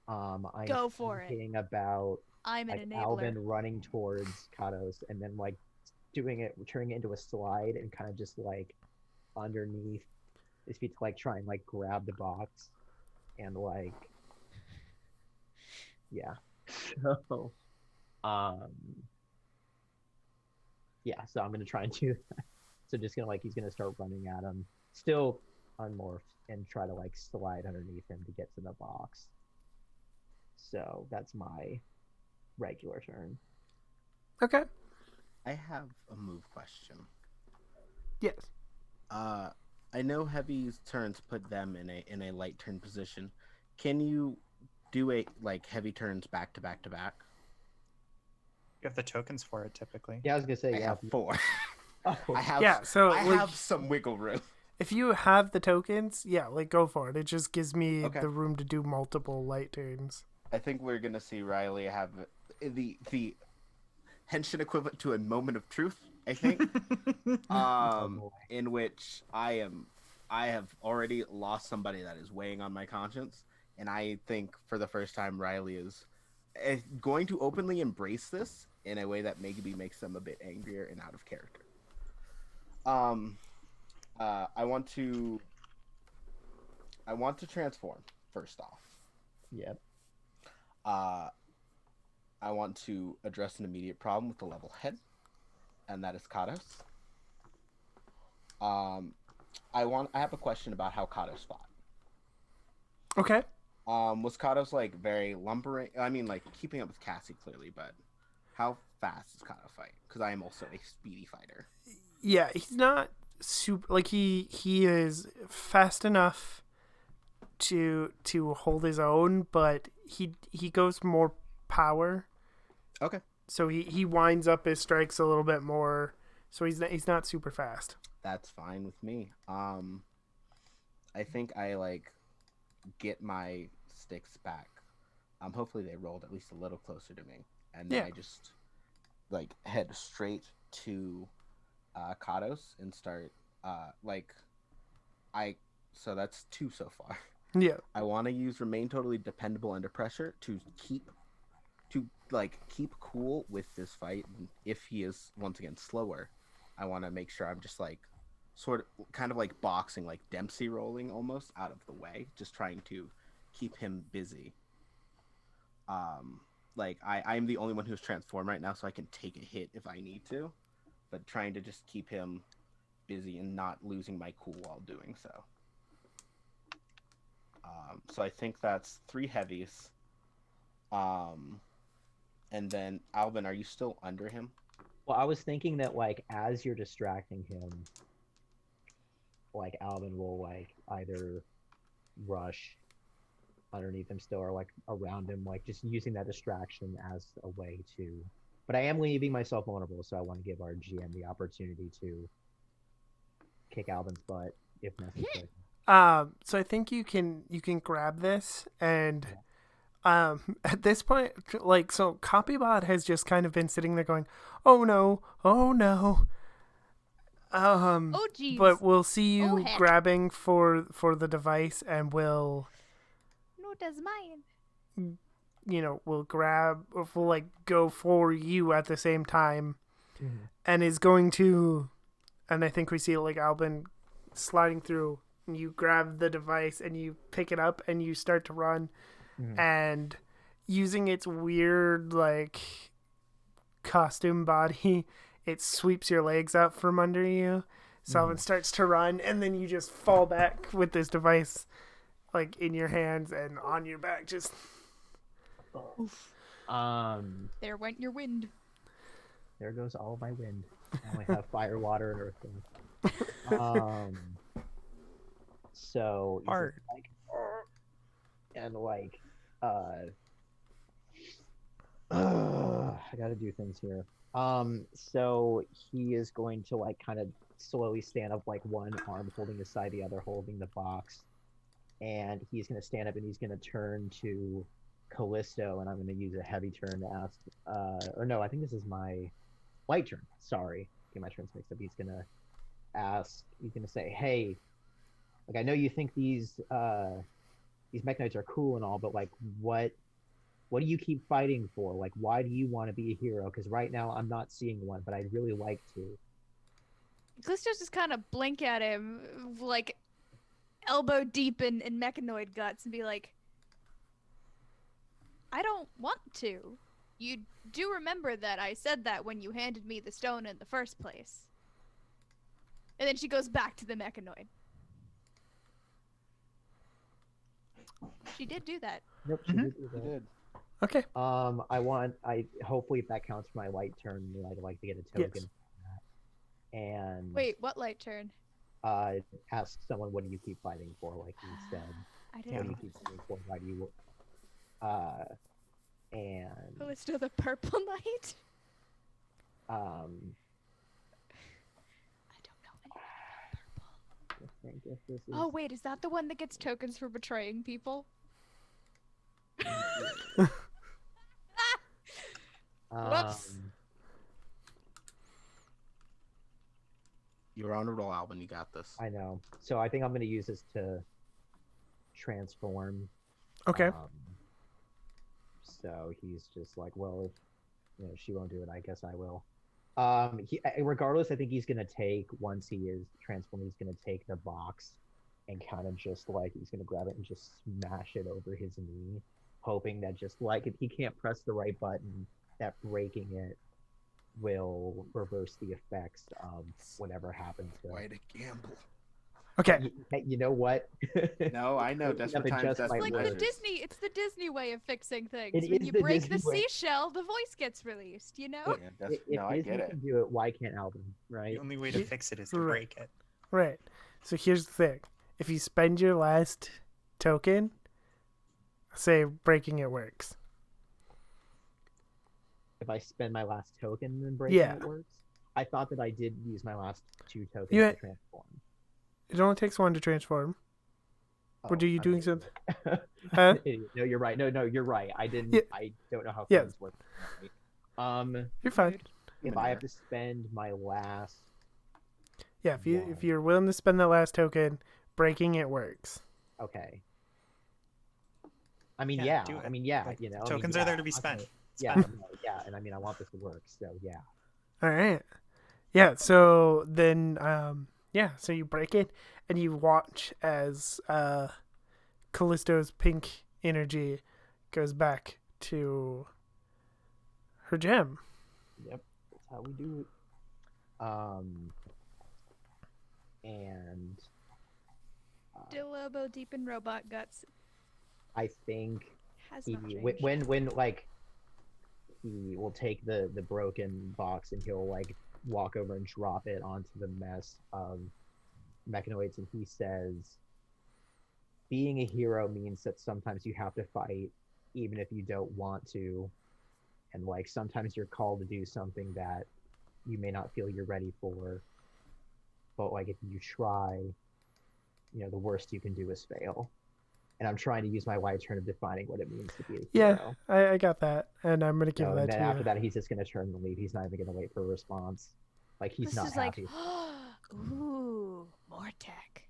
I'm
Go for it.
thinking about
I'm an
like
enabler.
Alvin running towards Katos and then like turning it into a slide and kind of just like underneath his feet to like try and like grab the box and like yeah. So yeah, so I'm gonna try and do that. So just gonna like he's gonna start running at him, still unmorphed, and try to like slide underneath him to get to the box. So that's my regular turn.
Okay.
I have a move question.
Yes.
I know Heavy's turns put them in a light turn position. Can you do a like Heavy turns back to back to back?
You have the tokens for it typically.
Yeah, I was gonna say
I have 4.
Oh.
I have
I
have some wiggle room.
If you have the tokens, like go for it. It just gives me
Okay.
the room to do multiple light turns.
I think we're gonna see Riley have the henshin equivalent to a moment of truth. I think, in which I have already lost somebody that is weighing on my conscience, and I think for the first time Riley is going to openly embrace this in a way that maybe makes them a bit angrier and out of character. I want to transform first off.
Yep.
I want to address an immediate problem with the level head, and that is Kados. I have a question about how Kados fought.
Okay.
Was Kados like very lumbering? I mean, like keeping up with Cassie clearly, but how fast does Kados fight? Because I am also a speedy fighter.
Yeah, he's not super. Like he is fast enough to hold his own, but he goes more power.
Okay.
So he winds up his strikes a little bit more. So he's not super fast.
That's fine with me. I think I like get my sticks back. Hopefully they rolled at least a little closer to me, and then I just like head straight to Kados and start like I so that's 2 so far.
Yeah.
I want to use remain totally dependable under pressure to keep cool with this fight. If he is once again slower, I want to make sure I'm just like sort of kind of like boxing, like Dempsey rolling almost out of the way, just trying to keep him busy. Like I'm the only one who's transformed right now, so I can take a hit if I need to, but trying to just keep him busy and not losing my cool while doing so. So I think that's 3 heavies. And then Alvin, are you still under him?
Well, I was thinking that like as you're distracting him, like Alvin will like either rush underneath him still or like around him, like just using that distraction as a way to. But I am leaving myself vulnerable, so I want to give our GM the opportunity to kick Alvin's butt if necessary.
So I think you can grab this and at this point, like, so Copybot has just kind of been sitting there going, oh no, oh no.
Oh geez.
But we'll see you
heck.
grabbing for the device, and we'll,
No, that's mine.
We'll grab, or we'll like go for you at the same time,
Mm-hmm.
and is going to, and I think we see like Albin sliding through, and you grab the device and you pick it up and you start to run.
Mm-hmm.
And using its weird, like, costume body, it sweeps your legs up from under you. Salvin starts to run, and then you just fall back with this device, like, in your hands and on your back. Just.
Oof. There went your wind.
There goes all my wind. I only have fire, water, and earth. So.
Art.
And like. I gotta do things here. So he is going to like kind of slowly stand up, like one arm holding his side, the other holding the box, and he's gonna stand up and he's gonna turn to Callisto, and I'm gonna use a heavy turn to ask. Or no, I think this is my light turn. Sorry, get my turns mixed up. He's gonna ask. He's gonna say, "Hey, like I know you think these Mech Knights are cool and all, but like what do you keep fighting for? Like why do you want to be a hero? Because right now I'm not seeing one, but I'd really like to."
Callisto's just kind of blink at him, like elbow deep in mechanoid guts, and be like, I don't want to. You do remember that I said that when you handed me the stone in the first place. And then she goes back to the mechanoid. She did do that.
Nope, she did do that.
Good.
Okay.
I hopefully if that counts for my light turn, I'd like to get a token
Yes.
from that. And
Wait, what light turn?
ask someone, what do you keep fighting for? Like you said,
I
what
didn't
do you
know.
keep fighting for? Why do you and
Callisto the purple knight?
I
I don't know anything about purple.
think if this is
Oh wait, is that the one that gets tokens for betraying people? Whoops.
You're on a roll, Alvin. You got this.
I know. So I think I'm going to use this to transform.
Okay.
So he's just like, well, if she won't do it, I guess I will. Regardless, I think he's going to take, once he is transformed, he's going to take the box and kind of just like, he's going to grab it and just smash it over his knee, hoping that just like, if he can't press the right button, that breaking it will reverse the effects of whatever happens to
Quite a gamble.
Okay.
You know what?
No, I know. Desperate times,
Just
desperate
Like
measures.
it's the Disney way of fixing things.
It
When
is
you
the
break the
Disney way.
seashell, the voice gets released, you know?
Yeah,
If
no, I
Disney
get it.
can do it, why can't Alvin? Right?
The only way to fix it is to
Right.
break it.
Right. So here's the thing. If you spend your last token, say breaking it works.
If I spend my last token and breaking
Yeah.
it works? I thought that I did use my last 2 tokens
You
to
had-
transform.
It only takes one to transform.
Oh,
What are you
I'm
doing
an
something?
idiot.
Huh?
Idiot. No, you're right. No, you're right. I didn't.
Yeah.
I don't know how
Yeah.
things work.
You're fine.
If I have to spend my last
Yeah, if
Why?
you're willing to spend that last token, breaking it works.
Okay. I mean,
Yeah,
yeah.
do it.
I mean, yeah.
Like,
you know,
tokens
I
are
mean,
there
yeah,
to be spent.
okay. Yeah,
Spend
no, yeah, and I mean, I want this to work, so yeah.
All right. Yeah. So then, so you break it, and you watch as Callisto's pink energy goes back to her gem.
Yep, that's how we do it. And
Still elbow deep in robot guts.
I think
Has
he
not changed.
when like he will take the broken box and he'll like walk over and drop it onto the mess of mechanoids, and he says, being a hero means that sometimes you have to fight even if you don't want to, and like sometimes you're called to do something that you may not feel you're ready for, but like if you try, you know, the worst you can do is fail. And I'm trying to use my light turn of defining what it means to be a hero.
I got that, and I'm gonna give
And
that
then
to
after
you.
that, he's just gonna turn and leave. He's not even gonna wait for a response. Like he's
This
not
is
happy.
like, ooh, more tech.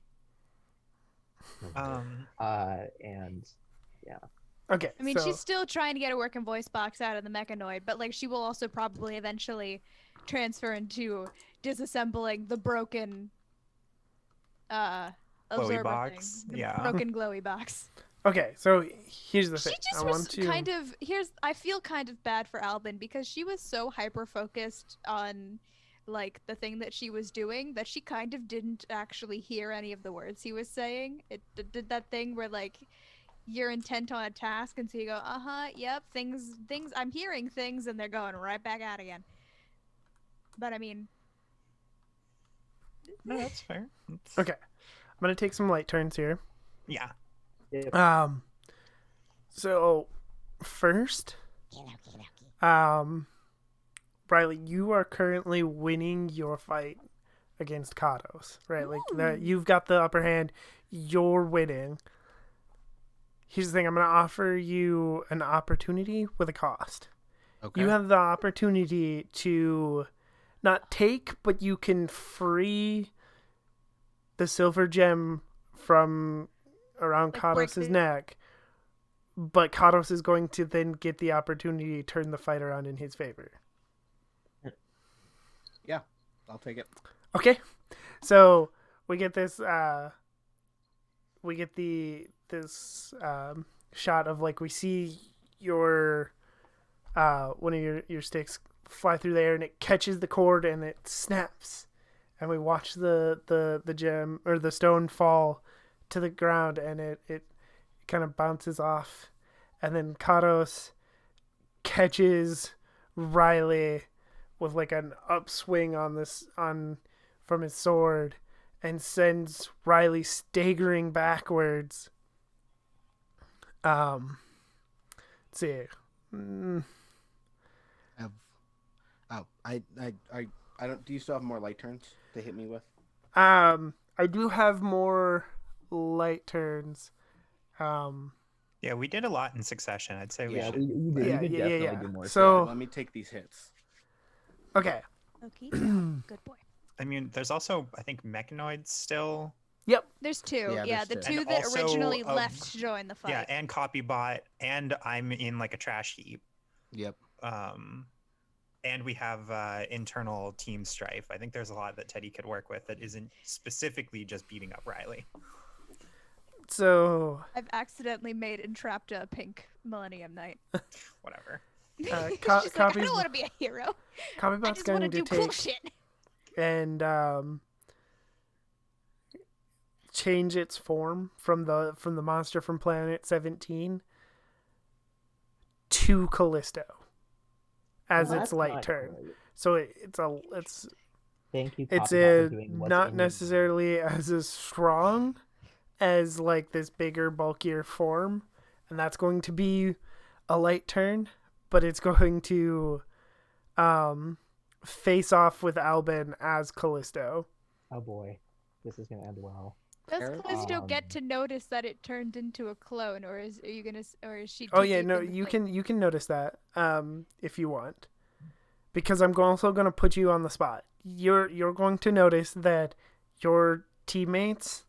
And yeah.
Okay.
I mean,
so,
she's still trying to get a working voice box out of the mechanoid, but like she will also probably eventually transfer into disassembling the broken absorber
box,
thing. The
yeah.
broken glowy box.
okay. So here's the
She
thing.
just
I
was
want to
kind of I feel kind of bad for Albin because she was so hyper focused on like the thing that she was doing that she kind of didn't actually hear any of the words he was saying. It did that thing where like you're intent on a task and so you go, yep, things I'm hearing things and they're going right back out again. But I mean,
No, that's fair.
Okay. I'm gonna take some light turns here.
Yeah.
So first, Riley, you are currently winning your fight against Katos, right? Like you've got the upper hand. You're winning. Here's the thing. I'm gonna offer you an opportunity with a cost.
Okay.
You have the opportunity to not take, but you can free the silver gem from around
Like, break
Katos'
the-
neck, but Katos is going to then get the opportunity to turn the fight around in his favor.
Yeah, I'll take it.
Okay, so we get this. This shot of like we see your one of your sticks fly through the air and it catches the cord and it snaps, and we watch the gem or the stone fall to the ground and it kind of bounces off, and then Katos catches Riley with like an upswing from his sword and sends Riley staggering backwards. Let's see.
I don't. Do you still have more light turns to hit me with?
I do have more light turns.
Yeah, we did a lot in succession. I'd say we
Yeah,
should.
You could definitely do more.
So
Let me take these hits.
okay.
Okay, good boy.
I mean, there's also, I think, mechanoids still.
Yep.
There's two.
Yeah,
Yeah,
there's
the
two.
two
And
that
also,
originally left to join the fight.
Yeah, and copybot, and I'm in like a trash heap.
Yep.
And we have internal team strife. I think there's a lot that Teddy could work with that isn't specifically just beating up Riley.
So
I've accidentally made entrapped a pink Millennium Knight.
Whatever.
She's like, I
copies-
don't want to be a hero. I
Copybot's
just want
going
to
to
do cool
take
shit.
and change its form from the monster from Planet 17 to Callisto as its light turn. So it's
Thank you.
it's
Copybot, for doing what's
not
in
necessarily as strong as like this bigger, bulkier form, and that's going to be a light turn, but it's going to face off with Albin as Callisto.
Oh boy, this is gonna end well.
Does
Eric?
Callisto get to notice that it turned into a clone, or is she?
Oh
too
yeah,
deep
no,
in the
you
fight?
can notice that if you want, because I'm also going to put you on the spot. you're going to notice that your teammates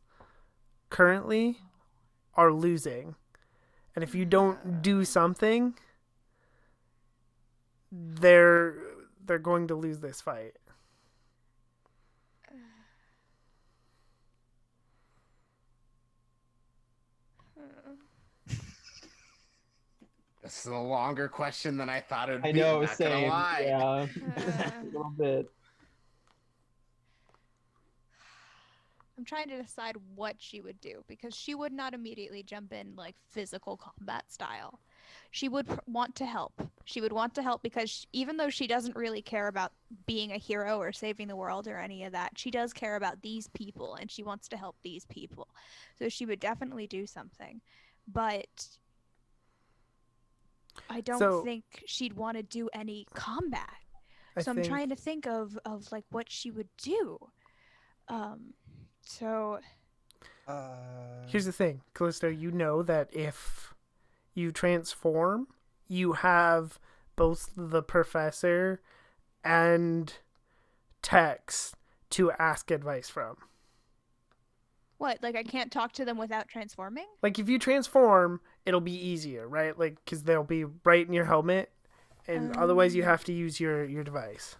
currently are losing. And if you don't do something, they're going to lose this fight.
This is a longer question than I thought it would
I
be.
know,
I'm not
same.
gonna lie.
Yeah, a little bit.
I'm trying to decide what she would do, because she would not immediately jump in like physical combat style. She would want to help. She would want to help because even though she doesn't really care about being a hero or saving the world or any of that, she does care about these people and she wants to help these people. So she would definitely do something. But I don't think she'd want to do any combat. I'm trying to think of like what she would do. So
here's the thing, Callisto, you know that if you transform, you have both the professor and Tex to ask advice from.
What? Like I can't talk to them without transforming?
Like if you transform, it'll be easier, right? Like because they'll be right in your helmet, and otherwise you have to use your device.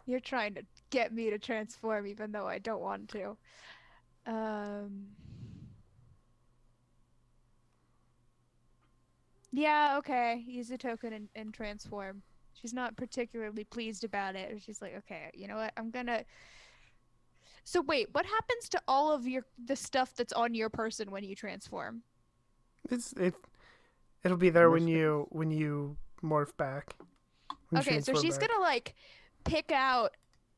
You're trying to get me to transform even though I don't want to. Yeah, okay. Use a token and transform. She's not particularly pleased about it. She's like, okay, you know what? I'm gonna... So wait, what happens to all of the stuff that's on your person when you transform?
It'll be there when you morph back.
Okay, so she's gonna like pick out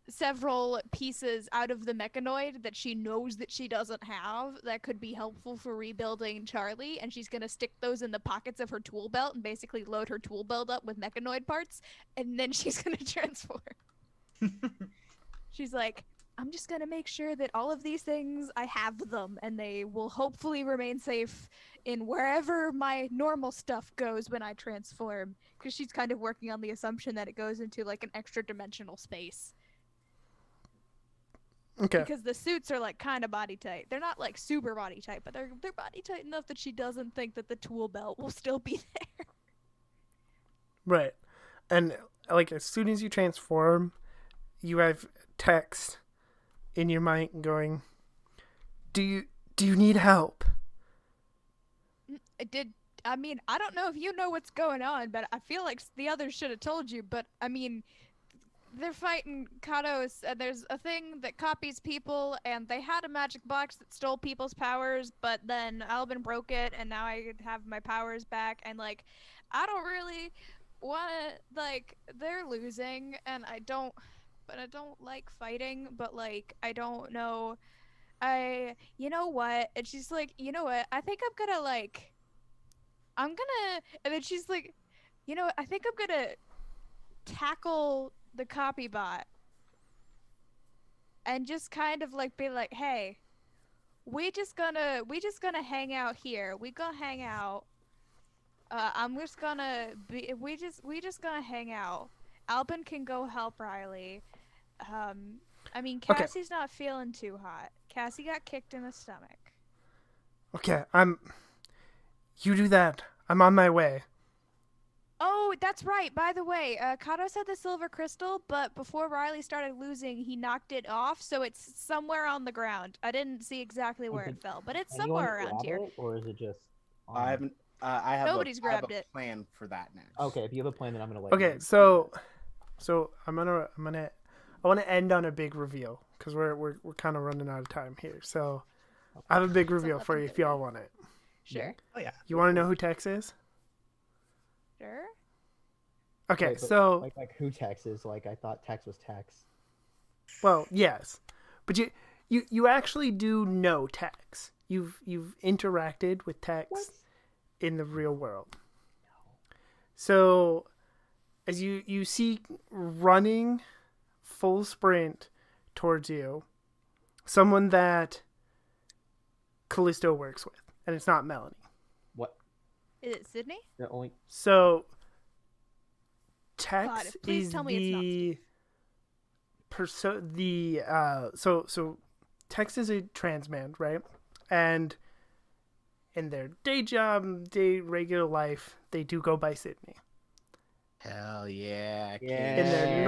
several pieces out of the mechanoid that she knows that she doesn't have that could be helpful for rebuilding Charlie, and she's gonna stick those in the pockets of her tool belt and basically load her tool belt up with mechanoid parts, and then she's gonna transform. She's like, I'm just gonna make sure that all of these things, I have them, and they will hopefully remain safe in wherever my normal stuff goes when I transform, because she's kind of working on the assumption that it goes into like an extra dimensional space.
Okay.
Because the suits are like kind of body tight. They're not like super body tight, but they're body tight enough that she doesn't think that the tool belt will still be there.
Right. And like as soon as you transform, you have text in your mind going, do you need help?
I mean, I don't know if you know what's going on, but I feel like the others should have told you, but I mean, they're fighting Kados, and there's a thing that copies people, and they had a magic box that stole people's powers, but then Albin broke it, and now I have my powers back, and like, I don't really want to, like, they're losing, and I don't like fighting, but like, I don't know, you know what, and she's like, you know what, I think I'm gonna, and then she's like, you know what, I think I'm gonna tackle the copy bot and just kind of like be like, hey, we just gonna hang out here. We gonna hang out. I'm just gonna be we just gonna hang out. Albin can go help Riley. I mean, Cassie's not feeling too hot. Cassie got kicked in the stomach.
Okay, you do that. I'm on my way.
Oh, that's right. By the way, Kados had the silver crystal, but before Riley started losing, he knocked it off, so it's somewhere on the ground. I didn't see exactly where it fell, but it's somewhere around here.
Or is it just?
I have
Nobody's grabbed
a
it.
plan for that next.
Okay, if you have a plan, then I'm gonna let.
Okay, so I want to end on a big reveal because we're kind of running out of time here. So I have a big reveal for you if y'all want it.
Sure.
Oh yeah.
You want to know who Tex is?
Sure.
Okay,
Wait,
so
like who Tex is? Like I thought Tex was Tex.
Well, yes, but you actually do know Tex. You've interacted with Tex in the real world. So as you see running full sprint towards you, someone that Callisto works with, and it's not Melanie.
What?
Is it Sydney?
The only
So
God,
Tex
please
is
tell me it's
not so Tex is a trans man, right? And in their regular life, they do go by Sydney.
Hell yeah.
Yeah.
In their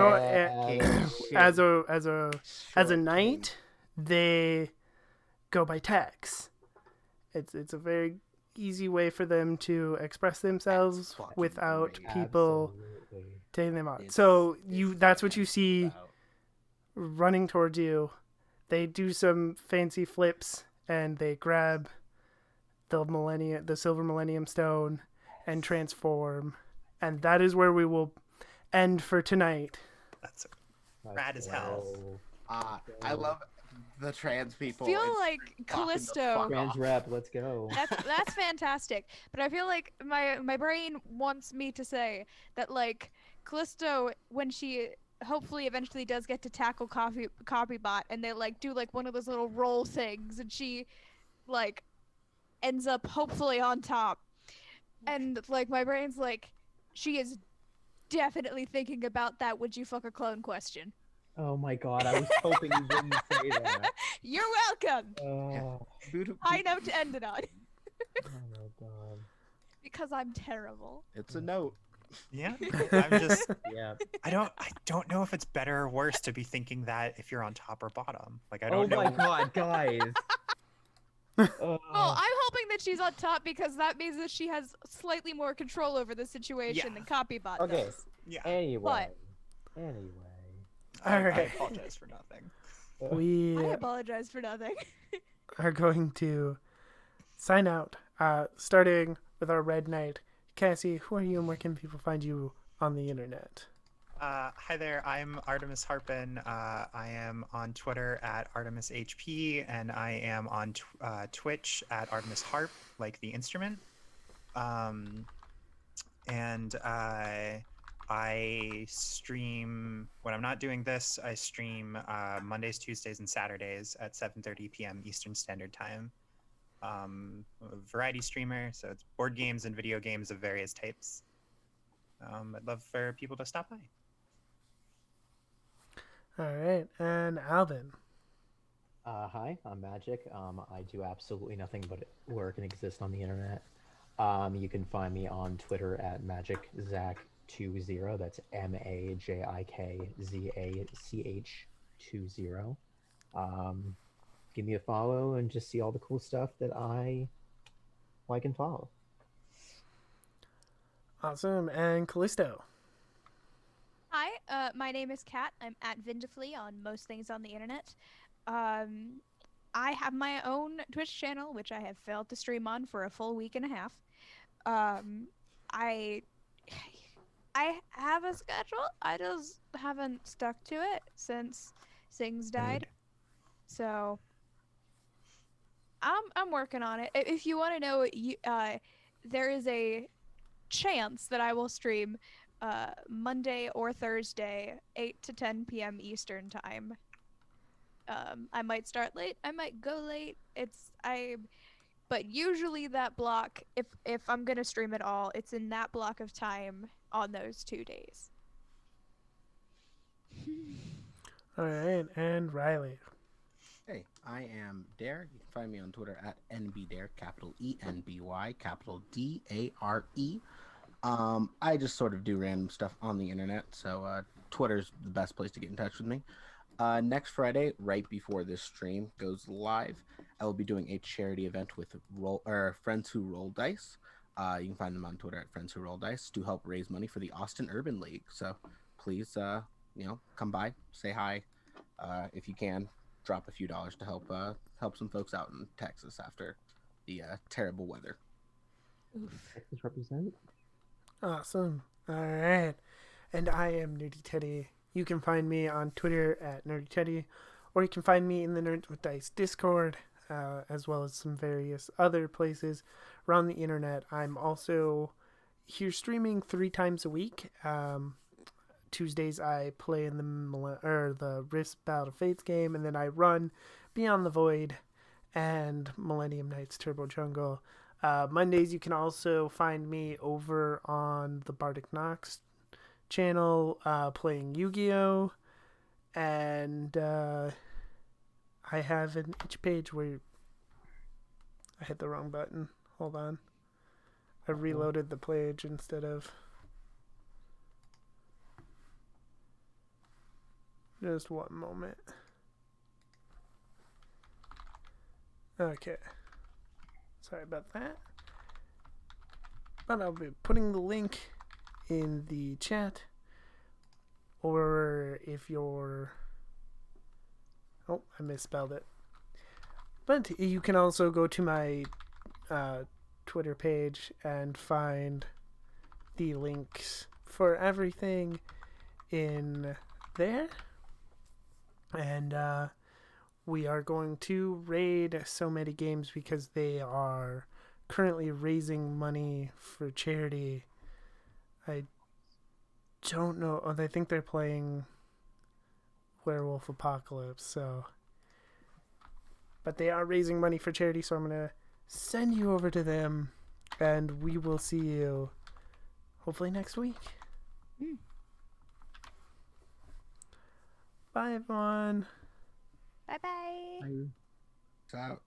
King
as
shit.
a
Short
knight, they go by Tex. It's a very easy way for them to express themselves
fucking
without
great.
people
absolutely.
taking them out.
It's-
So
it's
that's
what
what you
it's
see
about.
running towards you. They do some fancy flips and they grab the silver millennium stone and transform. And that is where we will end for tonight.
That's
Let's
Rad as hell.
go.
I love the trans people.
feel
It's
like
fucking the
Callisto.
fuck
Trans
off.
rep, let's go.
That's fantastic. But I feel like my brain wants me to say that like Callisto, when she hopefully eventually does get to tackle Copybot, and they like do like one of those little roll things, and she like ends up hopefully on top, and like my brain's like, she is definitely thinking about that "would you fuck a clone" question.
Oh my god, I was hoping you wouldn't say that.
You're welcome.
Oh,
High note to end it on.
oh my god.
Because I'm terrible.
It's a note.
Yeah, I'm just.
Yeah.
I don't know if it's better or worse to be thinking that if you're on top or bottom. Like I
Oh
don't know.
my god, guys.
Well, I'm hoping that she's on top because that means that she has slightly more control over the situation
Yeah.
than Copybot
Okay.
does.
Yeah.
Anyway.
I
Alright.
apologize for nothing.
We
I apologize for nothing.
are going to sign out, starting with our Red Knight. Cassie, who are you and where can people find you on the internet?
Hi there, I'm Artemis Harpin. I am on Twitter at ArtemisHP, and I am on Twitch at Artemis Harp, like the instrument. And I stream, when I'm not doing this, I stream Mondays, Tuesdays, and Saturdays at 7:30 p.m. Eastern Standard Time. I'm a variety streamer, so it's board games and video games of various types. I'd love for people to stop by.
All right, and Alvin.
Hi, I'm Magic. I do absolutely nothing but work and exist on the internet. You can find me on Twitter at MagicZach20. That's MAJIKZACH20. Give me a follow and just see all the cool stuff that I like and follow.
Awesome, and Callisto.
Hi, my name is Kat. I'm at Vindaflee on most things on the internet. I have my own Twitch channel, which I have failed to stream on for a full week and a half. I have a schedule. I just haven't stuck to it since Sings died. So I'm working on it. If you want to know, there is a chance that I will stream Monday or Thursday, 8 to 10 p.m. Eastern time. I might start late. I might go late. But usually that block, if I'm gonna stream at all, it's in that block of time on those 2 days.
All right, and Riley.
Hey, I am Dare. You can find me on Twitter at NBDare, capital ENBY, capital DARE. I just sort of do random stuff on the internet, so Twitter's the best place to get in touch with me. Next Friday, right before this stream goes live, I will be doing a charity event with Friends Who Roll Dice. You can find them on Twitter at Friends Who Roll Dice to help raise money for the Austin Urban League. So please, come by, say hi. If you can, drop a few dollars to help some folks out in Texas after the terrible weather.
Oof.
Texas represent.
Awesome. All right, and I am Nerdy Teddy. You can find me on Twitter at Nerdy Teddy, or you can find me in the Nerds with Dice Discord, as well as some various other places around the internet. I'm also here streaming 3 times a week. Tuesdays I play in the Rift Battle of Fates game, and then I run Beyond the Void and Millennium Knights Turbo Jungle. Mondays, you can also find me over on the Bardic Nox channel playing Yu-Gi-Oh! And I have an itch page where I hit the wrong button. Hold on. I reloaded the page instead of... Just one moment. Okay. Sorry about that. But I'll be putting the link in the chat. Or if you're... Oh, I misspelled it. But you can also go to my Twitter page and find the links for everything in there. And we are going to raid so many games because they are currently raising money for charity. I don't know. Oh, I think they're playing Werewolf Apocalypse, so... But they are raising money for charity, so I'm going to send you over to them, and we will see you hopefully next week. Bye, everyone.
Bye-bye.
Bye.
It's out.